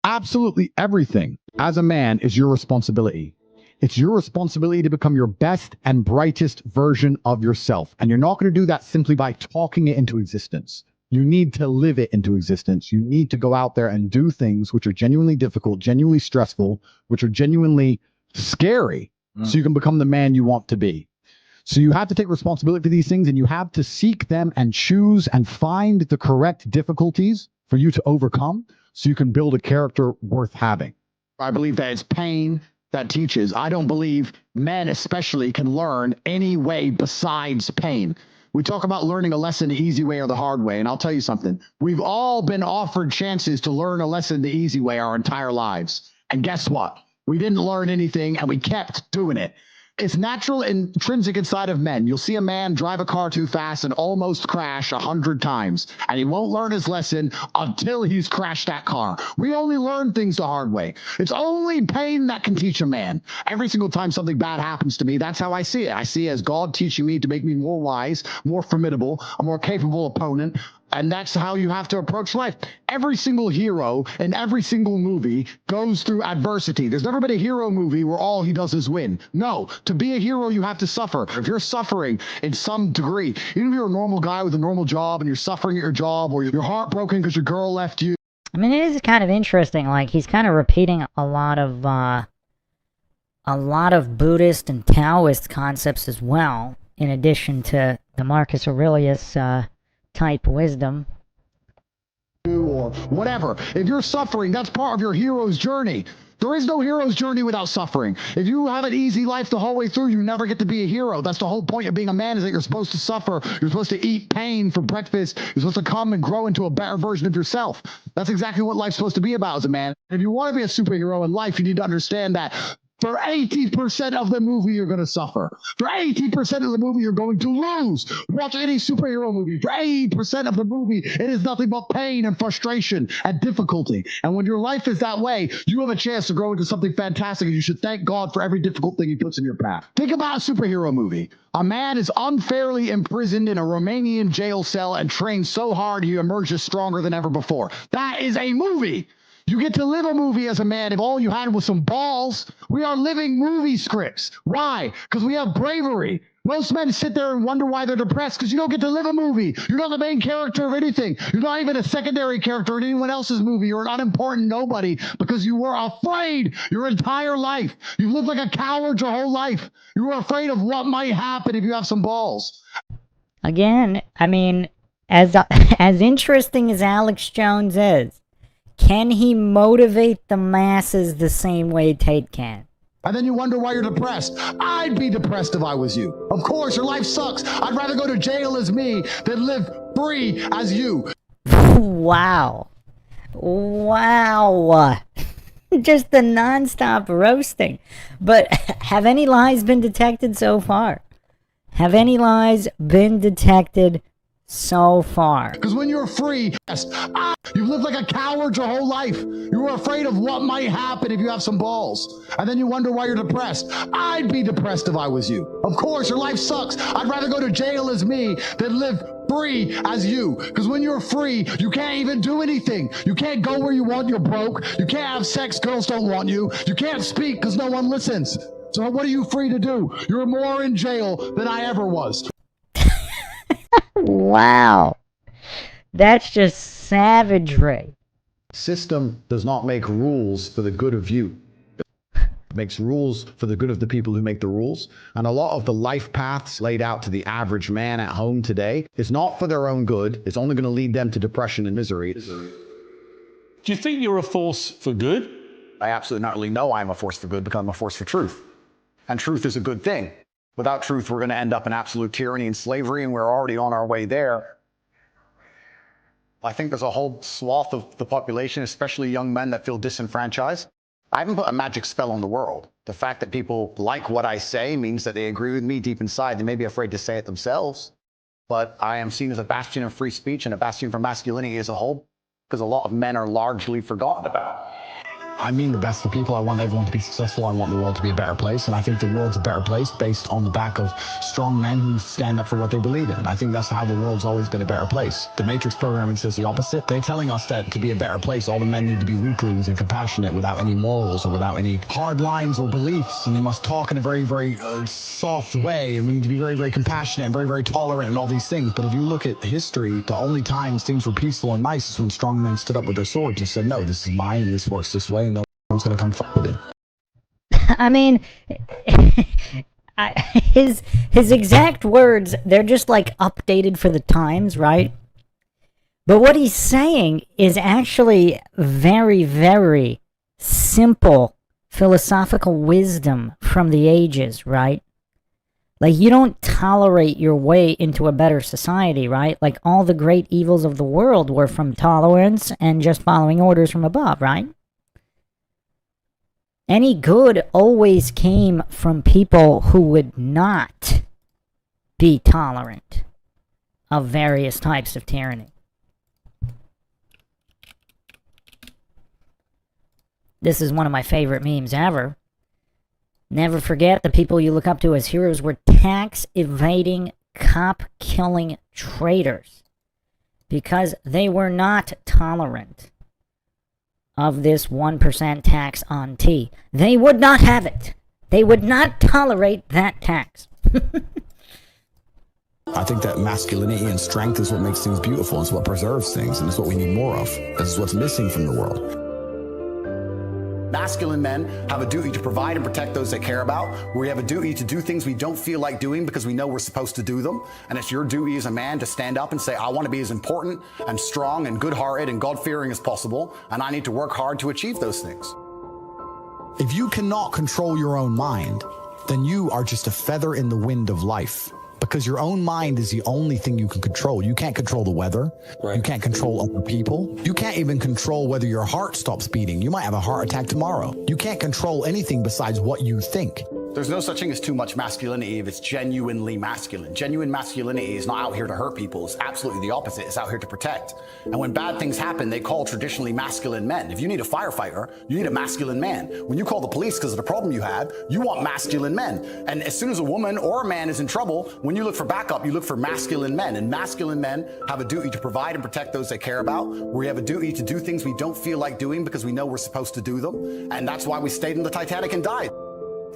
Absolutely everything as a man is your responsibility. It's your responsibility to become your best and brightest version of yourself. And you're not going to do that simply by talking it into existence. You need to live it into existence. You need to go out there and do things which are genuinely difficult, genuinely stressful, which are genuinely scary, so you can become the man you want to be. So you have to take responsibility for these things, and you have to seek them and choose and find the correct difficulties for you to overcome, so you can build a character worth having. I believe that it's pain that teaches. I don't believe men especially can learn any way besides pain. We talk about learning a lesson the easy way or the hard way, and I'll tell you something. We've all been offered chances to learn a lesson the easy way our entire lives. And guess what? We didn't learn anything, and we kept doing it. It's natural, intrinsic inside of men. You'll see a man drive a car too fast and almost crash 100 times, and he won't learn his lesson until he's crashed that car. We only learn things the hard way. It's only pain that can teach a man. Every single time something bad happens to me, that's how I see it. I see it as God teaching me to make me more wise, more formidable, a more capable opponent. And that's how you have to approach life. Every single hero in every single movie goes through adversity. There's never been a hero movie where all he does is win. No, to be a hero, you have to suffer. If you're suffering in some degree, even if you're a normal guy with a normal job and you're suffering at your job, or you're heartbroken because your girl left you. I mean, it is kind of interesting. Like, he's kind of repeating a lot of Buddhist and Taoist concepts as well, in addition to the Marcus Aurelius type wisdom. Or whatever. If you're suffering, that's part of your hero's journey. There is no hero's journey without suffering. If you have an easy life the whole way through, you never get to be a hero. That's the whole point of being a man, is that you're supposed to suffer. You're supposed to eat pain for breakfast. You're supposed to come and grow into a better version of yourself. That's exactly what life's supposed to be about as a man. If you want to be a superhero in life, you need to understand that for 80% of the movie, you're going to suffer. For 80% of the movie, you're going to lose. Watch any superhero movie. For 80% of the movie, it is nothing but pain and frustration and difficulty. And when your life is that way, you have a chance to grow into something fantastic, and you should thank God for every difficult thing he puts in your path. Think about a superhero movie. A man is unfairly imprisoned in a Romanian jail cell and trained so hard he emerges stronger than ever before. That is a movie. You get to live a movie as a man if all you had was some balls. We are living movie scripts. Why? Because we have bravery. Most men sit there and wonder why they're depressed, because you don't get to live a movie. You're not the main character of anything. You're not even a secondary character in anyone else's movie. You're an unimportant nobody because you were afraid your entire life. You lived like a coward your whole life. You were afraid of what might happen if you have some balls. Again, I mean, as interesting as Alex Jones is, can he motivate the masses the same way Tate can? And then you wonder why you're depressed. I'd be depressed if I was you. Of course, your life sucks. I'd rather go to jail as me than live free as you. Wow. Wow. Just the non-stop roasting. But have any lies been detected so far? Have any lies been detected so far? Because when you're free, you've lived like a coward your whole life. You were afraid of what might happen if you have some balls. And then you wonder why you're depressed. I'd be depressed if I was you. Of course, your life sucks. I'd rather go to jail as me than live free as you. Because when you're free, you can't even do anything. You can't go where you want, you're broke. You can't have sex, girls don't want you. You can't speak because no one listens. So what are you free to do? You're more in jail than I ever was. Wow. That's just savagery. System does not make rules for the good of you. It makes rules for the good of the people who make the rules. And a lot of the life paths laid out to the average man at home today is not for their own good. It's only going to lead them to depression and misery. Do you think you're a force for good? I absolutely not really know I'm a force for good because I'm a force for truth. And truth is a good thing. Without truth, we're going to end up in absolute tyranny and slavery, and we're already on our way there. I think there's a whole swath of the population, especially young men, that feel disenfranchised. I haven't put a magic spell on the world. The fact that people like what I say means that they agree with me deep inside. They may be afraid to say it themselves, but I am seen as a bastion of free speech and a bastion for masculinity as a whole, because a lot of men are largely forgotten about. I mean the best for people. I want everyone to be successful. I want the world to be a better place. And I think the world's a better place based on the back of strong men who stand up for what they believe in. I think that's how the world's always been a better place. The Matrix programming says the opposite. They're telling us that to be a better place, all the men need to be weaklings and compassionate without any morals or without any hard lines or beliefs. And they must talk in a very, very soft way. And we need to be very, very compassionate and very, very tolerant and all these things. But if you look at history, the only times things were peaceful and nice is when strong men stood up with their swords and said, no, this is mine and this works this way. No one's gonna come fuck with it. I mean, his exact words, they're just like updated for the times, right? But what he's saying is actually very, very simple philosophical wisdom from the ages, right? Like, you don't tolerate your way into a better society, right? Like, all the great evils of the world were from tolerance and just following orders from above, right? Any good always came from people who would not be tolerant of various types of tyranny. This is one of my favorite memes ever. Never forget the people you look up to as heroes were tax-evading, cop-killing traitors, because they were not tolerant of this 1% tax on tea. They would not have it. They would not tolerate that tax. I think that masculinity and strength is what makes things beautiful. It's what preserves things, and it's what we need more of. This is what's missing from the world. Masculine men have a duty to provide and protect those they care about. We have a duty to do things we don't feel like doing because we know we're supposed to do them. And it's your duty as a man to stand up and say, I want to be as important and strong and good-hearted and God-fearing as possible, and I need to work hard to achieve those things. If you cannot control your own mind, then you are just a feather in the wind of life. Because your own mind is the only thing you can control. You can't control the weather. Right. You can't control other people. You can't even control whether your heart stops beating. You might have a heart attack tomorrow. You can't control anything besides what you think. There's no such thing as too much masculinity if it's genuinely masculine. Genuine masculinity is not out here to hurt people. It's absolutely the opposite. It's out here to protect. And when bad things happen, they call traditionally masculine men. If you need a firefighter, you need a masculine man. When you call the police because of the problem you had, you want masculine men. And as soon as a woman or a man is in trouble, when you look for backup, you look for masculine men. And masculine men have a duty to provide and protect those they care about. We have a duty to do things we don't feel like doing because we know we're supposed to do them. And that's why we stayed in the Titanic and died.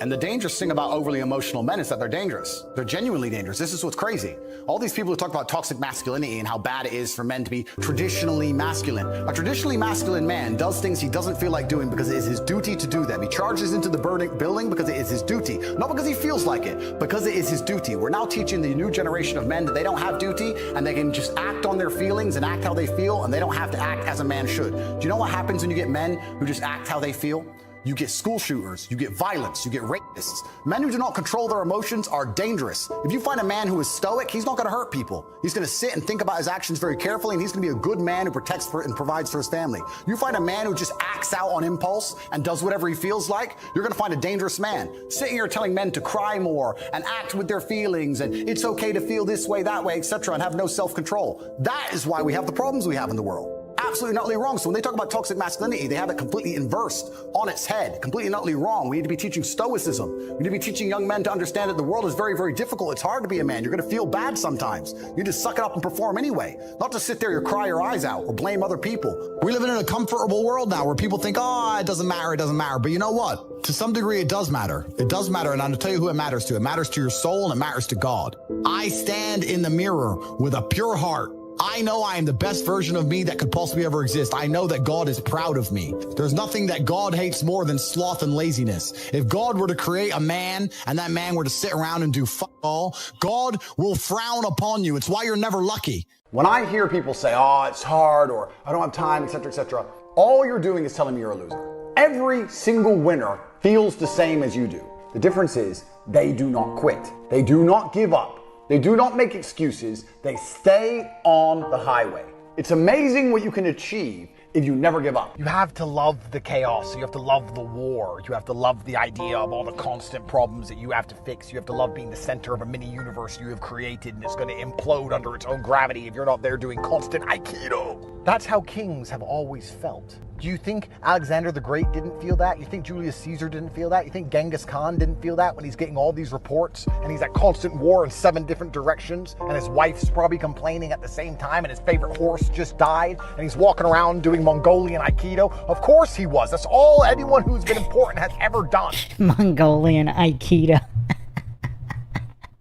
And the dangerous thing about overly emotional men is that they're dangerous. They're genuinely dangerous. This is what's crazy. All these people who talk about toxic masculinity and how bad it is for men to be traditionally masculine. A traditionally masculine man does things he doesn't feel like doing because it is his duty to do them. He charges into the burning building because it is his duty. Not because he feels like it, because it is his duty. We're now teaching the new generation of men that they don't have duty and they can just act on their feelings and act how they feel, and they don't have to act as a man should. Do you know what happens when you get men who just act how they feel? You get school shooters, you get violence, you get rapists. Men who do not control their emotions are dangerous. If you find a man who is stoic, he's not gonna hurt people. He's gonna sit and think about his actions very carefully, and he's gonna be a good man who protects and provides for his family. You find a man who just acts out on impulse and does whatever he feels like, you're gonna find a dangerous man. Sitting here telling men to cry more and act with their feelings and it's okay to feel this way, that way, etc., and have no self-control. That is why we have the problems we have in the world. Absolutely and utterly wrong. So when they talk about toxic masculinity, they have it completely inversed on its head, completely and utterly wrong. We need to be teaching stoicism. We need to be teaching young men to understand that the world is very, very difficult. It's hard to be a man. You're going to feel bad sometimes. You need to suck it up and perform anyway. Not to sit there and cry your eyes out or blame other people. We live in a comfortable world now where people think, oh, it doesn't matter, it doesn't matter. But you know what? To some degree, it does matter. It does matter, and I'm going to tell you who it matters to. It matters to your soul, and it matters to God. I stand in the mirror with a pure heart. I know I am the best version of me that could possibly ever exist. I know that God is proud of me. There's nothing that God hates more than sloth and laziness. If God were to create a man and that man were to sit around and do fuck all, God will frown upon you. It's why you're never lucky. When I hear people say, oh, it's hard, or I don't have time, etc., etc., all you're doing is telling me you're a loser. Every single winner feels the same as you do. The difference is they do not quit. They do not give up. They do not make excuses. They stay on the highway. It's amazing what you can achieve if you never give up. You have to love the chaos. You have to love the war. You have to love the idea of all the constant problems that you have to fix. You have to love being the center of a mini universe you have created and it's going to implode under its own gravity if you're not there doing constant Aikido. That's how kings have always felt. Do you think Alexander the Great didn't feel that? You think Julius Caesar didn't feel that? You think Genghis Khan didn't feel that when he's getting all these reports and he's at constant war in 7 different directions and his wife's probably complaining at the same time and his favorite horse just died and he's walking around doing Mongolian Aikido? Of course he was. That's all anyone who's been important has ever done. Mongolian Aikido.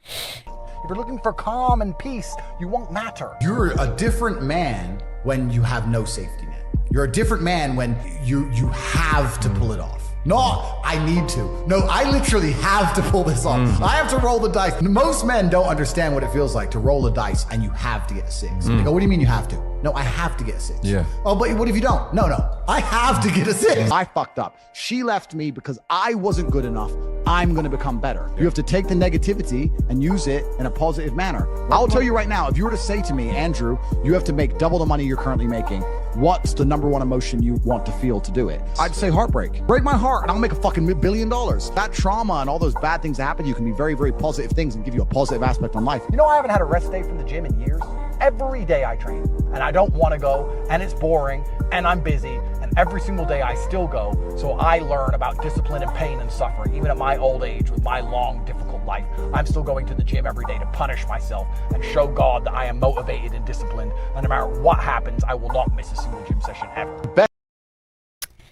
If you're looking for calm and peace, you won't matter. You're a different man when you have no safety net. You're a different man when you have to pull it off. Not, I need to. No, I literally have to pull this off. I have to roll the dice. Most men don't understand what it feels like to roll a dice and you have to get a 6. They go, what do you mean you have to? No, I have to get a 6. Yeah. Oh, but what if you don't? No, I have to get a 6. I fucked up. She left me because I wasn't good enough. I'm going to become better. You have to take the negativity and use it in a positive manner. I'll tell you right now, if you were to say to me, Andrew, you have to make double the money you're currently making, what's the number one emotion you want to feel to do it? I'd say heartbreak. Break my heart and I'll make a fucking $1 billion. That trauma and all those bad things that happen, you can be very, very positive things and give you a positive aspect on life. You know, I haven't had a rest day from the gym in years. Every day I train and I don't want to go and it's boring and I'm busy and every single day I still go. So I learn about discipline and pain and suffering. Even at my old age with my long, difficult life, I'm still going to the gym every day to punish myself and show God that I am motivated and disciplined. And no matter what happens, I will not miss a single gym session ever.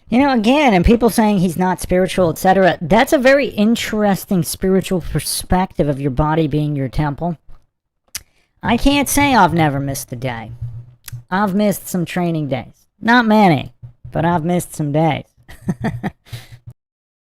You know, again, and people saying he's not spiritual, etc., that's a very interesting spiritual perspective of your body being your temple. I can't say I've never missed a day. I've missed some training days. Not many, but I've missed some days. The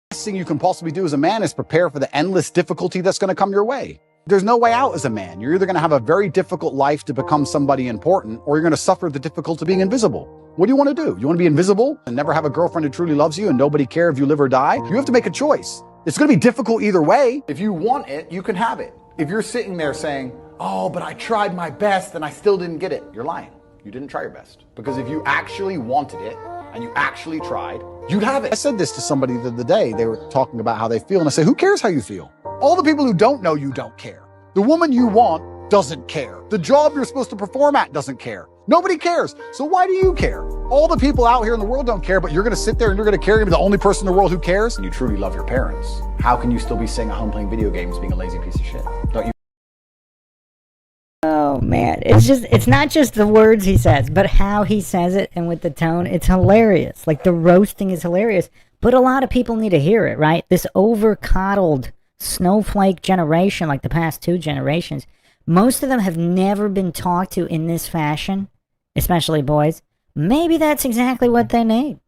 best thing you can possibly do as a man is prepare for the endless difficulty that's going to come your way. There's no way out as a man. You're either going to have a very difficult life to become somebody important, or you're going to suffer the difficulty of being invisible. What do you want to do? You want to be invisible and never have a girlfriend who truly loves you and nobody care if you live or die? You have to make a choice. It's going to be difficult either way. If you want it, you can have it. If you're sitting there saying, oh, but I tried my best and I still didn't get it, you're lying. You didn't try your best. Because if you actually wanted it and you actually tried, you'd have it. I said this to somebody the other day. They were talking about how they feel, and I said, who cares how you feel? All the people who don't know you don't care. The woman you want doesn't care. The job you're supposed to perform at doesn't care. Nobody cares. So why do you care? All the people out here in the world don't care, but you're going to sit there and you're going to care. You're the only person in the world who cares. And you truly love your parents. How can you still be sitting at home playing video games being a lazy piece of shit? Don't you? Oh man, it's not just the words he says, but how he says it and with the tone. It's hilarious. Like, the roasting is hilarious, but a lot of people need to hear it, right? This over-coddled snowflake generation, like the past 2 generations, most of them have never been talked to in this fashion, especially boys. Maybe that's exactly what they need.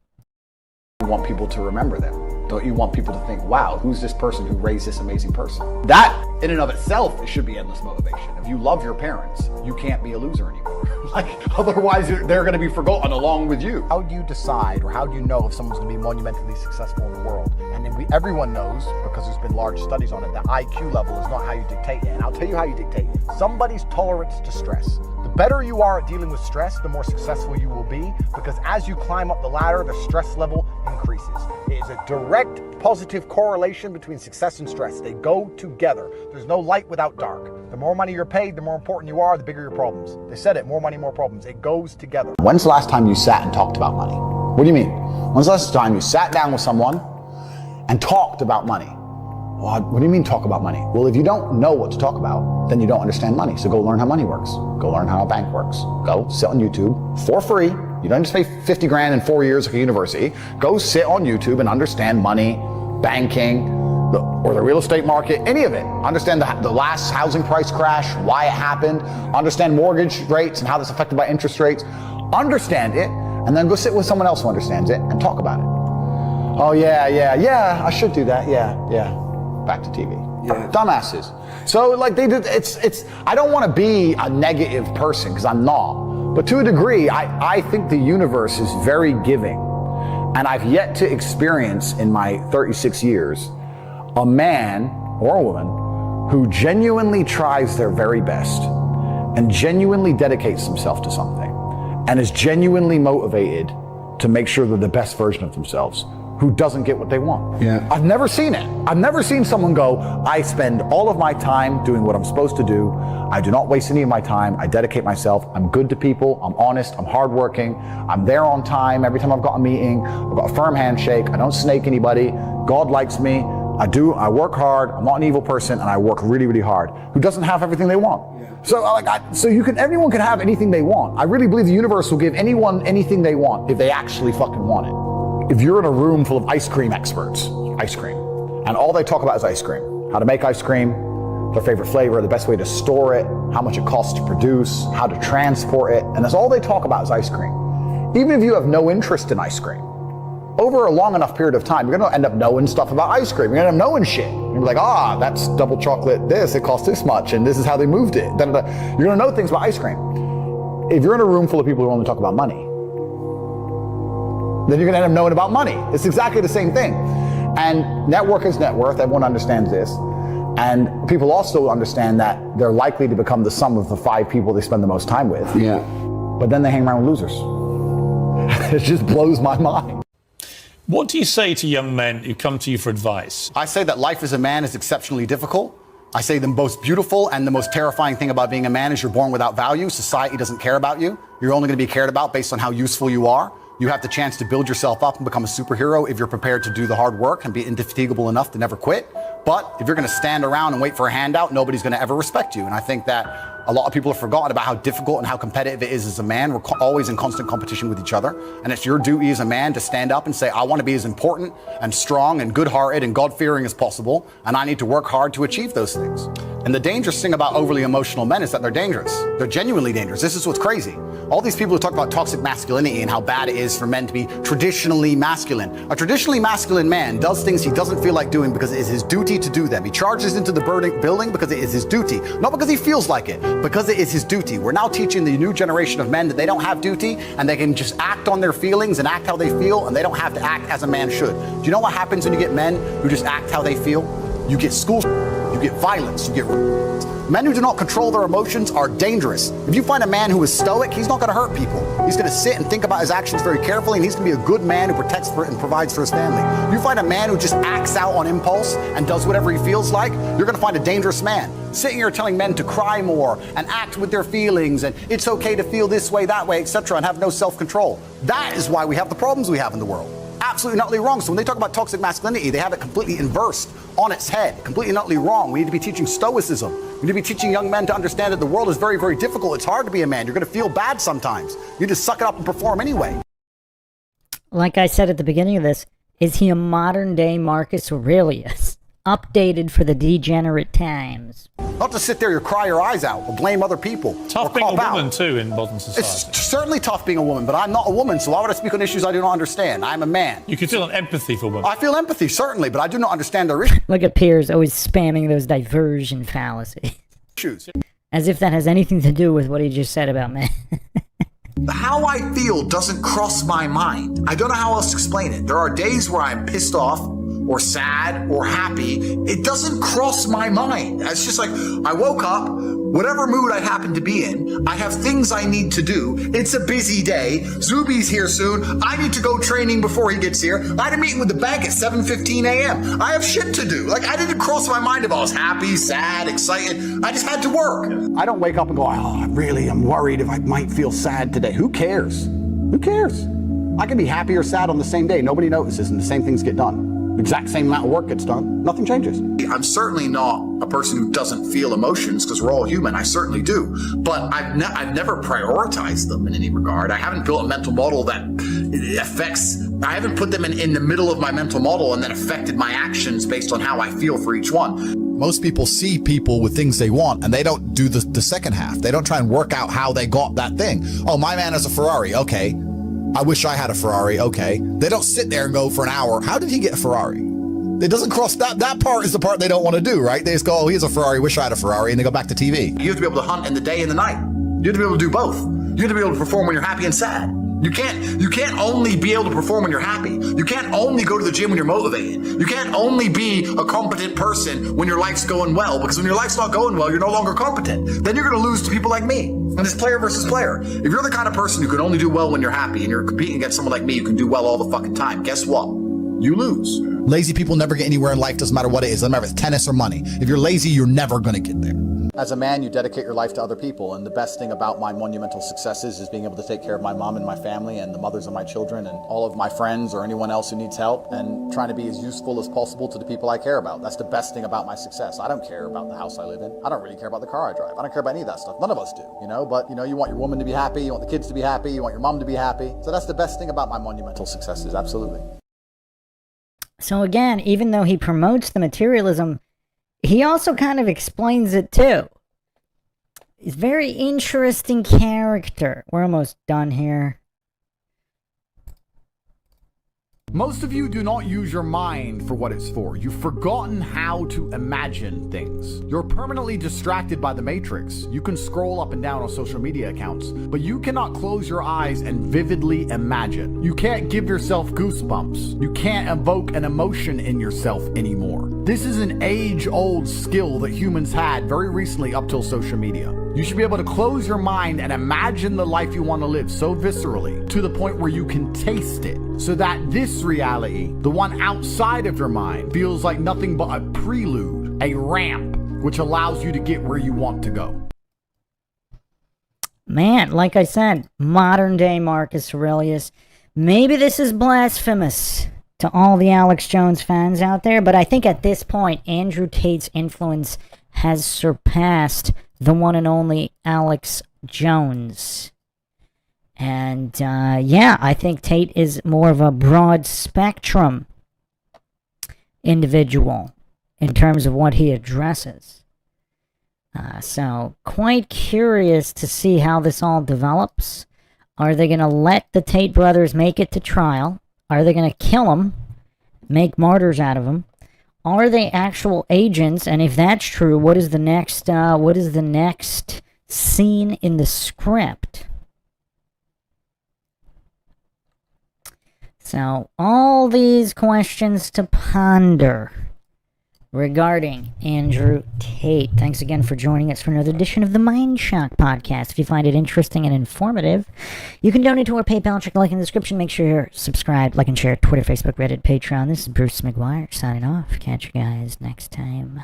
You want people to remember them. Don't you want people to think, wow, who's this person who raised this amazing person? That, in and of itself, it should be endless motivation. If you love your parents, you can't be a loser anymore. Like, otherwise, they're going to be forgotten along with you. How do you decide, or how do you know if someone's going to be monumentally successful in the world? And then everyone knows, because there's been large studies on it, that IQ level is not how you dictate it. And I'll tell you how you dictate it. Somebody's tolerance to stress. The better you are at dealing with stress, the more successful you will be, because as you climb up the ladder, the stress level increases. It is a direct positive correlation between success and stress. They go together. There's no light without dark. The more money you're paid, the more important you are, the bigger your problems. They said it, more money, more problems. It goes together. When's the last time you sat and talked about money? What do you mean? When's the last time you sat down with someone and talked about money? What do you mean talk about money? Well, if you don't know what to talk about, then you don't understand money. So go learn how money works. Go learn how a bank works. Go sit on YouTube for free. You don't just pay 50 grand in 4 years like a university. Go sit on YouTube and understand money, banking, or the real estate market, any of it. Understand the last housing price crash, why it happened. Understand mortgage rates and how that's affected by interest rates. Understand it, and then go sit with someone else who understands it and talk about it. Oh yeah, I should do that, yeah. Back to TV. Yeah. Dumbasses. So like it's I don't want to be a negative person, because I'm not. But to a degree, I think the universe is very giving. And I've yet to experience in my 36 years a man or a woman who genuinely tries their very best and genuinely dedicates himself to something and is genuinely motivated to make sure they're the best version of themselves, who doesn't get what they want. Yeah. I've never seen it. I've never seen someone go, I spend all of my time doing what I'm supposed to do. I do not waste any of my time. I dedicate myself. I'm good to people. I'm honest. I'm hardworking. I'm there on time. Every time I've got a meeting, I've got a firm handshake. I don't snake anybody. God likes me. I work hard. I'm not an evil person, and I work really, really hard. Who doesn't have everything they want? Yeah. So everyone can have anything they want. I really believe the universe will give anyone anything they want if they actually fucking want it. If you're in a room full of ice cream experts, and all they talk about is ice cream, how to make ice cream, their favorite flavor, the best way to store it, how much it costs to produce, how to transport it, and that's all they talk about is ice cream. Even if you have no interest in ice cream, over a long enough period of time, you're gonna end up knowing stuff about ice cream. You're gonna end up knowing shit. You're gonna be like, that's double chocolate this, it costs this much, and this is how they moved it. Da, da, da. You're gonna know things about ice cream. If you're in a room full of people who only talk about money, then you're gonna end up knowing about money. It's exactly the same thing. And network is net worth, everyone understands this. And people also understand that they're likely to become the sum of the 5 people they spend the most time with. Yeah. But then they hang around with losers. It just blows my mind. What do you say to young men who come to you for advice? I say that life as a man is exceptionally difficult. I say the most beautiful and the most terrifying thing about being a man is you're born without value. Society doesn't care about you. You're only going to be cared about based on how useful you are. You have the chance to build yourself up and become a superhero if you're prepared to do the hard work and be indefatigable enough to never quit. But if you're going to stand around and wait for a handout, nobody's going to ever respect you. And I think that a lot of people have forgotten about how difficult and how competitive it is as a man. We're always in constant competition with each other. And it's your duty as a man to stand up and say, I want to be as important and strong and good-hearted and God-fearing as possible. And I need to work hard to achieve those things. And the dangerous thing about overly emotional men is that they're dangerous. They're genuinely dangerous. This is what's crazy. All these people who talk about toxic masculinity and how bad it is for men to be traditionally masculine. A traditionally masculine man does things he doesn't feel like doing because it is his duty to do them. He charges into the building because it is his duty. Not because he feels like it, because it is his duty. We're now teaching the new generation of men that they don't have duty and they can just act on their feelings and act how they feel, and they don't have to act as a man should. Do you know what happens when you get men who just act how they feel? You get school, you get violence, you get... Men who do not control their emotions are dangerous. If you find a man who is stoic, he's not going to hurt people. He's going to sit and think about his actions very carefully, and he's going to be a good man who protects and provides for his family. You find a man who just acts out on impulse and does whatever he feels like, you're going to find a dangerous man. Sitting here telling men to cry more and act with their feelings and it's okay to feel this way, that way, etc., and have no self-control. That is why we have the problems we have in the world. Absolutely and utterly wrong. So when they talk about toxic masculinity, they have it completely inversed on its head, completely and utterly wrong. We need to be teaching stoicism. We need to be teaching young men to understand that the world is very, very difficult. It's hard to be a man. You're going to feel bad sometimes. You just suck it up and perform anyway. Like I said at the beginning of this, is he a modern day Marcus Aurelius? updated for the degenerate times. Not to sit there and cry your eyes out or blame other people. Tough or being a cop woman out. too in modern society. It's certainly tough being a woman, but I'm not a woman, so why would I speak on issues I do not understand? I'm a man. You can feel an empathy for women. I feel empathy, certainly, but I do not understand their issues. Look at Piers always spamming those diversion fallacies. As if that has anything to do with what he just said about men. How I feel doesn't cross my mind. I don't know how else to explain it. There are days where I'm pissed off or sad or happy. It doesn't cross my mind. It's just like I woke up, whatever mood I happen to be in, I have things I need to do. It's a busy day. Zuby's here soon. I need to go training before he gets here. I had a meeting with the bank at 7:15 a.m. I have shit to do. Like, I didn't cross my mind if I was happy, sad, excited. I just had to work. I don't wake up and go, oh, I'm worried if I might feel sad today. Who cares? Who cares? I can be happy or sad on the same day. Nobody notices and the same things get done. The exact same amount of work gets done. Nothing changes. I'm certainly not a person who doesn't feel emotions because we're all human. I certainly do. But I've never prioritized them in any regard. I haven't built a mental model that affects, I haven't put them in the middle of my mental model and then affected my actions based on how I feel for each one. Most people see people with things they want and they don't do the second half. They don't try and work out how they got that thing. Oh, my man has a Ferrari. Okay. I wish I had a Ferrari. Okay. They don't sit there and go for an hour. How did he get a Ferrari? It doesn't cross that part is the part they don't want to do, right? They just go, oh, he has a Ferrari. Wish I had a Ferrari. And they go back to TV. You have to be able to hunt in the day and the night. You have to be able to do both. You have to be able to perform when you're happy and sad. You can't only be able to perform when you're happy. You can't only go to the gym when you're motivated. You can't only be a competent person when your life's going well, because when your life's not going well, you're no longer competent. Then you're going to lose to people like me. And it's player versus player. If you're the kind of person who can only do well when you're happy and you're competing against someone like me who can do well all the fucking time, guess what? You lose. Lazy people never get anywhere in life, doesn't matter what it is. Doesn't matter if it's tennis or money. If you're lazy, you're never going to get there. As a man, you dedicate your life to other people, and the best thing about my monumental successes is being able to take care of my mom and my family and the mothers of my children and all of my friends or anyone else who needs help, and trying to be as useful as possible to the people I care about. That's the best thing about my success. I don't care about the house I live in. I don't really care about the car I drive. I don't care about any of that stuff. None of us do, but you want your woman to be happy, you want the kids to be happy, you want your mom to be happy. So that's the best thing about my monumental successes, absolutely. So again, even though he promotes the materialism, he also kind of explains it too. He's a very interesting character. We're almost done here. Most of you do not use your mind for what it's for. You've forgotten how to imagine things. You're permanently distracted by the matrix. You can scroll up and down on social media accounts, but you cannot close your eyes and vividly imagine. You can't give yourself goosebumps. You can't evoke an emotion in yourself anymore. This is an age-old skill that humans had very recently up till social media. You should be able to close your mind and imagine the life you want to live so viscerally to the point where you can taste it, so that this reality, the one outside of your mind, feels like nothing but a prelude, a ramp, which allows you to get where you want to go. Man, like I said, modern day Marcus Aurelius. Maybe this is blasphemous to all the Alex Jones fans out there, but I think at this point, Andrew Tate's influence has surpassed the one and only Alex Jones. And, yeah, I think Tate is more of a broad spectrum individual in terms of what he addresses. So, quite curious to see how this all develops. Are they going to let the Tate brothers make it to trial? Are they going to kill them, make martyrs out of them? Are they actual agents? And if that's true, what is the next scene in the script? So, all these questions to ponder regarding Andrew Tate. Thanks again for joining us for another edition of the MindShock podcast. If you find it interesting and informative, you can donate to our PayPal. Check the link in the description. Make sure you're subscribed, like and share, Twitter, Facebook, Reddit, Patreon. This is Bruce McGuire signing off. Catch you guys next time.